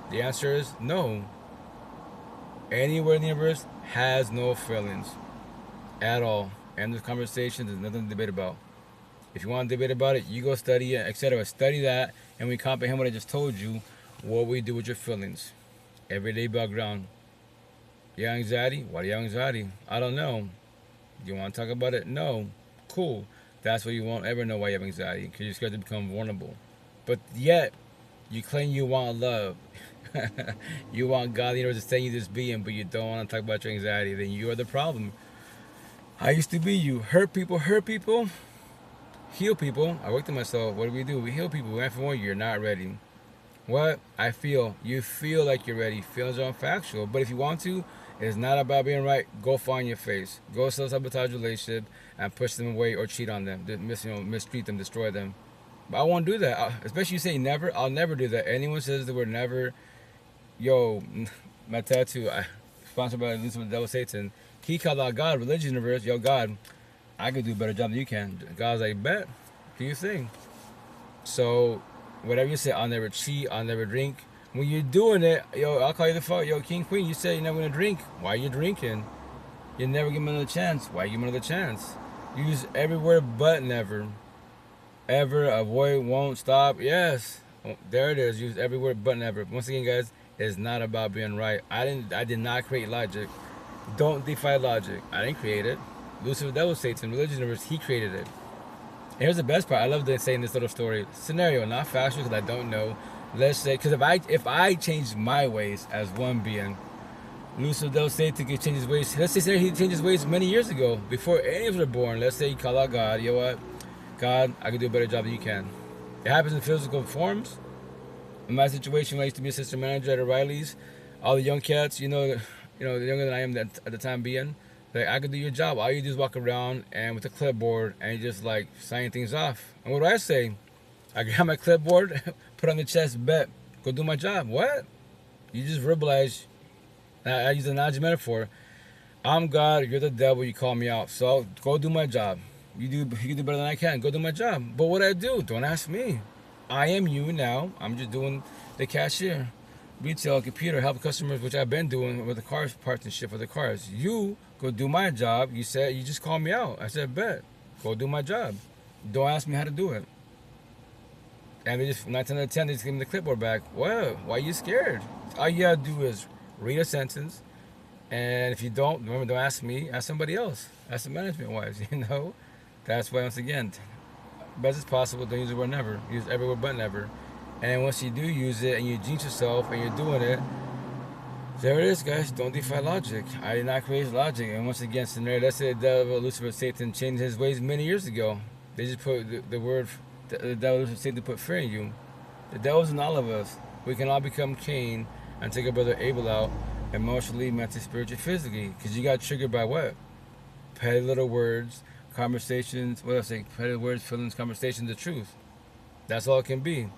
Speaker 1: The answer is no. Any word in the universe has no feelings at all. End of conversation, there's nothing to debate about. If you want to debate about it, you go study it, etc. Study that, and we comprehend what I just told you, what we do with your feelings. Everyday background. You have anxiety? Why do you have anxiety? I don't know. Do you want to talk about it? No. Cool. That's why you won't ever know why you have anxiety, because you're scared to become vulnerable. But yet, you claim you want love. You want God, the universe, to send you this being, but you don't want to talk about your anxiety. Then you are the problem. I used to be you. Hurt people, heal people. I worked on myself. What do? We heal people. We went for 1 year, not ready. What? I feel. You feel like you're ready. Feelings are unfactual. But if you want to, it's not about being right. Go find your face. Go self-sabotage relationship and push them away or cheat on them. Mistreat them, destroy them. But I won't do that. Especially you say never. I'll never do that. Anyone says the word never, yo, my tattoo, sponsored by Lucifer, the Devil, Satan. He called out God, religion universe. Yo, God, I could do a better job than you can. God's like, bet. Do you think? So, whatever you say, I'll never cheat, I'll never drink. When you're doing it, yo, I'll call you the fuck. Yo, King, Queen, you say you're never going to drink. Why are you drinking? You never give me another chance. Why give me another chance? Use every word but never. Ever, avoid, won't, stop. Yes. There it is. Use every word but never. Once again, guys, it's not about being right. I did not create logic. Don't defy logic. I didn't create it. Lucifer, the Devil, Satan, religion universe, he created it. And here's the best part. I love saying this little story. Scenario, not factual because I don't know. Let's say, because if I change my ways as one being, Lucifer, the Devil, Satan could change his ways. Let's say he changed his ways many years ago, before any of us were born. Let's say he called out God. You know what? God, I can do a better job than you can. It happens in physical forms. In my situation, when I used to be assistant manager at O'Reilly's, all the young cats, the younger than I am at the time being, like, I could do your job. All you do is walk around and with a clipboard and you just like sign things off. And what do I say? I grab my clipboard, put on the chest, bet, go do my job. What? You just verbalize. I use an analogy metaphor. I'm God, you're the devil, you call me out. So go do my job. You can do better than I can. Go do my job. But what I do, don't ask me. I am you now. I'm just doing the cashier. retail computer, help customers, which I've been doing with the cars, parts and shit for the cars. You go do my job. You said, you just called me out. I said, bet. Go do my job. Don't ask me how to do it. And they just, 9 out of 10, they just give me the clipboard back. Well, why are you scared? All you gotta do is read a sentence. And if you don't, remember, don't ask me, ask somebody else. Ask the management wise, you know? That's why, once again, best as possible, don't use the word never. Use every word but never. And once you do use it and you jinx yourself and you're doing it, there it is, guys. Don't defy logic. I did not create logic. And once again, scenario, that's the devil, Lucifer, Satan changed his ways many years ago. They just put the word, the devil, Lucifer, Satan, put fear in you. The devil's in all of us. We can all become Cain and take our brother Abel out emotionally, mentally, spiritually, physically. Because you got triggered by what? Petty little words, conversations, what else? Petty words, feelings, conversations, the truth. That's all it can be.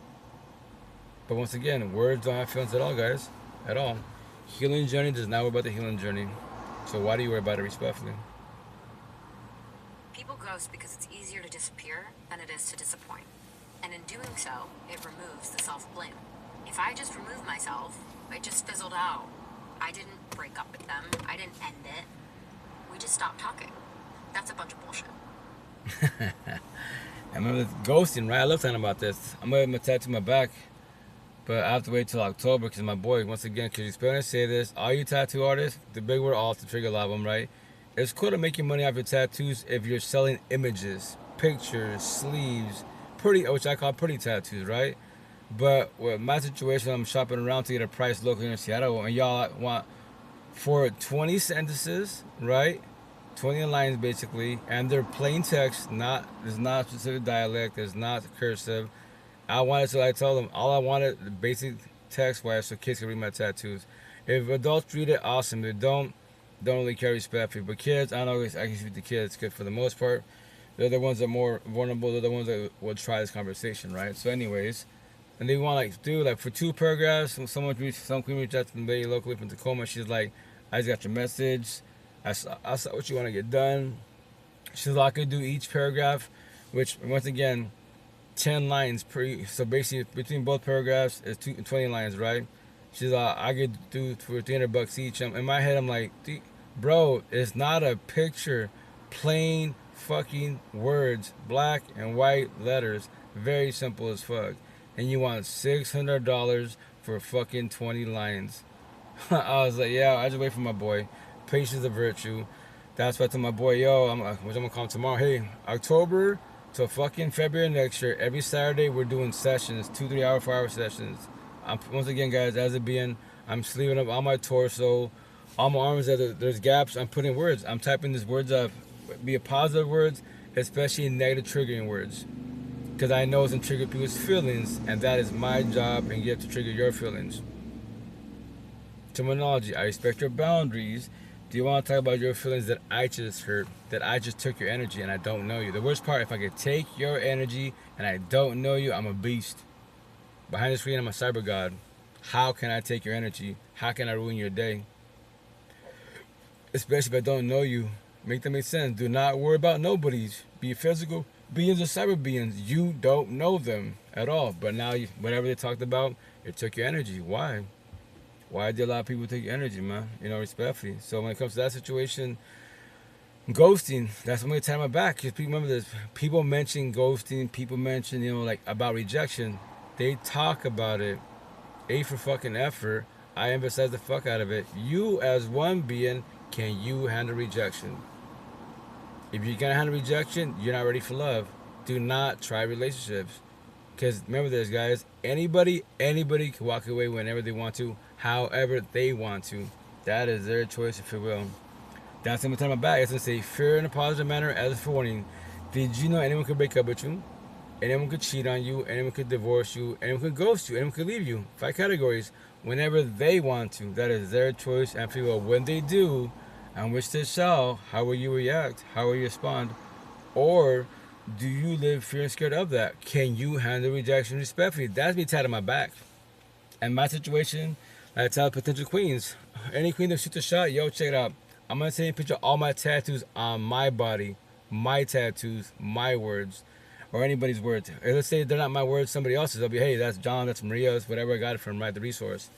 Speaker 1: But once again, words don't have feelings at all, guys. At all. Healing journey does not worry about the healing journey. So why do you worry about it respectfully?
Speaker 5: People ghost because it's easier to disappear than it is to disappoint. And in doing so, it removes the self-blame. If I just remove myself, it just fizzled out. I didn't break up with them. I didn't end it. We just stopped talking. That's a bunch of bullshit.
Speaker 1: I remember ghosting, right? I love talking about this. I'm going to tattoo my back. But I have to wait till October because my boy, once again, because you're supposed to say this, all you tattoo artists, the big word all to trigger a lot of them, right? It's cool to make your money off your tattoos if you're selling images, pictures, sleeves, pretty, which I call pretty tattoos, right? But with my situation, I'm shopping around to get a price locally in Seattle, and y'all want for 20 sentences, right? 20 lines basically, and they're plain text, there's not specific dialect, there's not cursive. I told them, all I wanted, the basic text-wise, so kids can read my tattoos. If adults read it, awesome. If they don't really care respectfully. But kids, I know I can speak to kids, because for the most part, they're the ones that are more vulnerable. They're the ones that will try this conversation, right? So anyways, and they want for 2 paragraphs, some queen reached out to the lady locally from Tacoma. She's like, I just got your message. I saw what you want to get done. She's like, I could do each paragraph, which, once again, 10 lines per, so basically between both paragraphs is 20 lines, right? She's like, I could do for $300 each. In my head, I'm like, bro, it's not a picture, plain fucking words, black and white letters, very simple as fuck, and you want $600 for fucking 20 lines. I was like, yeah, I just wait for my boy. Patience is a virtue. That's why I told my boy, yo, I'm gonna call him tomorrow. Hey, October till fucking February next year, every Saturday we're doing sessions, 2, 3 hour, 4 hour sessions. Once again, guys, as it being, I'm sleeving up all my torso, all my arms, there's gaps. I'm putting words. I'm typing these words up, be it positive words, especially negative triggering words, because I know it's gonna trigger people's feelings, and that is my job, and you have to trigger your feelings. Terminology: I respect your boundaries. Do you want to talk about your feelings that I just hurt, that I just took your energy and I don't know you? The worst part, if I could take your energy and I don't know you, I'm a beast. Behind the screen, I'm a cyber god. How can I take your energy? How can I ruin your day? Especially if I don't know you. Make that make sense. Do not worry about nobodies. Be physical beings or cyber beings. You don't know them at all. But now, whatever they talked about, it took your energy. Why? Why did a lot of people take your energy, man? You know, respectfully. So when it comes to that situation, ghosting, that's when we turn my back. Because people, remember this, people mention ghosting, people mention, like about rejection. They talk about it. A for fucking effort. I emphasize the fuck out of it. You as one being, can you handle rejection? If you can't handle rejection, you're not ready for love. Do not try relationships. Because remember this, guys, anybody can walk away whenever they want to, however they want to. That is their choice, if you will. That's going to turn my back. It's going to say, fear in a positive manner as a forewarning. Did you know anyone could break up with you? Anyone could cheat on you. Anyone could divorce you. Anyone could ghost you. Anyone could leave you. 5 categories. Whenever they want to. That is their choice. And if you will, when they do, and which they shall, how will you react? How will you respond? Or do you live fear and scared of that? Can you handle rejection respectfully? That's me tied on my back. And my situation, I tell potential queens, any queen that shoots a shot, yo, check it out. I'm going to take a picture of all my tattoos on my body, my tattoos, my words, or anybody's words. Or let's say they're not my words, somebody else's. They'll be, hey, that's John, that's Maria, that's whatever I got it from, right, the resource.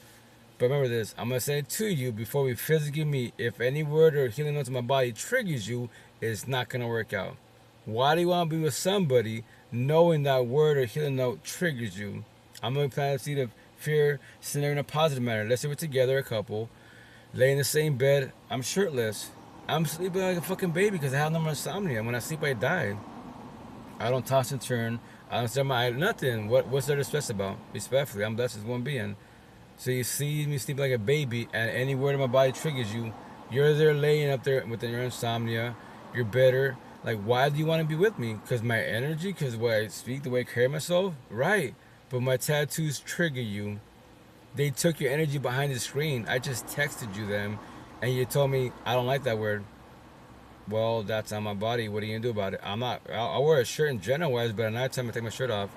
Speaker 1: But remember this, I'm going to say it to you before we physically meet. If any word or healing note to my body triggers you, it's not going to work out. Why do you want to be with somebody knowing that word or healing note triggers you? I'm going to plant a seed of fear scenario in a positive manner. Let's say we're together, a couple, lay in the same bed. I'm shirtless. I'm sleeping like a fucking baby because I have no more insomnia. When I sleep, I die. I don't toss and turn. I don't stare my eye. Nothing. What's there to stress about? Respectfully, I'm blessed as one being. So you see me sleep like a baby, and any word in my body triggers you. You're there laying up there with your insomnia. You're better. Like, why do you want to be with me? Because my energy? Because the way I speak, the way I carry myself? Right. But my tattoos trigger you. They took your energy behind the screen. I just texted you them, and you told me, I don't like that word. Well, that's on my body. What are you going to do about it? I'll wear a shirt in general wise, but at night time I take my shirt off.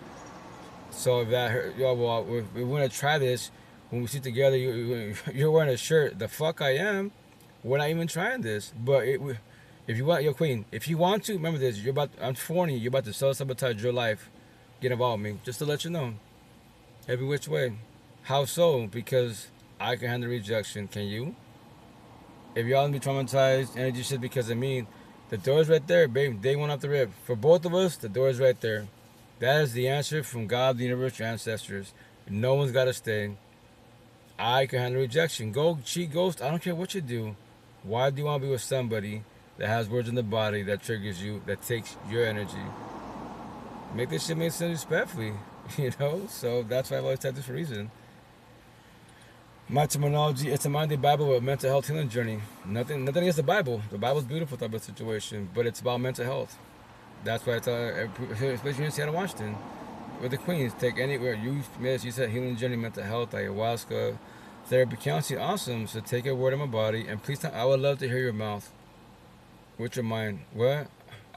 Speaker 1: So if that hurt, well, we're going to try this. When we sit together, you're wearing a shirt. The fuck I am. We're not even trying this. But if you want, queen, if you want to, remember this. I'm 40. You're about to self-sabotage your life. Get involved with me. Just to let you know. Every which way. How so? Because I can handle rejection. Can you? If y'all be traumatized, energy shit because of me, the door's right there, babe. Day one off the rip. For both of us, the door's right there. That is the answer from God, the universe, your ancestors. No one's got to stay. I can handle rejection. Go cheat, ghost. I don't care what you do. Why do you want to be with somebody that has words in the body that triggers you, that takes your energy? Make this shit make sense respectfully, you know? So that's why I've always said this for a reason. My terminology, it's a Monday Bible with mental health healing journey. Nothing against the Bible. The Bible's beautiful type of situation, but it's about mental health. That's why I tell especially here in Seattle, Washington, with the queens, take anywhere. You said healing journey, mental health, ayahuasca, therapy, counseling, awesome. So take a word in my body, and please, I would love to hear your mouth. What's your mind? What?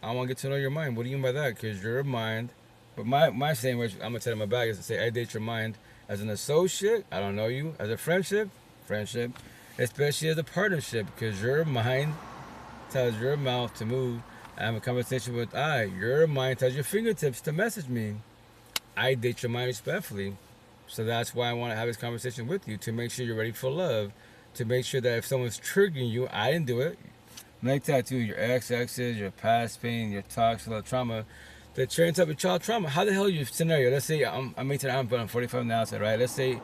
Speaker 1: I want to get to know your mind. What do you mean by that? Because your mind, but my saying, which I'm going to tell in my bag, is to say, I date your mind. As an associate, I don't know you. As a friendship, especially as a partnership, because your mind tells your mouth to move. I have a conversation with your mind tells your fingertips to message me. I date your mind respectfully. So that's why I want to have this conversation with you, to make sure you're ready for love, to make sure that if someone's triggering you, I didn't do it. Like tattoo, your exes, your past pain, your toxic trauma, the train type of child trauma. How the hell your scenario? Let's say I'm 45 now, so right? Let's say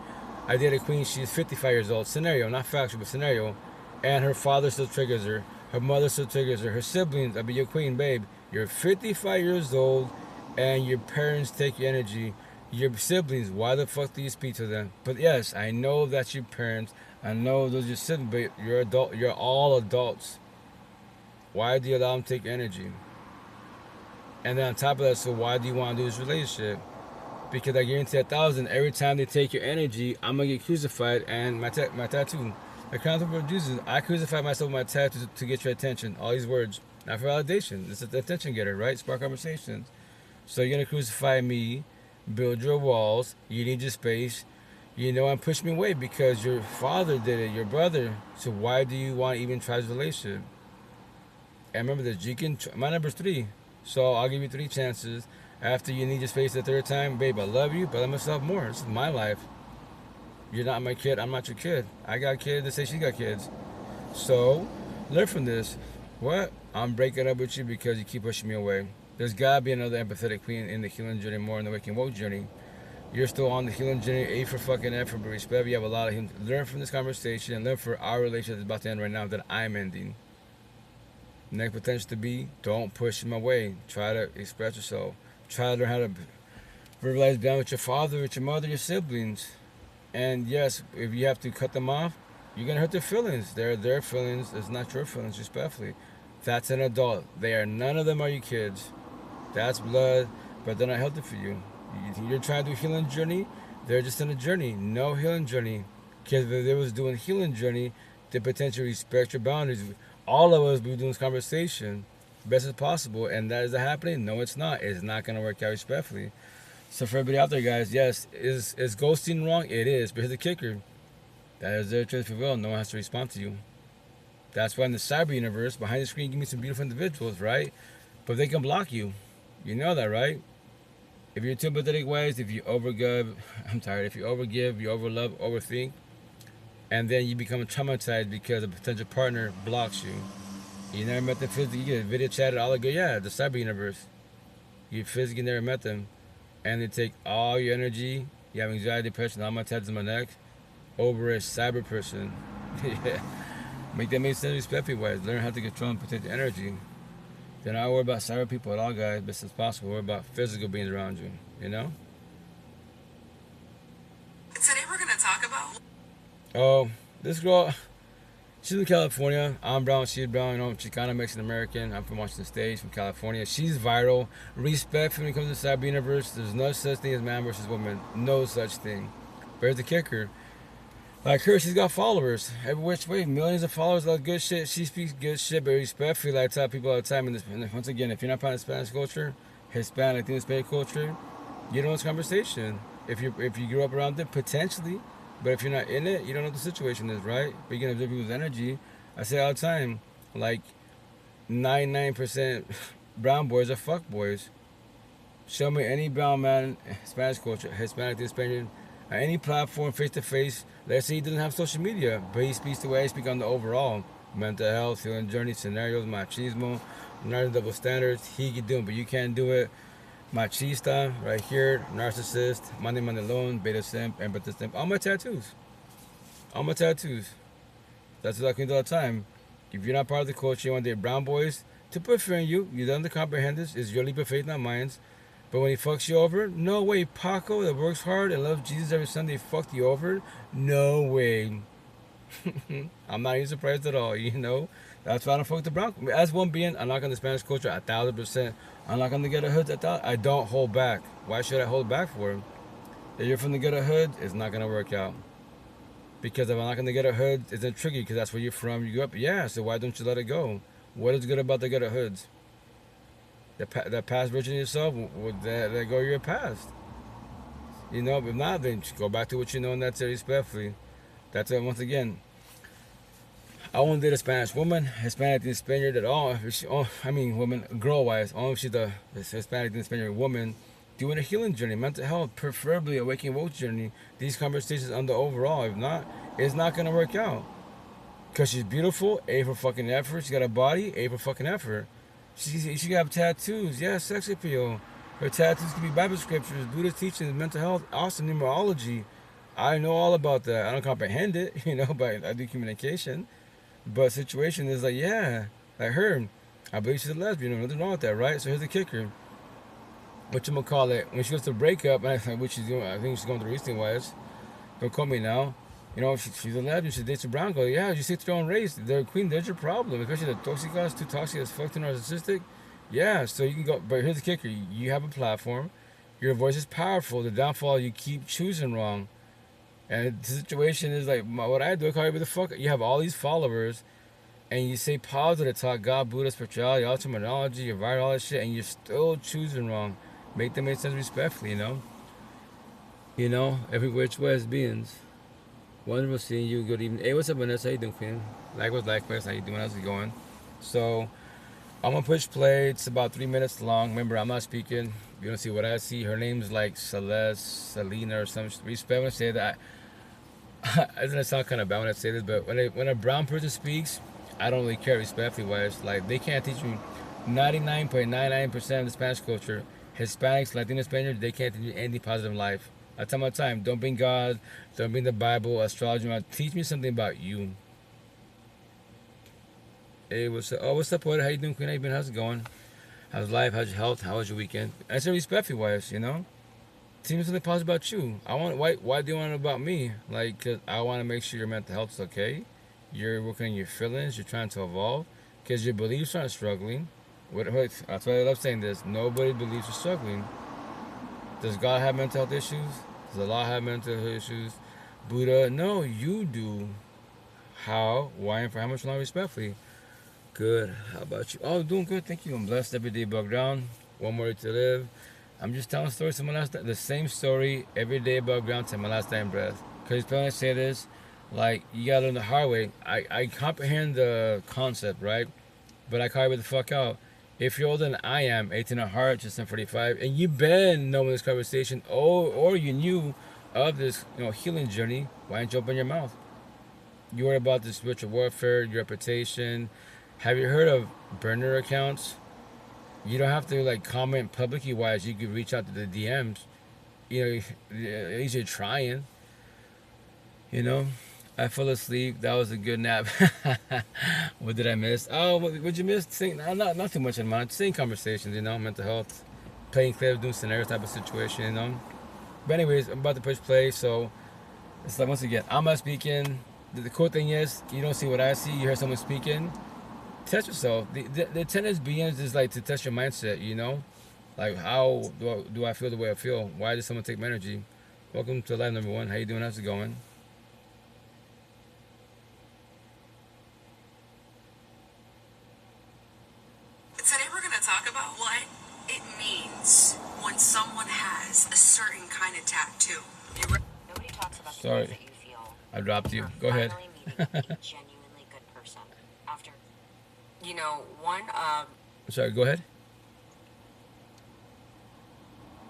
Speaker 1: I date a queen, she's 55 years old. Scenario, not factual, but scenario. And her father still triggers her. Her mother still triggers her. Her siblings, I'll be your queen, babe. You're 55 years old, and your parents take your energy. Your siblings, why the fuck do you speak to them? But yes, I know that's your parents. I know those are your siblings, but you're adult. You're all adults. Why do you allow them to take energy? And then on top of that, so why do you want to do this relationship? Because I guarantee 1,000, every time they take your energy, I'm going to get crucified, and my tattoo. The crown of producers, I crucify myself with my tattoo to get your attention. All these words, not for validation. It's the attention getter, right? Spark conversations. So you're going to crucify me, build your walls, you need your space, and push me away because your father did it, your brother. So why do you want to even try this relationship? And remember this, my number's 3. So I'll give you 3 chances. After you need your space the 3rd time, babe, I love you, but I love myself more. This is my life. You're not my kid. I'm not your kid. I got kids. They say she got kids. So learn from this. What? I'm breaking up with you because you keep pushing me away. There's got to be another empathetic queen in the healing journey more than the waking woke journey. You're still on the healing journey. A for fucking F for respect. You have a lot of healing. Learn from this conversation and learn for our relationship that's about to end right now that I'm ending. Next potential to be, don't push him away. Try to express yourself. Try to learn how to verbalize down with your father, with your mother, your siblings. And yes, if you have to cut them off, you're going to hurt their feelings. They're their feelings. It's not your feelings, respectfully. That's an adult. None of them are your kids. That's blood, but they're not healthy for you. You're trying to do a healing journey. They're just in a journey. No healing journey. Because if they was doing healing journey, they potentially respect your boundaries. All of us be doing this conversation best as possible, and that is happening. No, it's not. It's not going to work out respectfully. So for everybody out there, guys, yes, is ghosting wrong? It is. But here's the kicker: that is their choice. If you will, no one has to respond to you. That's why in the cyber universe, behind the screen, give me some beautiful individuals, right? But they can block you. You know that, right? If you're too pathetic ways, if you overgive, you overlove, overthink, and then you become traumatized because a potential partner blocks you. You never met them physically, you get video chatted, all the good, yeah, the cyber universe. You physically never met them, and they take all your energy, you have anxiety, depression, all my tattoos on my neck, over a cyber person. Yeah. Make that make sense respectfully wise. Learn how to control and protect your energy. Then I worry about cyber people at all, guys, best as possible. Worry about physical beings around you, you know?
Speaker 3: Today we're going to talk about...
Speaker 1: Oh, this girl, she's in California. I'm brown, she's brown, you know, Chicana, Mexican American. I'm from Washington State, from California. She's viral. Respect when it comes to the cyber universe. There's no such thing as man versus woman. No such thing. But here's the kicker. Like her, she's got followers every which way, millions of followers, all good shit. She speaks good shit, but respectfully, like I tell people all the time. And once again, if you're not part of Spanish culture, Hispanic, Hispanic culture, you don't know this conversation. If you grew up around it, potentially, but if you're not in it, you don't know what the situation is, right? But you can observe people's energy. I say all the time, like 99% brown boys are fuck boys. Show me any brown man, Spanish culture, Hispanic, Hispanic, on any platform, face to face. Let's say he doesn't have social media, but he speaks the way I speak on the overall mental health, healing journey, scenarios, machismo, double standards. He can do it, but you can't do it. Machista, right here, narcissist, mande mandelon, beta simp, empathist simp. All my tattoos. All my tattoos. That's what I can do all the time. If you're not part of the culture, you want to date brown boys, to put fear in you, you don't comprehend this. It's your leap of faith, not mine. But when he fucks you over, no way. Paco that works hard and loves Jesus every Sunday fucked you over? No way. I'm not even surprised at all, you know? That's why I don't fuck the brown. As one being, I'm not going to Spanish culture 1,000%. I'm not going to get a hood. I don't hold back. Why should I hold back for him? If you're from the ghetto hood, it's not going to work out. Because if I'm not going to get a hood, it's a tricky because that's where you're from. You grew up. Yeah, so why don't you let it go? What is good about the ghetto hoods? That past version of yourself, let go of your past. You know, if not, then go back to what you know, and that's it, respectfully. That's it, once again. I won't date a Spanish woman, Hispanic and Spaniard at all. Woman, girl-wise, only if she's a Hispanic and Spaniard woman doing a healing journey, mental health, preferably a waking woke journey. These conversations on the overall, if not, it's not going to work out. Because she's beautiful, A for fucking effort. She got a body, A for fucking effort. She can have tattoos, yeah, sex appeal. Her tattoos can be Bible scriptures, Buddhist teachings, mental health, awesome numerology. I know all about that. I don't comprehend it, you know, but I do communication. But situation is like, yeah, like her. I believe she's a lesbian. Nothing wrong with that, right? So here's the kicker. Whatchamacallit, when she goes to break up, and which she's doing, I think she's going through recently wise. Don't call me now. You know, she's a lesbian. She dates a brown girl. Yeah, you stick to your own race. They're a queen. There's your problem. Especially the toxic guys, too toxic as fuck, too narcissistic. Yeah, so you can go. But here's the kicker. You have a platform. Your voice is powerful. The downfall, you keep choosing wrong. And the situation is like, what I do, I call you the fuck. You have all these followers, and you say positive talk, God, Buddha, spirituality, all terminology, you write all that shit, and you're still choosing wrong. Make them make sense respectfully, you know? You know, every which way as beings. Wonderful seeing you. Good evening. Hey, what's up, Vanessa? How you doing, Queen? Likewise. How you doing? How's it going? So, I'm gonna push play. It's about 3 minutes long. Remember, I'm not speaking. You don't see what I see. Her name's like Celeste, Selena, or some respect when I say that. Doesn't it sound kind of bad when I say this? But when a brown person speaks, I don't really care respectfully wise. Like, they can't teach me 99.99% of the Spanish culture. Hispanics, Latino Spaniards, they can't teach me anything positive in life. I tell my time, don't bring God, don't bring the Bible, astrology. Teach me something about you. Hey, what's up? Oh, what's up, Poeta? How you doing, Queen? How you been? How's it going? How's life? How's your health? How was your weekend? I said respectfully wise, you know? Teach me something positive about you. Why do you want to know about me? Like, cause I want to make sure your mental health is okay. You're working on your feelings. You're trying to evolve. Because your beliefs aren't struggling. That's why I love saying this. Nobody believes you're struggling. Does God have mental health issues? Does Allah have mental health issues? Buddha? No, you do. How? Why? And for how much longer? Respectfully. Good. How about you? Oh, doing good. Thank you. I'm blessed every day above ground. One more day to live. I'm just telling stories to my last day. The same story every day above ground to my last dying breath. Because when I say this, like, you gotta learn the hard way. I comprehend the concept, right? But I carry it the fuck out. If you're older than I am, 18 at heart, just 45, and you've been knowing this conversation, or you knew of this, healing journey, why didn't you open your mouth? You worry about the spiritual warfare, your reputation. Have you heard of burner accounts? You don't have to like comment publicly wise. You can reach out to the DMs. You know, at least you're trying. You know, I fell asleep. That was a good nap. What did I miss? Oh, what you miss? Not too much in mind. Same conversations, you know, mental health, playing clips, doing scenarios type of situation, you know. But anyways, I'm about to push play, so it's like once again, I'm not speaking. The cool thing is, you don't see what I see. You hear someone speaking. Test yourself. The tennis begins is like to test your mindset, you know. Like how do I feel the way I feel? Why does someone take my energy? Welcome to live number one. How you doing? How's it going?
Speaker 3: Today we're going to talk about what it means when someone has a certain kind of tattoo.
Speaker 5: Nobody talks about the
Speaker 1: Sorry,
Speaker 5: things that you feel.
Speaker 1: I dropped you.
Speaker 5: You're
Speaker 1: Go ahead.
Speaker 5: finally meeting a genuinely good person. After, you know,
Speaker 1: Sorry, go ahead.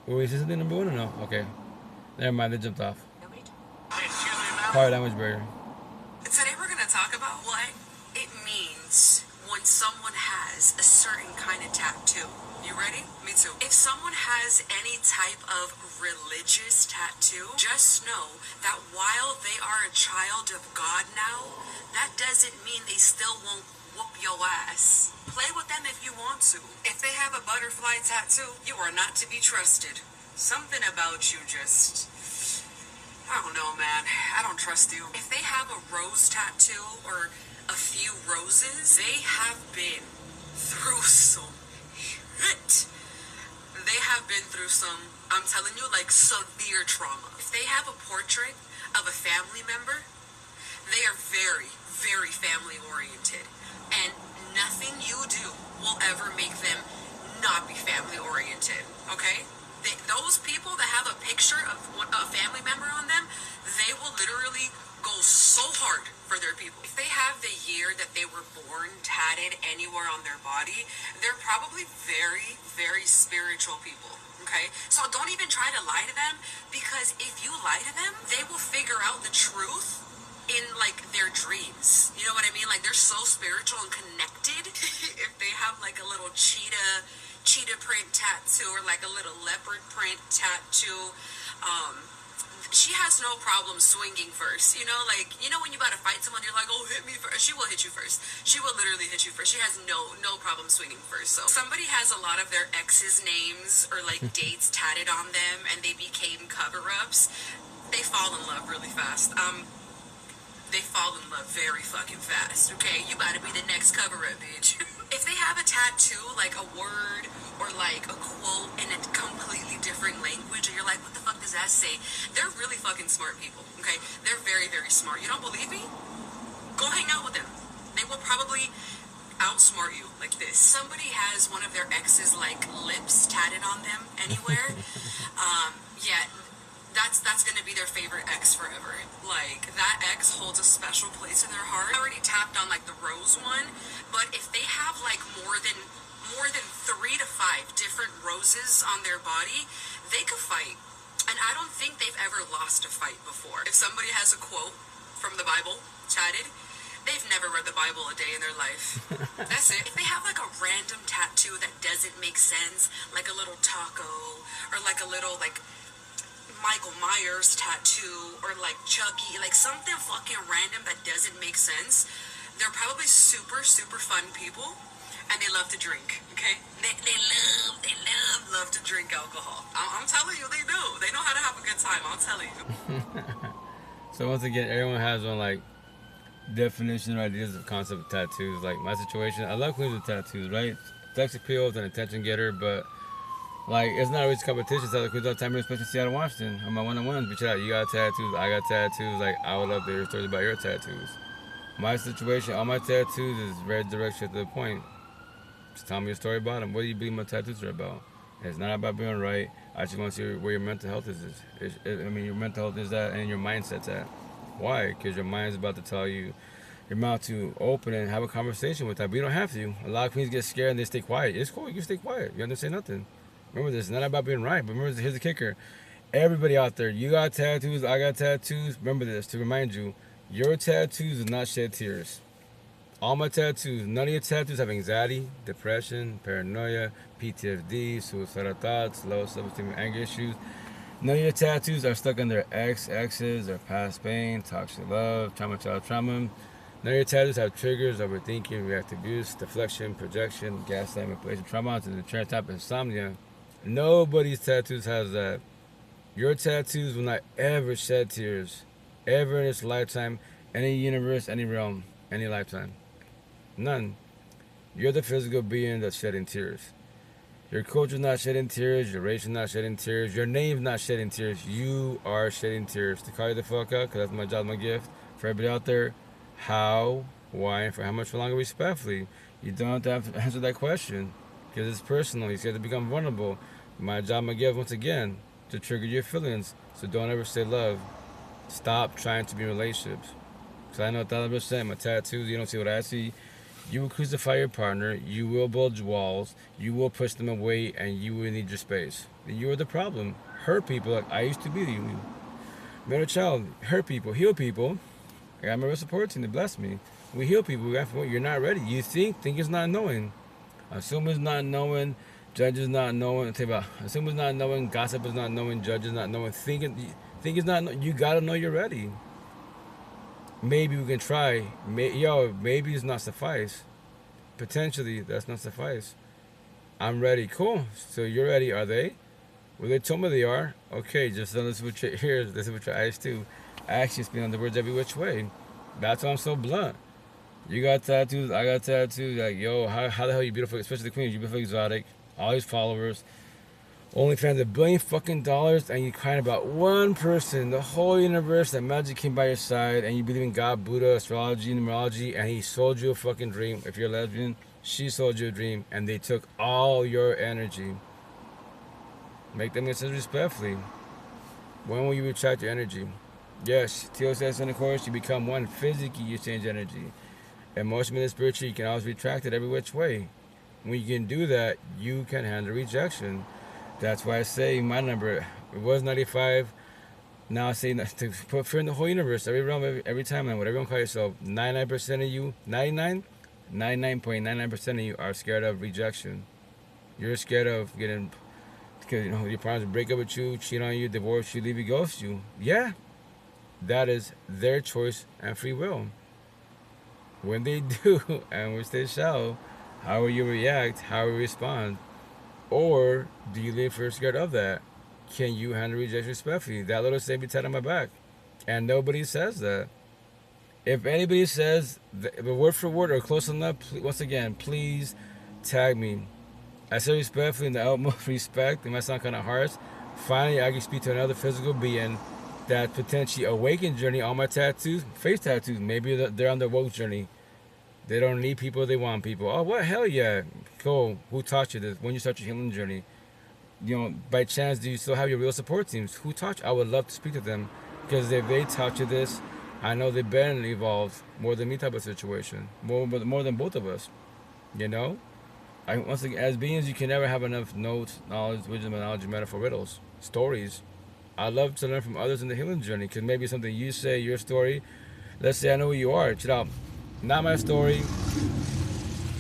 Speaker 1: Wait, is this the number one or no? Okay. Never mind, they jumped off.
Speaker 5: nobody talks.
Speaker 2: Hey, excuse me, ma'am.
Speaker 1: Power language barrier.
Speaker 3: Today we're going to talk about what it means when someone has a certain kind of tattoo. You ready? Me too. If someone has any type of religious tattoo, just know that while they are a child of God now, that doesn't mean they still won't whoop your ass. Play with them if you want to. If they have a butterfly tattoo, you are not to be trusted. Something about you just... I don't know, man. I don't trust you. If they have a rose tattoo or a few roses, they have been through some shit. They have been through some, I'm telling you, like severe trauma. If they have a portrait of a family member, they are very, very family oriented. And nothing you do will ever make them not be family oriented, okay? Those people that have a picture of a family member on them, they will literally go so hard for their people. If they have the year that they were born tatted anywhere on their body, they're probably very, very spiritual people. Okay? So don't even try to lie to them, because if you lie to them, they will figure out the truth in like their dreams. You know what I mean? Like they're so spiritual and connected. If they have like a little cheetah print tattoo or like a little leopard print tattoo, she has no problem swinging first. You know, like, you know when you about to fight someone, you're like, oh, hit me first. She will hit you first. She will literally hit you first. She has no problem swinging first. So somebody has a lot of their exes' names or like dates tatted on them and they became cover-ups. They fall in love really fast. They fall in love very fucking fast, okay? You gotta be the next cover-up, bitch. If they have a tattoo, like a word or like a quote in a completely different language, and you're like, what the fuck does that say? They're really fucking smart people, okay? They're very, very smart. You don't believe me? Go hang out with them. They will probably outsmart you like this. Somebody has one of their exes, like, lips tatted on them anywhere. Yeah. That's gonna be their favorite ex forever. Like, that ex holds a special place in their heart. I already tapped on like the rose one, but if they have like more than 3 to 5 different roses on their body, they could fight. And I don't think they've ever lost a fight before. If somebody has a quote from the Bible tatted, they've never read the Bible a day in their life. That's it. If they have like a random tattoo that doesn't make sense, like a little taco or like a little like Michael Myers tattoo or like Chucky, like something fucking random that doesn't make sense, they're probably super, super fun people and they love to drink, okay? They love to drink alcohol. I'm telling you, they do. They know how to have a good time, I'll tell you.
Speaker 1: So once again, everyone has one like definition or ideas of concept of tattoos. Like my situation, I love queens with tattoos, right? Sex appeal, an attention getter, but like, it's not always competition. It's like, all the time, especially in Seattle, Washington. On my one-on-ones, bitch, out. You got tattoos, I got tattoos. Like, I would love to hear stories about your tattoos. My situation, all my tattoos is very direct shit to the point. Just tell me a story about them. What do you believe my tattoos are about? It's not about being right. I just want to see where your mental health is. I mean, your mental health is that, and your mindset's at. Why? Because your mind's about to tell you, your mouth to open and have a conversation with that. But you don't have to. A lot of queens get scared and they stay quiet. It's cool. You can stay quiet. You have to say nothing. Remember this, it's not about being right, but remember, here's the kicker. Everybody out there, you got tattoos, I got tattoos. Remember this, to remind you, Your tattoos do not shed tears. All my tattoos, none of your tattoos have anxiety, depression, paranoia, PTSD, suicidal thoughts, low self-esteem, anger issues. None of your tattoos are stuck in their exes, or past pain, toxic love, child trauma. None of your tattoos have triggers, overthinking, reactive abuse, deflection, projection, gaslighting, manipulation, trauma, and the trans type of insomnia. Nobody's tattoos has that. Your tattoos will not ever shed tears, ever in this lifetime, any universe, any realm, any lifetime. None. You're the physical being that's shedding tears. Your culture's not shedding tears. Your race is not shedding tears. Your name's not shedding tears. You are shedding tears. To call you the fuck out, because that's my job, my gift. For everybody out there, how, why, and for how much for longer respectfully. You don't have to answer that question, because it's personal. You have to become vulnerable. My job, my gift, once again, to trigger your feelings. So don't ever say love. Stop trying to be in relationships. Because I know 1,000%, my tattoos, you don't see what I see. You will crucify your partner, you will build walls, you will push them away, and you will need your space. You are the problem. Hurt people like I used to be you. Middle child, hurt people, heal people. I got my support team to bless me. We heal people. You're not ready. You think is not knowing. Assume is not knowing. Judge is not knowing. Assume is not knowing. Gossip is not knowing. Judge is not knowing. Think is not knowing. You gotta know you're ready. Maybe we can try. Maybe it's not suffice. Potentially, that's not suffice. I'm ready. Cool. So you're ready. Are they? Well, they told me they are. Okay, just listen with your ears. Listen with your eyes too. I actually speak on the words every which way. That's why I'm so blunt. You got tattoos. I got tattoos. Like, yo, how the hell you beautiful? Especially the queen. You beautiful, exotic. All these followers. OnlyFans $1 billion fucking dollars, and you crying about one person, the whole universe, that magic came by your side, and you believe in God, Buddha, astrology, numerology, and he sold you a fucking dream. If you're a lesbian, she sold you a dream, and they took all your energy. Make them answer respectfully. When will you retract your energy? Yes, TOS in the course, you become one. Physically, you change energy. Emotionally and spiritually, you can always retract it every which way. When you can do that, you can handle rejection. That's why I say my number, it was 95. Now I say to put fear in the whole universe, every realm, every timeline, whatever you want to call yourself. 99% of you, 99.99% of you are scared of rejection. You're scared of getting, because your parents break up with you, cheat on you, divorce you, leave you, ghost you. Yeah, that is their choice and free will. When they do, and which they shall, how will you react? How will you respond? Or do you live for scared of that? Can you handle rejection respectfully? That little say be tied on my back. And nobody says that. If anybody says the word for word or close enough, once again, please tag me. I say respectfully in the utmost respect. It might sound kind of harsh. Finally, I can speak to another physical being that potentially awakened journey. All my tattoos, face tattoos, maybe they're on their woke journey. They don't need people, they want people. Oh, what? Hell yeah. Cool. Who taught you this? When you start your healing journey? By chance, do you still have your real support teams? Who taught you? I would love to speak to them. Because if they taught you this, I know they've been evolved more than me type of situation. More than both of us. Once again, as beings, you can never have enough notes, knowledge, wisdom, knowledge, metaphor, riddles, stories. I love to learn from others in the healing journey. Because maybe something you say, your story. Let's say I know who you are. Check out. Not my story.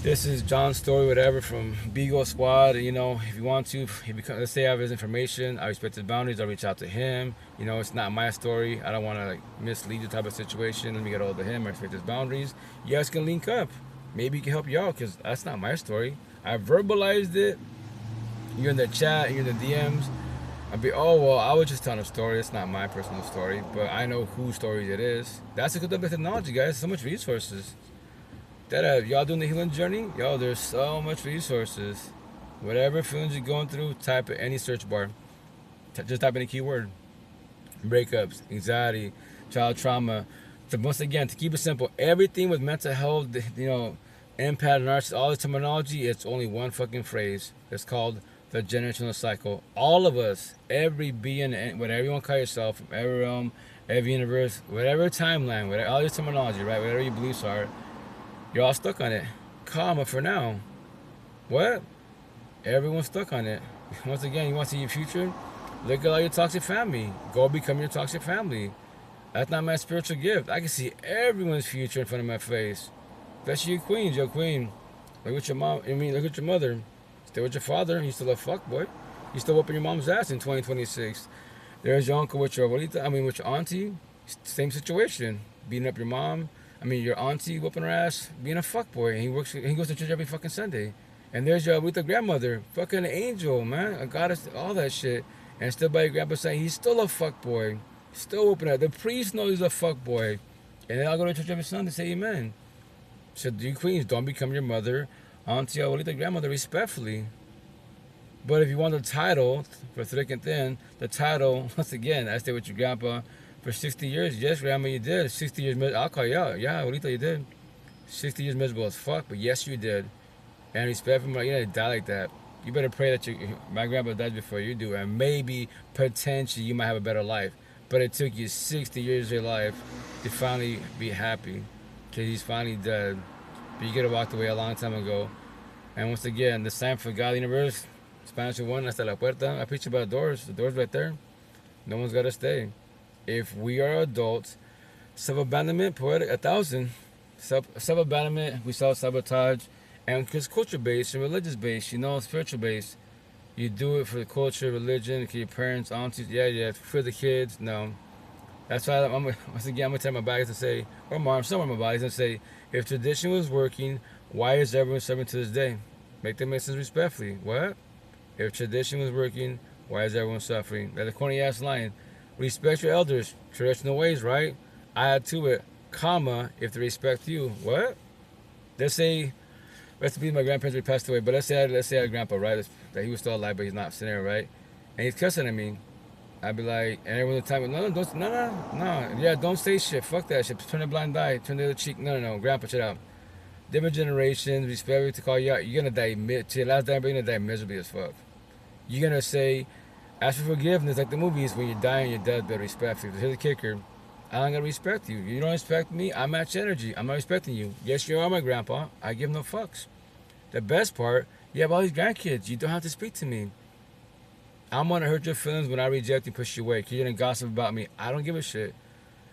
Speaker 1: This is John's story, whatever, from Beagle Squad. If you want to, let's say I have his information, I respect his boundaries, I'll reach out to him. It's not my story. I don't want to mislead you type of situation. Let me get hold of him. I respect his boundaries. You guys can link up. Maybe he can help you out, because that's not my story. I verbalized it. You're in the chat, you're in the DMs. I'd be, I was just telling a story. It's not my personal story, but I know whose story it is. That's a good bit of technology, guys. So much resources. Y'all doing the healing journey? There's so much resources. Whatever feelings you're going through, type in any search bar. Just type in a keyword. Breakups, anxiety, child trauma. Once again, to keep it simple, everything with mental health, empath, narcissist, all the terminology, it's only one fucking phrase. It's called the generational cycle. All of us, every being, whatever you want to call yourself, from every realm, every universe, whatever timeline, whatever, all your terminology, right? Whatever your beliefs are, you're all stuck on it. Karma for now. What? Everyone's stuck on it. Once again, you want to see your future? Look at all your toxic family. Go become your toxic family. That's not my spiritual gift. I can see everyone's future in front of my face. Especially your queens, your queen. Look at your mom. I mean, look at your mother. Stay with your father. You still a fuck boy. You still whooping your mom's ass in 2026. There's your uncle with your abuelita. I mean, with your auntie. Same situation. Beating up your mom. I mean, your auntie whooping her ass. Being a fuck boy. He works. He goes to church every fucking Sunday. And there's your abuelita grandmother. Fucking angel, man. A goddess. All that shit. And still by your grandpa saying he's still a fuck boy. Still whooping her. The priest knows he's a fuck boy. And then I'll go to church every Sunday to say amen. So you queens, don't become your mother, auntie, abuelita, grandmother, respectfully. But if you want the title, for thick and thin, the title, once again, I stayed with your grandpa for 60 years. Yes, grandma, you did. 60 years, I'll call you out. Yeah, abuelita, you did. 60 years miserable as fuck, but yes, you did. And respectfully, you didn't die like that. You better pray that my grandpa dies before you do, and maybe, potentially, you might have a better life. But it took you 60 years of your life to finally be happy. Because he's finally dead. But you could have walked away a long time ago. And once again, the sign for God, universe, Spanish 1, hasta la puerta. I preach about doors. The door's right there. No one's got to stay. If we are adults, self-abandonment, poetic, 1,000. Self-abandonment, we self-sabotage. And because culture-based and religious-based, spiritual-based, you do it for the culture, religion, for your parents, aunties, yeah, for the kids, no. That's why once again, I'm going to tell my bodies and say, or mom, somewhere in my bodies and say, if tradition was working, why is everyone serving to this day? Make them make sense respectfully. What? If tradition was working, why is everyone suffering? That's a corny ass line. Respect your elders, traditional ways, right? I add to it, comma, if they respect you. What? Let's say, rest in peace, my grandparents passed away, but let's say I had a grandpa, right? That he was still alive, but he's not sitting there, right? And he's cussing at me. I'd be like, and everyone at the time, no. Yeah, don't say shit. Fuck that shit. Turn a blind eye. Turn the other cheek. No. Grandpa, shut up. Different generations, respect to call you out. You're going to die, to your last day, but you're going to die miserably as fuck. You're going to say, ask for forgiveness, like the movies, when you're dying, you're dead, but respect. Here's the kicker. I'm not going to respect you. You don't respect me, I match energy. I'm not respecting you. Yes, you are my grandpa. I give no fucks. The best part, you have all these grandkids. You don't have to speak to me. I'm gonna hurt your feelings when I reject you, push you away, because you're gonna gossip about me. I don't give a shit.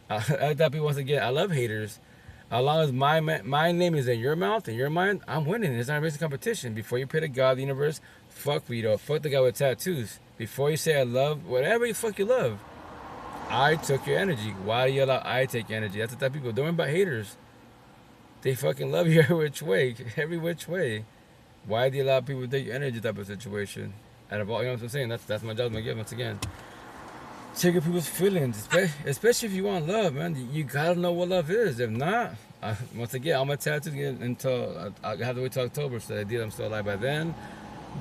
Speaker 1: I tell people once again, I love haters. As long as my name is in your mouth and your mind, I'm winning. It's not a racing competition. Before you pray to God, the universe, fuck Vito. Fuck the guy with tattoos. Before you say I love, whatever you fuck you love, I took your energy. Why do you allow I take your energy? That's the type of people. Don't worry about haters. They fucking love you every which way. Every which way. Why do you allow people to take your energy type of situation? Out of all, you know what I'm saying? That's my job, my gift, once again. Taking people's feelings, especially if you want love, man. You gotta know what love is. If not, once again, I'm gonna tattoo until I have to wait till October. So I did, I'm still alive by then.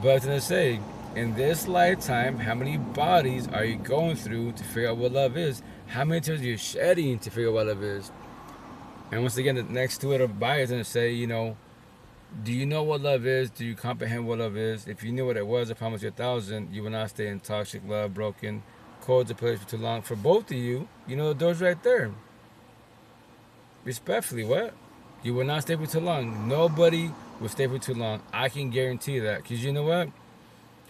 Speaker 1: But I was gonna say, in this lifetime, how many bodies are you going through to figure out what love is? How many tears are you shedding to figure out what love is? And once again, the next to it or by is gonna say, do you know what love is? Do you comprehend what love is? If you knew what it was, I promise you 1,000, you will not stay in toxic love, broken, cold place for too long. For both of you, the door's right there. Respectfully, what? You will not stay for too long. Nobody will stay for too long. I can guarantee that. Because you know what?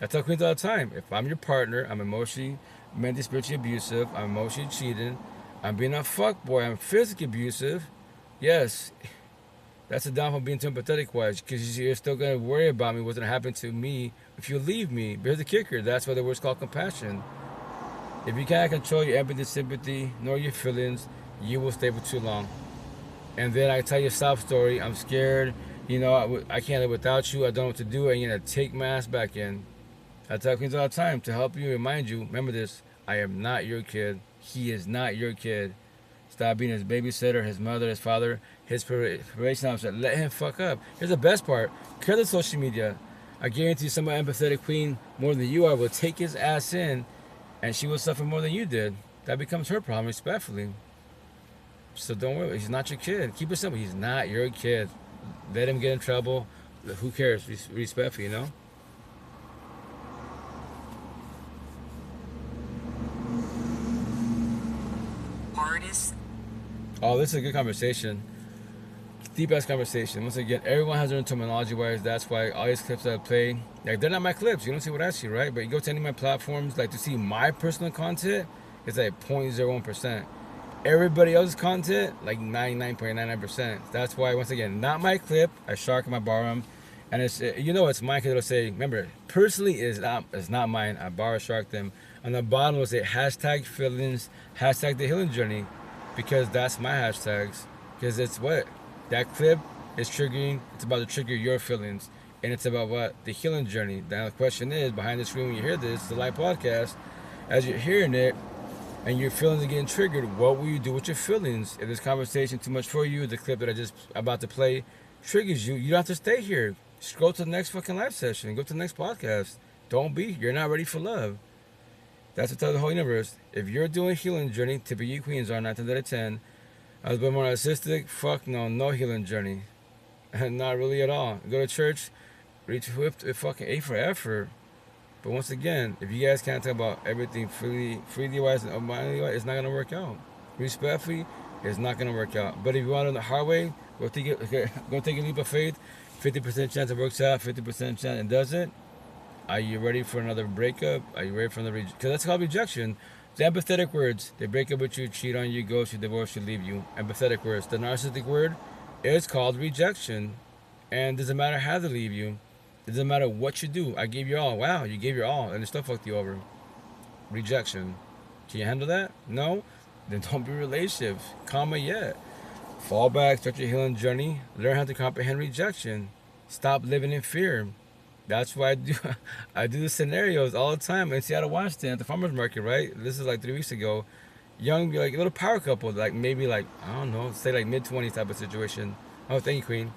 Speaker 1: I tell queens all the time, if I'm your partner, I'm emotionally, mentally, spiritually abusive, I'm emotionally cheating, I'm being a fuckboy, I'm physically abusive, yes, that's a downfall being too empathetic wise, because you're still going to worry about me, what's going to happen to me if you leave me. But here's the kicker, that's why the word's called compassion. If you can't control your empathy, sympathy, nor your feelings, you will stay for too long. And then I tell you a sob story, I'm scared, I can't live without you, I don't know what to do, and you're going to take my ass back in. I tell queens all the time to help you, remind you, remember this, I am not your kid, he is not your kid. Stop being his babysitter, his mother, his father, his probation officer. Let him fuck up. Here's the best part. Kill the social media. I guarantee some empathetic queen, more than you are, will take his ass in, and she will suffer more than you did. That becomes her problem, respectfully. So don't worry. He's not your kid. Keep it simple. He's not your kid. Let him get in trouble. Who cares? Respectfully,
Speaker 3: Artists.
Speaker 1: Oh, this is a good conversation. Deep ass conversation. Once again, everyone has their own terminology wise. That's why all these clips that I play, they're not my clips. You don't see what I see, right? But you go to any of my platforms, to see my personal content, it's 0.01%. everybody else's content, like 99.99%. That's why, once again, not my clip. I shark him, I borrow him. And it's, it's mine because it'll say, remember, personally it's not mine. I borrow shark them. On the bottom it'll say hashtag feelings, hashtag the healing journey, because that's my hashtags. Because it's what? That clip is triggering, it's about to trigger your feelings. And it's about what? The healing journey. Now the question is, behind the screen when you hear this, the live podcast, as you're hearing it, and your feelings are getting triggered, what will you do with your feelings? If this conversation too much for you, the clip that I just about to play triggers you, you don't have to stay here. Just go to the next fucking live session. Go to the next podcast. Don't be. You're not ready for love. That's what tells the whole universe. If you're doing healing journey, tip of you queens are 9 out of 10. I was a bit more narcissistic. Fuck no healing journey. Not really at all. Go to church, reach whipped, fucking A for effort. But once again, if you guys can't talk about everything freely wise and open-mindedly wise, it's not gonna work out. Respectfully, it's not gonna work out. But if you want it the hard way, go take a leap of faith. 50% chance it works out, 50% chance it doesn't. Are you ready for another breakup? Are you ready for another because that's called rejection. The empathetic words. They break up with you, cheat on you, ghost you, divorce you, leave you. Empathetic words. The narcissistic word is called rejection. And it doesn't matter how they leave you. It doesn't matter what you do. I gave you all. Wow, you gave your all, and it still fucked you over. Rejection. Can you handle that? No? Then don't be in relationships. Comma yet. Fall back, start your healing journey. Learn how to comprehend rejection. Stop living in fear. That's why I do the scenarios all the time in Seattle, Washington, at the farmer's market, right? This is like 3 weeks ago. Young, like a little power couple, like maybe like, I don't know, say like mid-20s type of situation. Oh, thank you, Queen.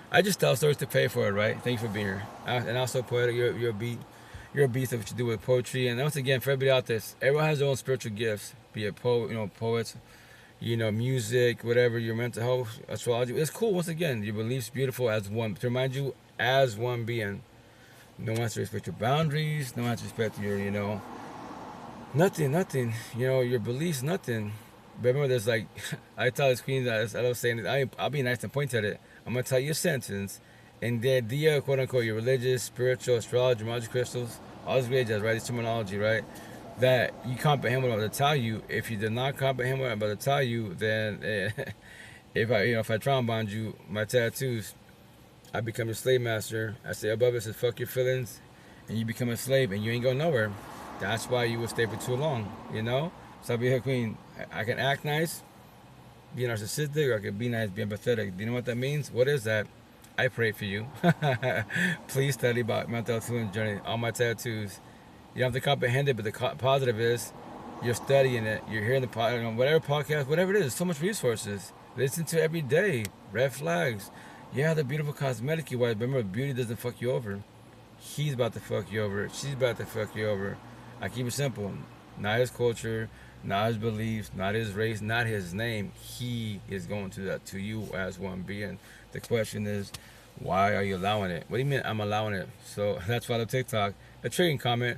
Speaker 1: I just tell stories to pay for it, right? Thank you for being here. And also, poetic, you're a beast of what you do with poetry. And once again, for everybody out there, everyone has their own spiritual gifts, be it poets, music, whatever, your mental health, astrology. It's cool. Once again, your beliefs beautiful as one. To remind you, as one being. No one has to respect your boundaries. No one has to respect your, nothing. Your beliefs, nothing. But remember, there's like, I tell this queen that I love saying this. I'll be nice and point at it. I'm gonna tell you a sentence, and the idea, quote unquote, your religious, spiritual, astrology, magic crystals, all this great jazz, right? This terminology, right? That you comprehend what I'm about to tell you. If you did not comprehend what I'm about to tell you, then if I trauma bond you, my tattoos, I become your slave master. I say above it says fuck your feelings, and you become a slave, and you ain't going nowhere. That's why you would stay for too long, So I'll be her queen. I can act nice, be narcissistic, or I can be nice, be empathetic. Do you know what that means? What is that? I pray for you. Please study about mental health healing journey. All my tattoos. You don't have to comprehend it, but the positive is you're studying it. You're hearing the whatever podcast, whatever it is. So much resources. Listen to every day. Red flags. Yeah, the beautiful cosmetic you wear. Remember, beauty doesn't fuck you over. He's about to fuck you over. She's about to fuck you over. I keep it simple. Not his culture, not his beliefs, not his race, not his name. He is going to that to you as one being. The question is, why are you allowing it? What do you mean I'm allowing it? So that's why the TikTok. A triggering comment.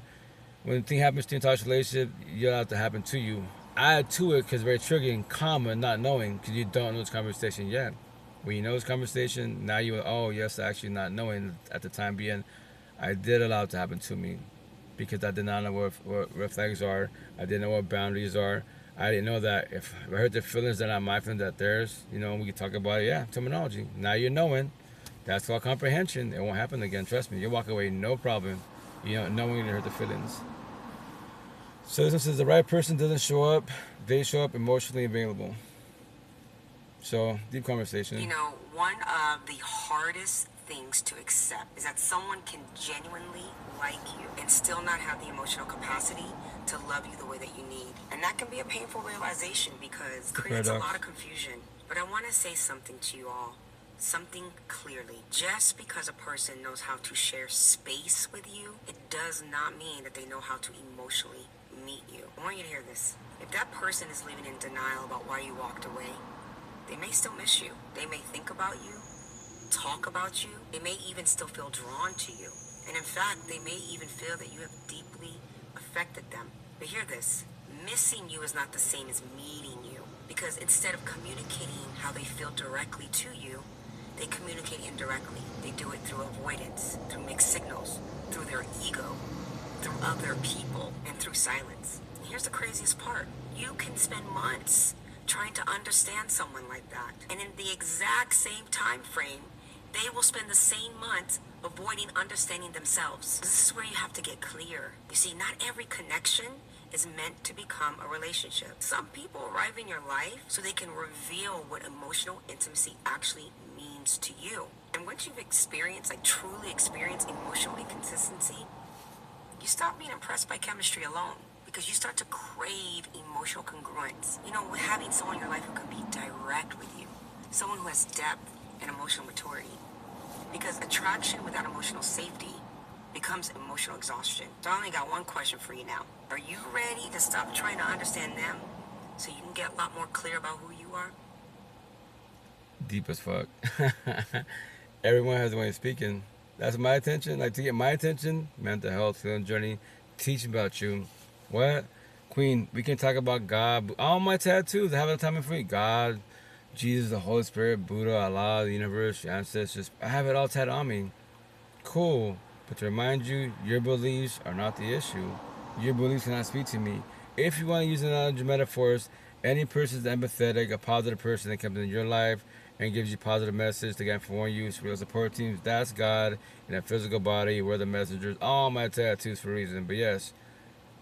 Speaker 1: When a thing happens to your entire relationship, you allow it to happen to you. Add to it because it's very triggering, not knowing, because you don't know this conversation yet. When you know this conversation, now you yes, actually not knowing at the time being, I did allow it to happen to me because I did not know what red flags are. I didn't know what boundaries are. I didn't know that if I hurt their feelings, they're not my feelings, that theirs. We can talk about it. Yeah, terminology. Now you're knowing. That's called comprehension. It won't happen again. Trust me. You'll walk away no problem. Knowing you hurt the feelings. So this one says the right person doesn't show up. They show up emotionally available. So, deep conversation.
Speaker 6: One of the hardest things to accept is that someone can genuinely like you and still not have the emotional capacity to love you the way that you need. And that can be a painful realization because it creates a lot of confusion. But I want to say something to you all. Something clearly. Just because a person knows how to share space with you, it does not mean that they know how to emotionally meet you. I want you to hear this. If that person is living in denial about why you walked away, they may still miss you. They may think about you, talk about you. They may even still feel drawn to you. And in fact, they may even feel that you have deeply affected them. But hear this. Missing you is not the same as meeting you. Because instead of communicating how they feel directly to you, they communicate indirectly. They do it through avoidance, through mixed signals, through their ego, through other people, and through silence. And here's the craziest part. You can spend months trying to understand someone like that. And in the exact same time frame, they will spend the same months avoiding understanding themselves. This is where you have to get clear. You see, not every connection is meant to become a relationship. Some people arrive in your life so they can reveal what emotional intimacy actually means to you. And once you've experienced, like truly experienced emotional inconsistency, you stop being impressed by chemistry alone, because you start to crave emotional congruence. You know, having someone in your life who can be direct with you, someone who has depth and emotional maturity. Because attraction without emotional safety becomes emotional exhaustion. So I only got one question for you now. Are you ready to stop trying to understand them so you can get a lot more clear about who you are?
Speaker 1: Deep as fuck. Everyone has a way of speaking. That's my attention. Like, to get my attention, mental health, healing journey, teaching about you. What? Queen, we can talk about God. All my tattoos, I have a time and free. God, Jesus, the Holy Spirit, Buddha, Allah, the universe, your ancestors. I have it all tattooed on me. Cool. But to remind you, your beliefs are not the issue. Your beliefs cannot speak to me. If you want to use analogy metaphors, any person is empathetic, a positive person that comes into your life and gives you positive message to get for use, real support teams, that's God in a physical body. We're the messengers. All my tattoos for a reason. But yes,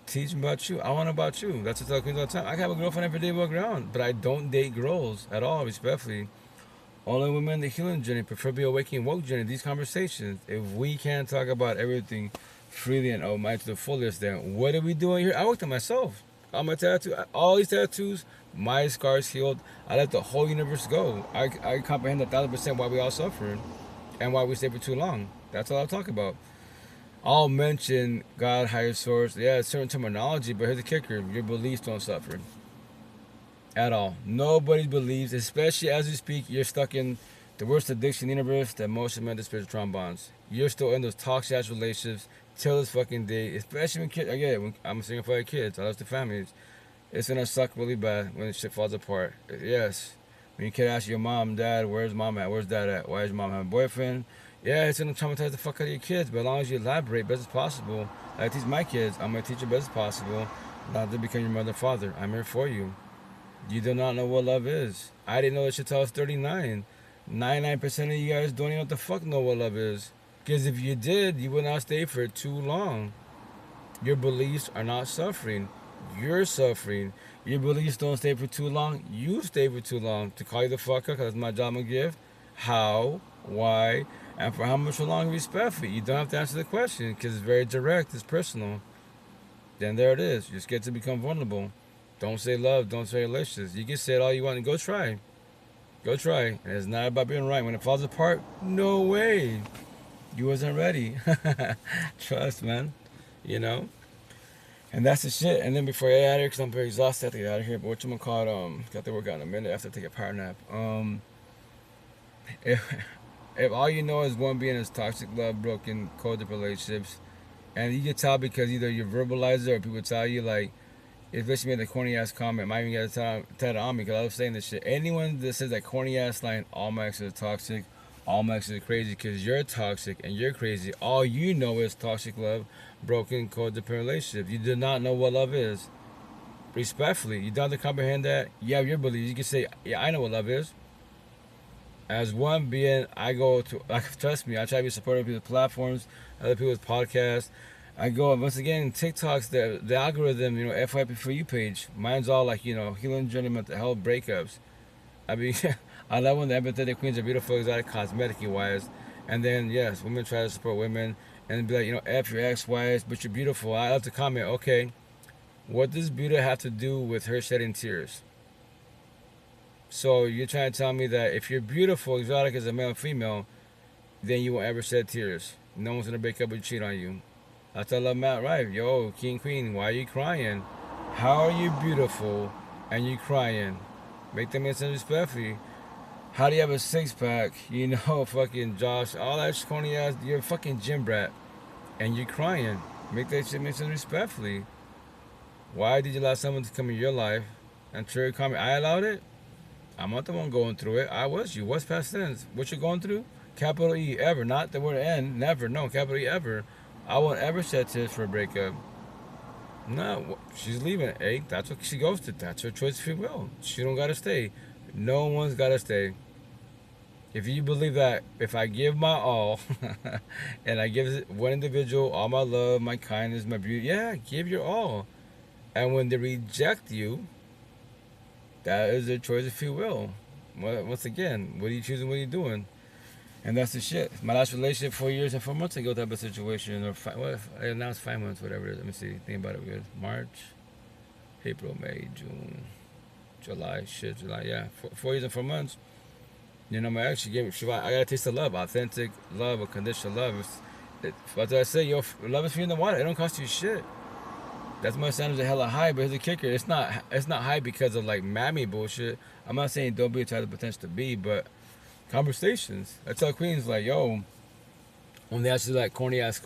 Speaker 1: teach about you. I want about you. That's what I tell queens all the time. I have a girlfriend every day walk around, but I don't date girls at all, respectfully. Only women in the healing journey, preferably awakening woke journey, these conversations. If we can't talk about everything freely and oh my to the fullest, then what are we doing here? I worked on myself. All my tattoo, all these tattoos, my scars healed. I let the whole universe go. I comprehend 1,000% why we all suffer and why we stay for too long. That's all I'll talk about. I'll mention God, higher source. Yeah, certain terminology, but here's the kicker. Your beliefs don't suffer. At all. Nobody believes, especially as we speak, you're stuck in the worst addiction in the universe, the emotional, mental, spiritual trauma bonds. You're still in those toxic ass relationships till this fucking day, especially when kids, again, when I'm single for kids, I love the families. It's gonna suck really bad when shit falls apart. Yes. When you kid asks your mom, dad, where's mom at? Where's dad at? Why does your mom have a boyfriend? Yeah, it's gonna traumatize the fuck out of your kids, but as long as you elaborate best as possible, I teach my kids, I'm gonna teach you best as possible, not to become your mother and father. I'm here for you. You do not know what love is. I didn't know this shit till I was 39. 99% of you guys don't even know what the fuck know what love is. Because if you did, you would not stay for too long. Your beliefs are not suffering. You're suffering. Your beliefs don't stay for too long. You stay for too long. To call you the fuck up, because that's my job and gift. How, why, and for how much longer respectfully. You don't have to answer the question because it's very direct. It's personal. Then there it is. You just get to become vulnerable. Don't say love, don't say relationships. You can say it all you want and go try. Go try. And it's not about being right. When it falls apart, no way. You wasn't ready. Trust, man. You know? And that's the shit. And then before I get out of here, because I'm very exhausted, I have to get out of here. But whatchamacallit, got to work out in a minute after I take a power nap. If all you know is one being is toxic love, broken, coded relationships, and you can tell because either you verbalize it or people tell you, like, if bitch made a corny ass comment, might even get a tat on me because I was saying this shit. Anyone that says that corny ass line, all my exes are toxic, all my exes are crazy because you're toxic and you're crazy. All you know is toxic love, broken, codependent relationships. You do not know what love is. Respectfully, you don't have to comprehend that. You have your beliefs. You can say, yeah, I know what love is. As one being, I go to, trust me, I try to be supportive of people's platforms, other people's podcasts. I go, once again, TikTok's the algorithm, you know, FYP for you page. Mine's all like, you know, healing journey, mental health, breakups. I mean, I love when the empathetic queens are beautiful, exotic, cosmetically wise. And then, yes, women try to support women and be like, you know, F your ex-wives, but you're beautiful. I love to comment, okay, what does beauty have to do with her shedding tears? So you're trying to tell me that if you're beautiful, exotic as a male or female, then you won't ever shed tears. No one's going to break up or cheat on you. I tell them, Matt, right, yo, king, queen, why are you crying? How are you beautiful and you crying? Make them answer respectfully. How do you have a six-pack? You know, fucking Josh, all that corny ass, you're a fucking gym brat and you're crying. Make that shit make sense respectfully. Why did you allow someone to come in your life and trigger comment? I allowed it? I'm not the one going through it. I was you. What's past tense? What you're going through? Capital E, ever. Not the word N, never. No, capital E, ever. I won't ever shed tears for a breakup. No, she's leaving. Hey, that's what she goes to. That's her choice of free will. She don't gotta stay. No one's gotta stay. If you believe that if I give my all and I give one individual all my love, my kindness, my beauty, yeah, give your all. And when they reject you, that is their choice of free will. Once again, what are you choosing? What are you doing? And that's the shit. My last relationship, 4 years and 4 months ago, type of situation, or now it's 5 months, whatever it is. Let me see. Think about it good. March, April, May, June, July, July, yeah. 4 years and 4 months. You know, my ex, she gave me, I got a taste of love, authentic love, unconditional love. What did I say? Yo, love is free in the water. It don't cost you shit. That's my standards are hella high, but here's the kicker. It's not high because of like mammy bullshit. I'm not saying don't be a child of potential to be, but conversations. I tell queens like, yo, when they ask you like corny ass,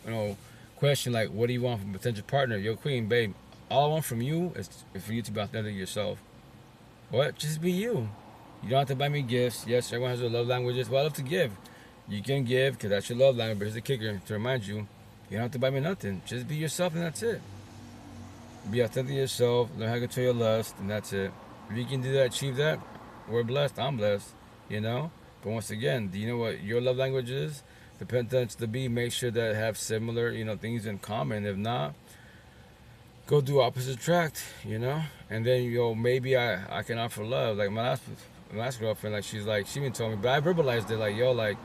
Speaker 1: question like, what do you want from a potential partner? Yo, queen, babe, all I want from you is for you to be authentic yourself. What? Just be you. You don't have to buy me gifts. Yes, everyone has their love languages. Well, I love to give. You can give because that's your love language. But here's the kicker to remind you, you don't have to buy me nothing. Just be yourself and that's it. Be authentic yourself. Learn how to control your lust and that's it. If you can do that, achieve that, we're blessed. I'm blessed. But once again, do you know what your love language is? The potential to be, make sure that have similar, things in common. If not, go do opposite attract, And then, maybe I can offer love. Like my last girlfriend, like she even told me, but I verbalized it like, yo, like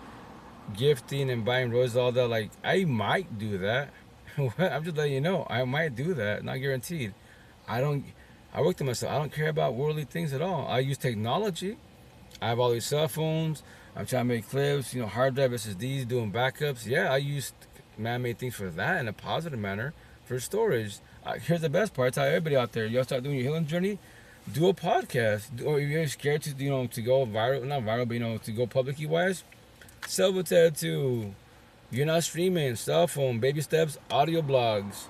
Speaker 1: gifting and buying roses, all that, like I might do that. I'm just letting you know, I might do that, not guaranteed. I work to myself. I don't care about worldly things at all. I use technology. I have all these cell phones. I'm trying to make clips, hard drive SSDs, doing backups. Yeah, I use man-made things for that in a positive manner for storage. Here's the best part. I tell everybody out there, y'all start doing your healing journey, do a podcast. Or if you're scared to, to go viral, not viral, but, to go publicly wise, sell a tattoo. You're not streaming, cell phone, baby steps, audio blogs.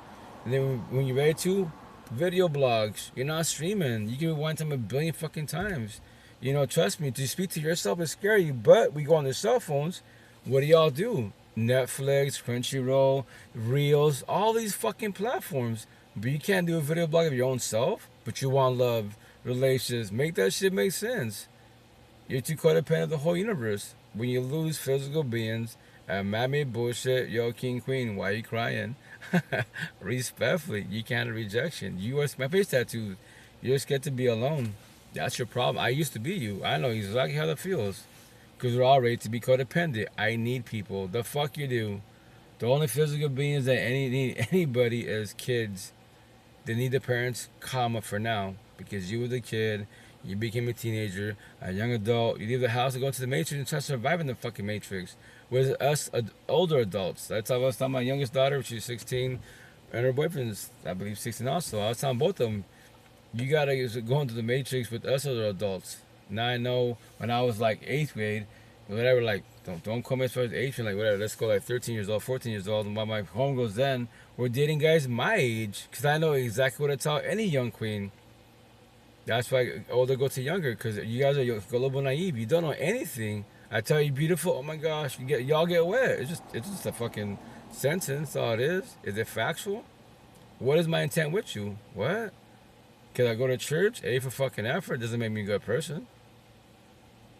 Speaker 1: And then when you're ready to, video blogs. You're not streaming. You can rewind time 1,000,000,000 fucking times. Trust me, to speak to yourself is scary, but we go on the cell phones. What do y'all do? Netflix, Crunchyroll, Reels, all these fucking platforms. But you can't do a video blog of your own self, but you want love, relations. Make that shit make sense. You're too codependent of the whole universe. When you lose physical beings and man-made bullshit, yo, king, queen, why are you crying? Respectfully, you can't have rejection. You are my face tattoos. You're scared to be alone. That's your problem. I used to be you. I know exactly how that feels. Because we're all ready to be codependent. I need people. The fuck you do. The only physical beings that need anybody is kids. They need the parents, for now. Because you were the kid. You became a teenager, a young adult. You leave the house and go into the Matrix and try to survive in the fucking Matrix. With us, older adults. That's how I was telling my youngest daughter, she's 16, and her boyfriend's, I believe, 16 also. I was telling both of them, you gotta go into the Matrix with us other adults. Now I know when I was like 8th grade, whatever, like, don't come as far as 8th grade, like, whatever, let's go like 13 years old, 14 years old. And while my homegirls then were dating guys my age, because I know exactly what I tell any young queen. That's why older go to younger, because you guys are a little naive. You don't know anything. I tell you, beautiful. Oh my gosh, y'all get wet. It's just a fucking sentence. That's all it is. Is it factual? What is my intent with you? What? Can I go to church? A for fucking effort doesn't make me a good person.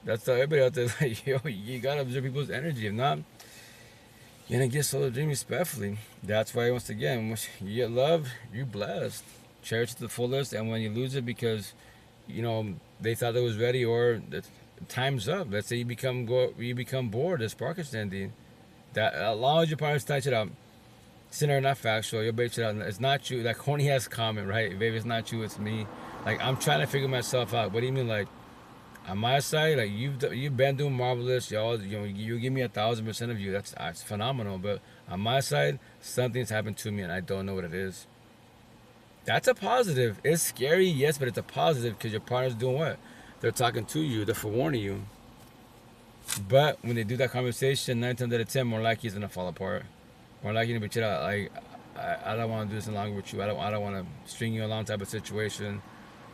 Speaker 1: That's everybody out there. Like, yo, you gotta observe people's energy. If not, you're gonna get solar dream respectfully. That's why once again, when you get love, you're blessed. Cherish it to the fullest, and when you lose it because they thought it was ready or the time's up, let's say you become bored, the spark is ending, that as long as your partner's touch it up, sinner not factual, you'll bitch it out. It's not you, like corny has comment, right? Baby, it's not you, it's me. Like, I'm trying to figure myself out. What do you mean? Like, on my side, like, you've been doing marvelous, y'all. You give me 1,000% of you, that's phenomenal. But on my side, something's happened to me and I don't know what it is. That's a positive. It's scary, yes, but it's a positive because your partner's doing what? They're talking to you. They're forewarning you. But when they do that conversation, 9 times out of 10, more likely it's gonna fall apart. More likely to be chill out. Like, I don't want to do this longer with you. I don't want to string you along type of situation.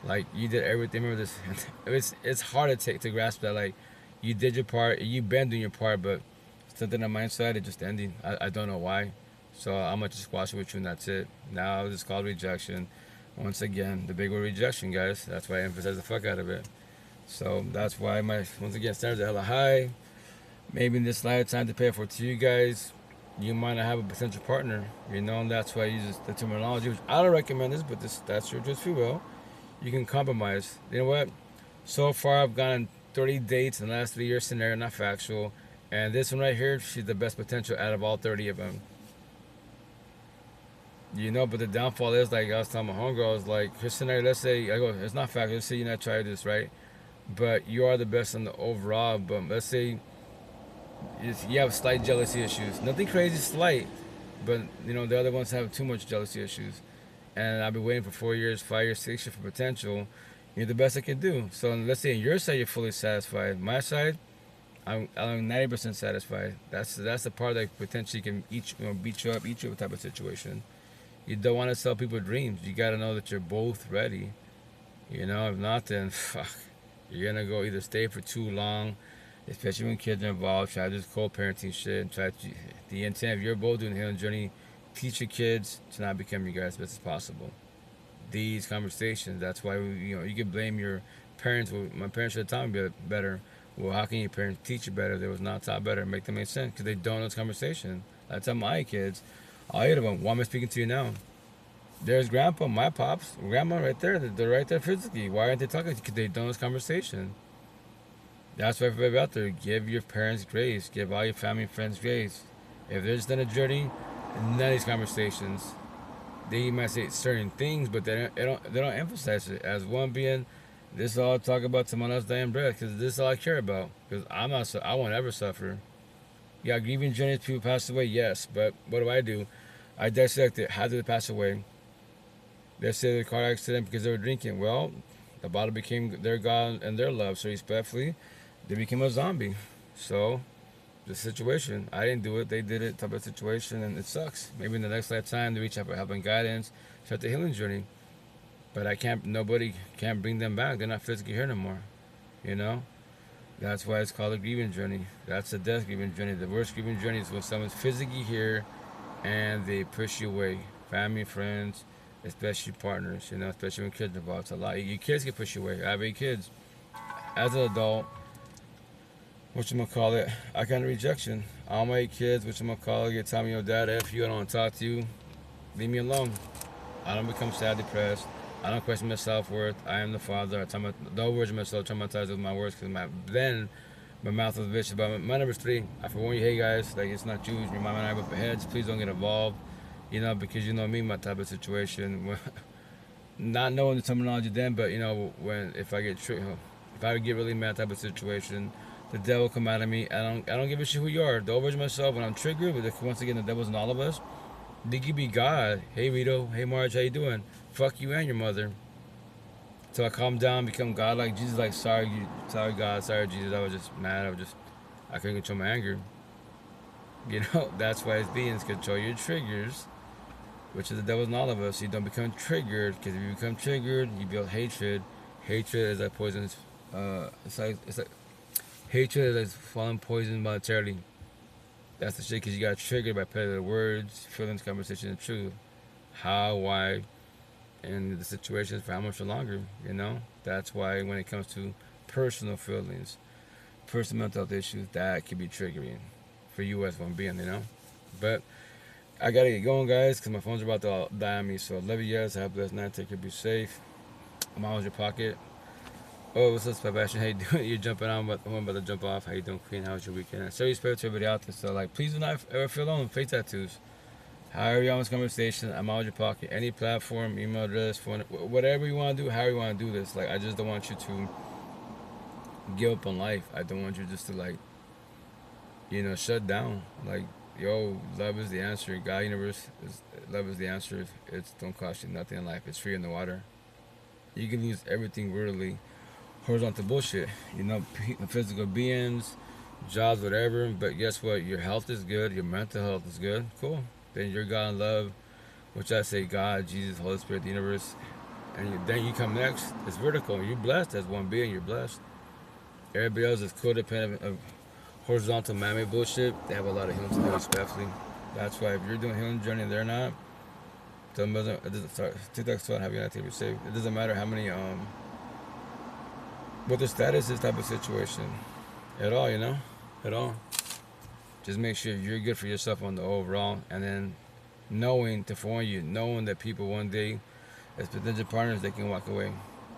Speaker 1: Like, you did everything. Remember this? It's hard to grasp that. Like, you did your part. You've been doing your part, but something on my side, it just ending. I don't know why. So I'm gonna just squash it with you, and that's it. Now it's called rejection. Once again, the big word rejection, guys. That's why I emphasize the fuck out of it. So that's why my, once again, standards are hella high. Maybe in this lifetime, to pay for to you guys, you might not have a potential partner. You know, and that's why I use the terminology, which I don't recommend this, but that's your just free will. You can compromise. You know what? So far, I've gone on 30 dates in the last 3 years scenario, not factual. And this one right here, she's the best potential out of all 30 of them. You know, but the downfall is, like I was telling my homegirl, I was like, her scenario, let's say, I go, it's not factual, let's say you not try this, right? But you are the best in the overall, but let's say you have slight jealousy issues. Nothing crazy, slight. But, you know, the other ones have too much jealousy issues. And I've been waiting for 4 years, 5 years, 6 years for potential. You're the best I can do. So let's say on your side you're fully satisfied. My side, I'm 90% satisfied. That's the part that potentially can beat you up type of situation. You don't want to sell people dreams. You got to know that you're both ready. You know, if not, then fuck. You're going to go either stay for too long, especially when kids are involved, try to do co-parenting shit, and try to, the intent, if you're both doing the healing journey, teach your kids to not become your guys as best as possible. These conversations, that's why, you can blame your parents. Well, my parents should have taught me better. Well, how can your parents teach you better if they was not taught better? Make them make sense, because they don't know this conversation. I tell my kids, all 8 of them, why am I speaking to you now? There's grandpa, my pops, grandma right there. They're right there physically. Why aren't they talking? Because they don't know this conversation. That's why everybody out there, give your parents grace. Give all your family and friends grace. If they're just on a journey, none of these conversations, they might say certain things, but they don't emphasize it. As one being, this is all I talk about to my last dying breath, because this is all I care about. Because I won't ever suffer. Yeah, grieving journeys, people pass away, yes, but what do? I dissect it. How did they pass away? They say the car accident because they were drinking. Well, the bottle became their God and their love, so respectfully, they became a zombie. So, the situation, I didn't do it, they did it, type of situation, and it sucks. Maybe in the next lifetime, they reach out for help and guidance, start the healing journey. But nobody can bring them back. They're not physically here no more. You know? That's why it's called a grieving journey. That's a death grieving journey. The worst grieving journey is when someone's physically here and they push you away. Family, friends, especially partners, especially when kids are involved. It's a lot. Your kids can push you away. I have 8 kids. As an adult, I kind of rejection. All my 8 kids, get telling me, yo, dad, F you, I don't want to talk to you. Leave me alone. I don't become sad, depressed. I don't question my self-worth. I am the father. I tell the words of myself, traumatized with my words, because my mouth was vicious. But my number 3, I forewarn you, hey guys, like, it's not you, it's your mom and I with heads. Please don't get involved, because you know me, my type of situation. Not knowing the terminology then, but if I get really mad type of situation, the devil come out of me. I don't give a shit who you are. The version of myself, when I'm triggered, but once again, the devil's in all of us. They could be God. Hey Rito, hey Marge, how you doing? Fuck you and your mother. So I calm down, become God like Jesus, like sorry God, sorry Jesus, I was just mad, I couldn't control my anger. That's why it's beings control your triggers, which is the devil's in all of us. You don't become triggered, because if you become triggered, you build hatred. Hatred is like poisonous. It's like hatred is like falling poison monetarily. That's the shit, because you got triggered by petty words, feelings, conversation, and truth. How, why, and the situations for how much longer, That's why when it comes to personal feelings, personal mental health issues, that can be triggering for you as one being, But I gotta get going, guys, because my phone's about to die on me. So I love you guys. Have a blessed night. Take care. Be safe. I'm always in your pocket. Oh, what's up, Sebastian? How you doing? You're jumping on, but I'm about to jump off. How you doing, Queen? How was your weekend? So respect to everybody out there. So, like, please do not ever feel alone. Face tattoos. However you want this conversation, I'm out of your pocket. Any platform, email address, phone, whatever you want to do, however you want to do this. Like, I just don't want you to give up on life. I don't want you just to, like, shut down. Like, yo, love is the answer. God, universe, love is the answer. It don't cost you nothing in life. It's free in the water. You can lose everything worldly. Horizontal bullshit, physical beings, jobs, whatever. But guess what? Your health is good. Your mental health is good. Cool. Then you're God in love, which I say God, Jesus, Holy Spirit, the universe. And then you come next. It's vertical. You're blessed as one being. You're blessed. Everybody else is codependent of horizontal man-made bullshit. They have a lot of healing to do, respectfully. That's why if you're doing healing journey and they're not, it doesn't start. TikTok still have you not to be safe. It doesn't matter how many what the status is type of situation at all. At all. Just make sure you're good for yourself on the overall, and then knowing to warn you, knowing that people one day, as potential partners, they can walk away.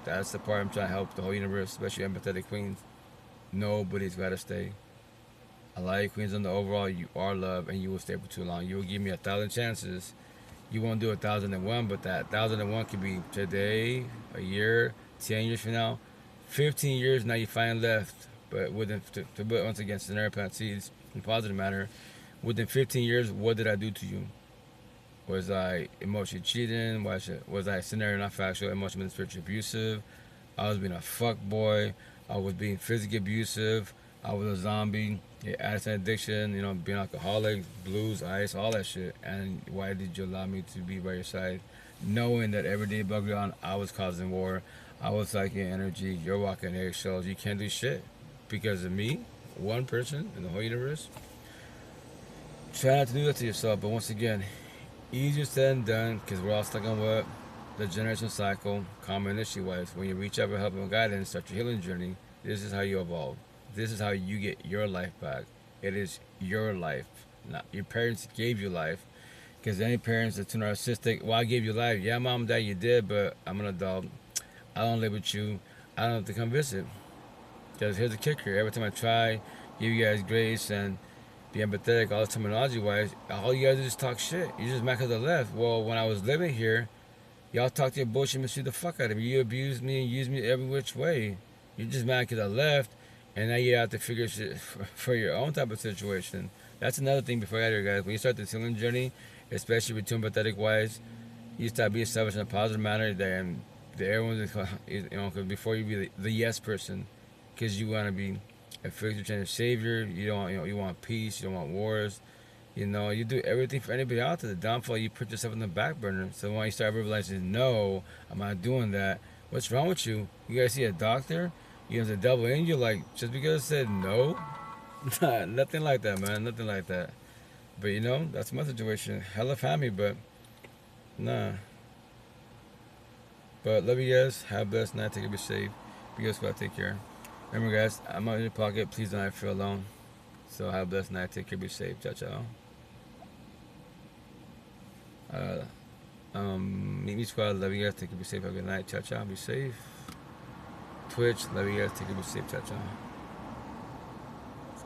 Speaker 1: That's the part I'm trying to help the whole universe, especially empathetic queens. Nobody's got to stay. A lot of queens on the overall, you are loved, and you will stay for too long. You will give me 1,000 chances. You won't do 1,001, but that 1,001 could be today, a year, 10 years from now, 15 years. Now you finally left, but once again, scenario plant seeds in a positive manner. Within 15 years, what did I do to you? Was I emotionally cheating? Was I scenario not factual, emotionally and spiritually abusive? I was being a fuck boy. I was being physically abusive. I was a zombie. Yeah, addiction, addiction, being alcoholic, blues, ice, all that shit. And why did you allow me to be by your side? Knowing that every day above ground, I was causing war. I was sucking energy. You're walking eggshells. You can't do shit because of me, one person in the whole universe. Try not to do that to yourself, but once again, easier said than done because we're all stuck on what? The generation cycle, common issue wise. When you reach out for help and guidance, start your healing journey, this is how you evolve. This is how you get your life back. It is your life. Not your parents gave you life. Because any parents that's too narcissistic, well, I gave you life. Yeah, mom and dad, you did, but I'm an adult. I don't live with you. I don't have to come visit. Because here's the kicker. Every time I try, give you guys grace and be empathetic, all this terminology wise, all you guys do is talk shit. You just mad because I left. Well, when I was living here, y'all talked your bullshit and mistreated the fuck out of me. You abused me and used me every which way. You're just mad because I left, and now you have to figure shit for your own type of situation. That's another thing before I get here, guys. When you start this healing journey, especially with too empathetic wise, you start being selfish in a positive manner. Then everyone's, because before you be the yes person, because you want to be a fixture change savior. You don't, you want peace. You don't want wars. You do everything for anybody out there. The downfall, you put yourself in the back burner. So when you start realizing, no, I'm not doing that. What's wrong with you? You guys see a doctor? You have the devil in you. Like, just because it said no? Nothing like that, man. Nothing like that. But that's my situation. Hella family, but nah. But love you guys. Have a blessed night. Take care. Be safe. You guys gotta take care. Remember, guys, I'm out in your pocket. Please don't ever feel alone. So have a blessed night. Take care. Be safe. Ciao, ciao. Meet me squad. Love you guys. Take care. Be safe. Have a good night. Ciao, ciao. Be safe. Twitch. Love you guys. Take care. Be safe. Ciao, ciao.